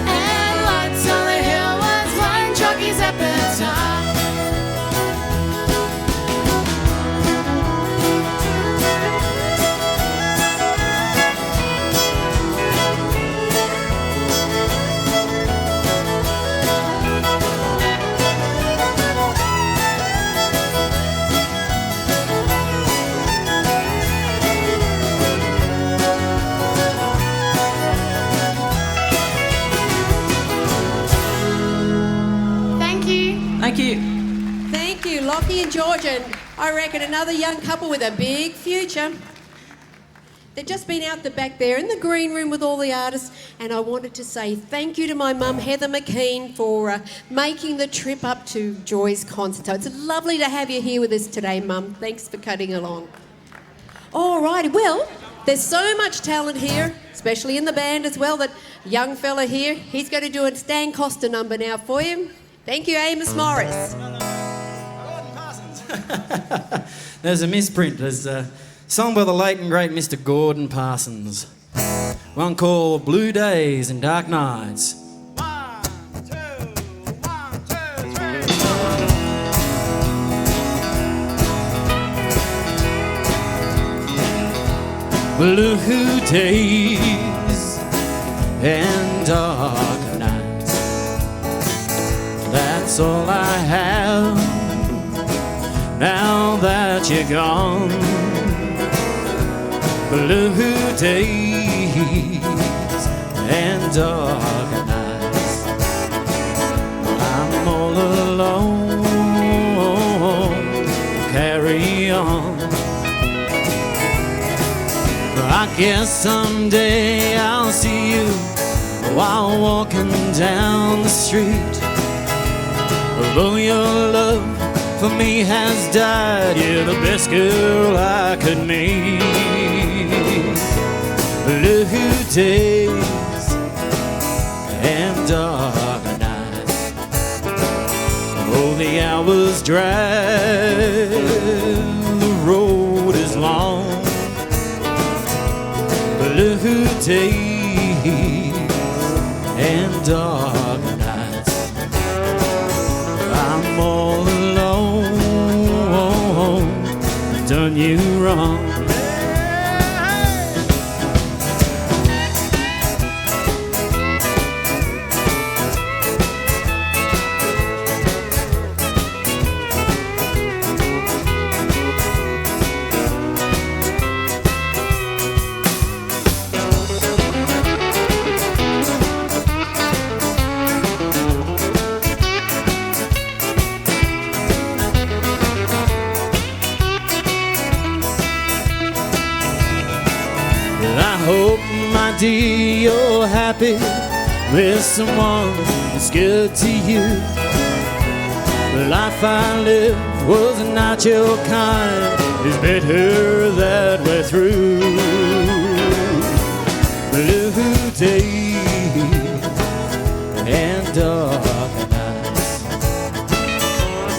And Lights on the Hill was one Chucky's epitaph. Lockie and George, and I reckon another young couple with a big future. They've just been out the back there in the green room with all the artists, and I wanted to say thank you to my mum, Heather McKean, for making the trip up to Joy's concert. So it's lovely to have you here with us today, Mum. Thanks for cutting along. All righty, well, there's so much talent here, especially in the band as well, that young fella here, he's going to do a Stan Costa number now for you. Thank you, Amos Morris. There's a misprint. There's a song by the late and great Mr. Gordon Parsons. One called Blue Days and Dark Nights. Blue days and dark nights. That's all I have now that you're gone. Blue days and dark nights. I'm all alone. Carry on. I guess someday I'll see you while walking down the street. Although your love for me has died, you're the best girl I could meet. Blue days and dark nights. Oh, the hours drag, the road is long. Blue days and dark nights. I'm all alone. I've done you wrong. You're happy with someone that's good to you. The life I lived was not your kind. It's better that we're through. Blue days and dark nights.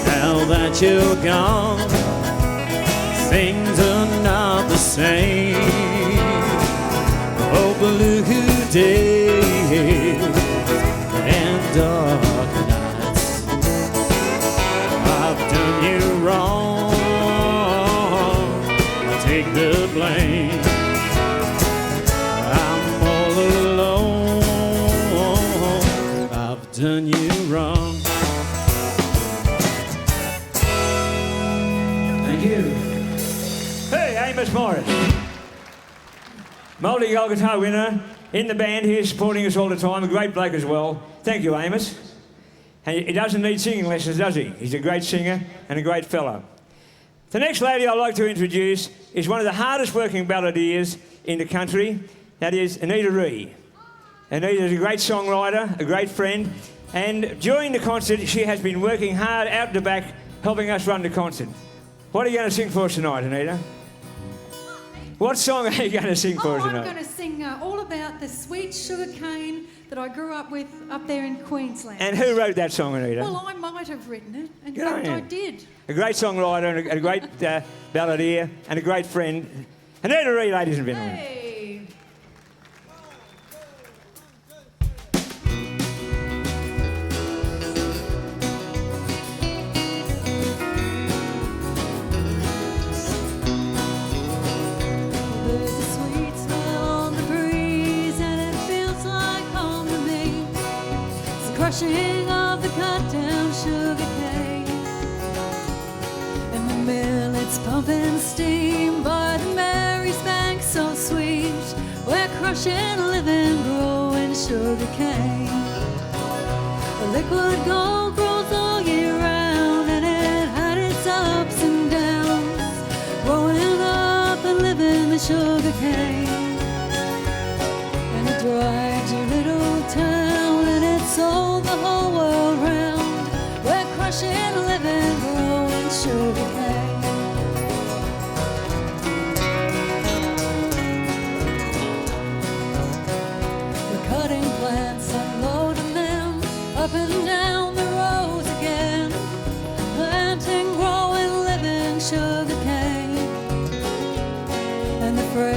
Now that you're gone, things are not the same. Oh, blue days and dark nights. I've done you wrong. I take the blame. I'm all alone. I've done you wrong. Thank you. Hey, Amos Morris. Multi-gold guitar winner in the band here, supporting us all the time. A great bloke as well. Thank you, Amos. And he doesn't need singing lessons, does he? He's a great singer and a great fella. The next lady I'd like to introduce is one of the hardest working balladeers in the country. That is Anita Ree. Anita's a great songwriter, a great friend, and during the concert she has been working hard out the back helping us run the concert. What are you going to sing for us tonight, Anita? What song are you going to sing for us tonight? I'm going to sing all about the sweet sugar cane that I grew up with up there in Queensland. And who wrote that song, Anita? Well, I might have written it. In Good on fact, you. I did. A great songwriter and a great balladeer and a great friend. Anita Ree, ladies and gentlemen. Hey. Crushing of the cut-down sugar cane, and the mill it's pumping steam by the Mary's bank so sweet, where crushing living growing sugar cane. The liquid gold grows all year round, and it had its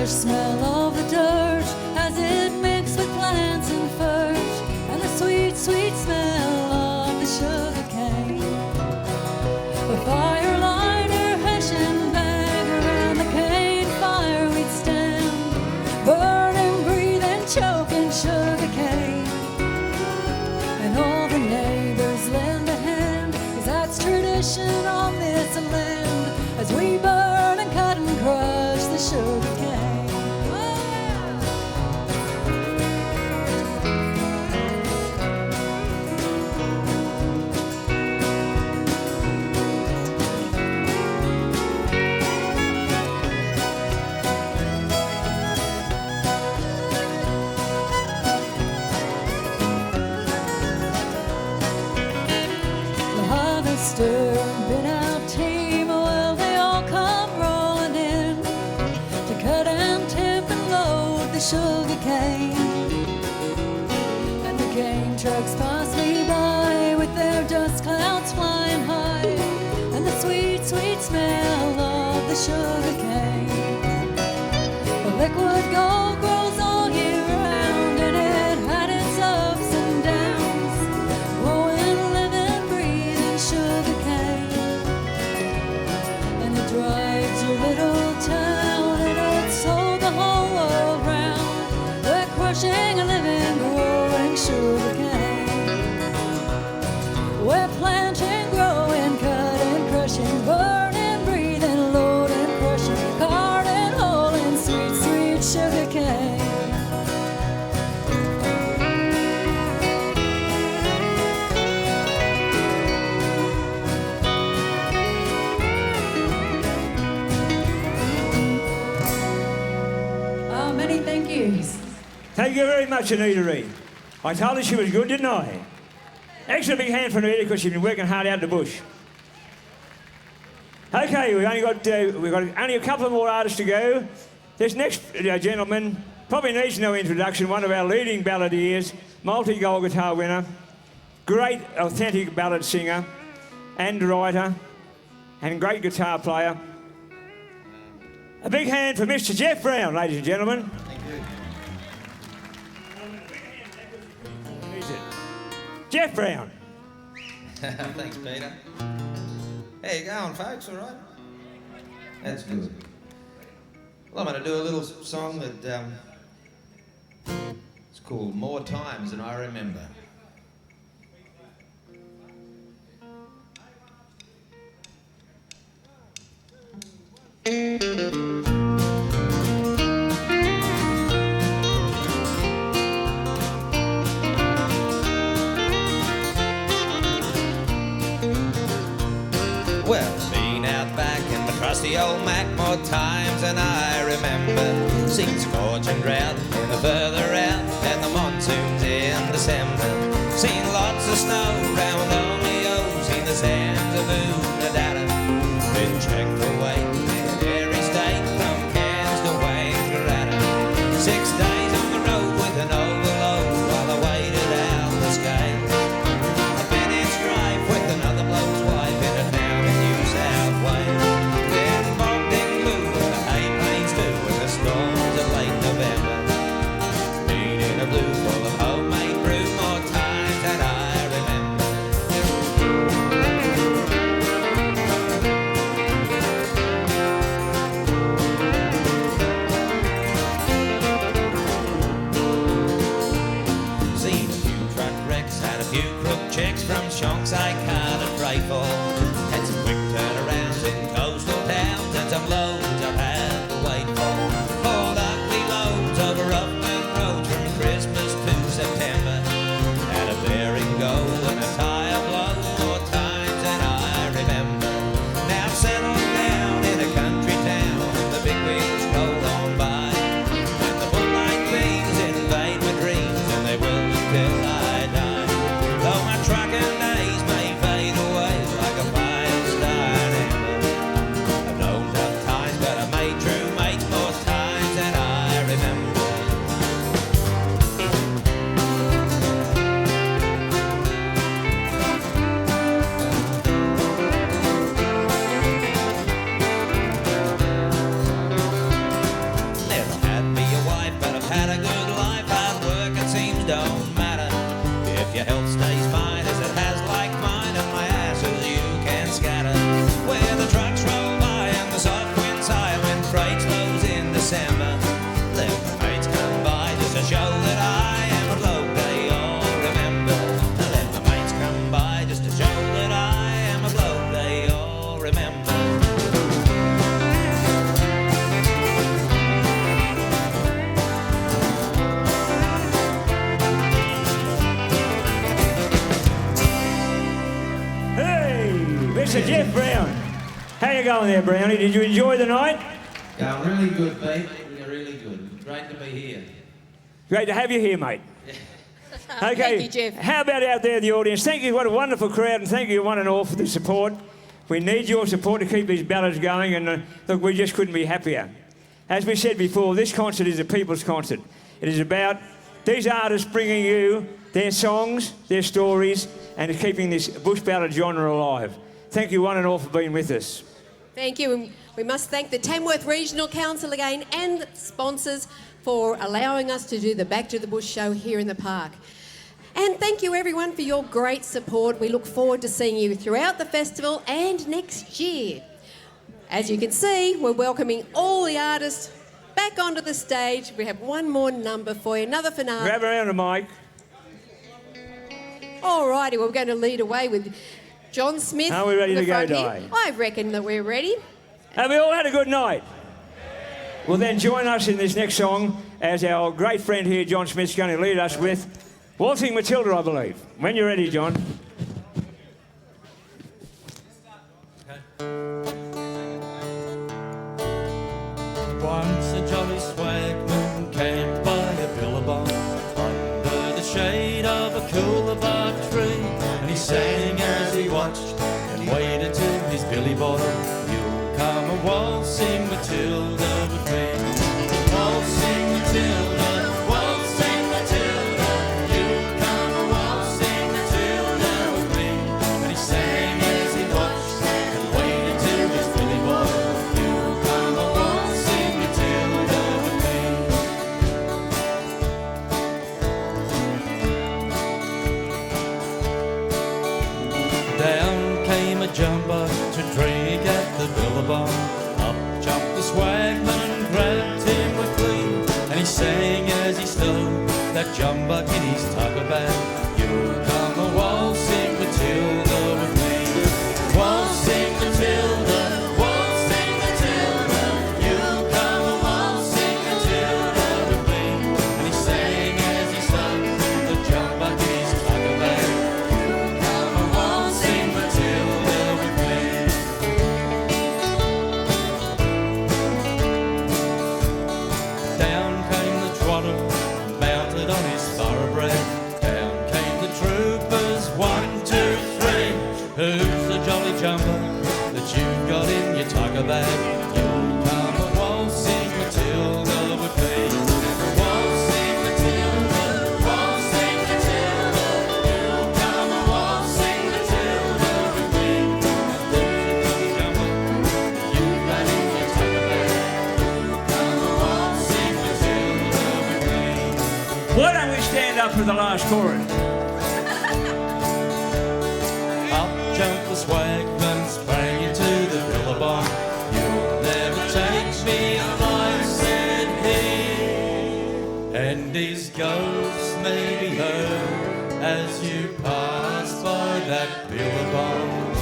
fresh smell of the dirt as it mixed with plants and fert, and the sweet, sweet smell of the sugar cane. A fire lighter, hessian bag around the cane fire we'd stand, burning, breathing, choking sugar cane. And all the neighbors lend a hand, 'cause that's tradition on this land, as we burn and cut and crush the sugar cane. The harvester and bin out team, well, they all come rolling in to cut and tip and load the sugar cane. And the cane trucks pass me by with their dust clouds flying high, and the sweet, sweet smell of the sugar cane. The liquid gold grows all year round, and it had its ups and downs, growing, living, breathing sugar cane. And it drives your little town, and it sold the whole world round. They're crushing a living, growing sugar cane. We're planting, growing, cutting, crushing, burning, breathing, loading, crushing, carting, hauling, sweet, sweet sugar cane. Many thank yous. Thank you very much, Anita Reid. I told her she was good, didn't I? Extra big hand for Anita because she's been working hard out in the bush. Okay, we've got only a couple of more artists to go. This next gentleman probably needs no introduction. One of our leading balladeers, multi-gold guitar winner, great authentic ballad singer and writer, and great guitar player. A big hand for Mr. Jeff Brown, ladies and gentlemen. Thank you. Jeff Brown. Thanks, Peter. How you going, folks? All right? That's good. Well, I'm going to do a little song that it's called More Times Than I Remember. Well, been out back in the trusty old Mac more times than I remember. Seen scorch and drought in the further out, and the monsoons in December. Seen lots of snow round on the O's, seen the sands of Oonadata. Been checked for weight in every state from Cairns to Wangaratta. 6 days on the road with an overload while I waited out the scales. I've been in strife with another bloke's wife in a town in New South Wales. Been bogged in glue with the hay plains too, with the storms of late November. Been in a blue full of homemade brew more times than I remember. Seen a few truck wrecks, had a few crook checks from shonks I can't pray for. Had some quick turnarounds in coastal towns and some loads I've had to wait for. Hauled ugly loads over rough mountain roads from Christmas to September. Had a bearing go and a tire blow more times than I remember. Now I've settled down in a country town and the big wheels roll on by. And the moonlight beams invade my dreams, and they will until I die. Though my trucking days may fade away like a fire starred ember, I've known tough times you going there, Brownie? Did you enjoy the night? Going really good, Pete. Really good. Great to be here. Great to have you here, mate. Okay, Thank you, Jeff. How about out there in the audience? Thank you, what a wonderful crowd, and thank you one and all for the support. We need your support to keep these ballads going, and look, we just couldn't be happier. As we said before, this concert is a people's concert. It is about these artists bringing you their songs, their stories, and keeping this bush ballad genre alive. Thank you one and all for being with us. Thank you. And we must thank the Tamworth Regional Council again and the sponsors for allowing us to do the Back to the Bush show here in the park. And thank you everyone for your great support. We look forward to seeing you throughout the festival and next year. As you can see, we're welcoming all the artists back onto the stage. We have one more number for you, another finale. Grab around the mic. All righty, well, we're going to lead away with John Smith. Are we ready in the to go, front Di? here. I reckon that we're ready. Have we all had a good night? Well, then join us in this next song as our great friend here, John Smith's going to lead us with Waltzing Matilda, I believe. When you're ready, John. Once a jolly swagman camped by a billabong under the shade of a coolabah tree, and he sang as he watched and waited till his billy boy, "You'll come a waltzing Matilda with me, waltzing Matilda, waltzing Matilda, you'll come a waltzing Matilda with me," and he sang as he watched and waited till his billy boy, "You'll come a waltzing Matilda with me." Down came a jumper to drink at the billabong. Up jumped the swagman and grabbed him with glee, and he sang as he stowed that jumbuck in his tucker bag, "You'll come a waltzing Matilda with me, waltzing Matilda, waltzing Matilda, you'll come a waltzing Matilda with me," and he sang as he stowed the jumbuck in his tucker bag, "You'll come a waltzing Matilda with me." Down came the trotter, mounted on his thoroughbred. Down came the troopers, 1, 2, 3. Who's the jolly jumper that you've got in your tucker bag? You'll come a waltzing Matilda with me, waltzing Matilda, waltzing Matilda, you'll come a waltzing Matilda with me. Who's the jolly jumper that you've got in your tucker bag? You'll come a waltzing Matilda with me. Why don't we stand up for the last chorus? Up jumped the swagman, sprang into the billabong. "You'll never take me alive," said he, and his ghost may be heard as you pass by that billabong.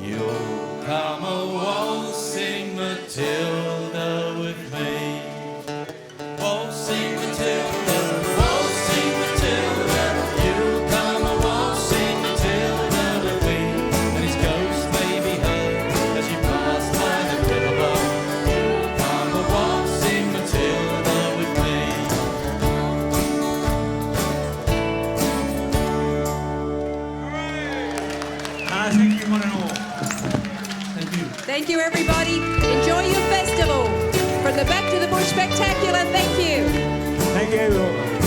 "You'll come a waltzing Matilda with me, waltzing Matilda, waltzing Matilda, you'll come a waltzing Matilda with me," and his ghost may be heard as you pass by the billabong. "You'll come a waltzing Matilda with me." Thank you one and all. Thank you. Thank you, everybody. Enjoy your festival. From the Back to the Bush Spectacular, thank you. Thank you.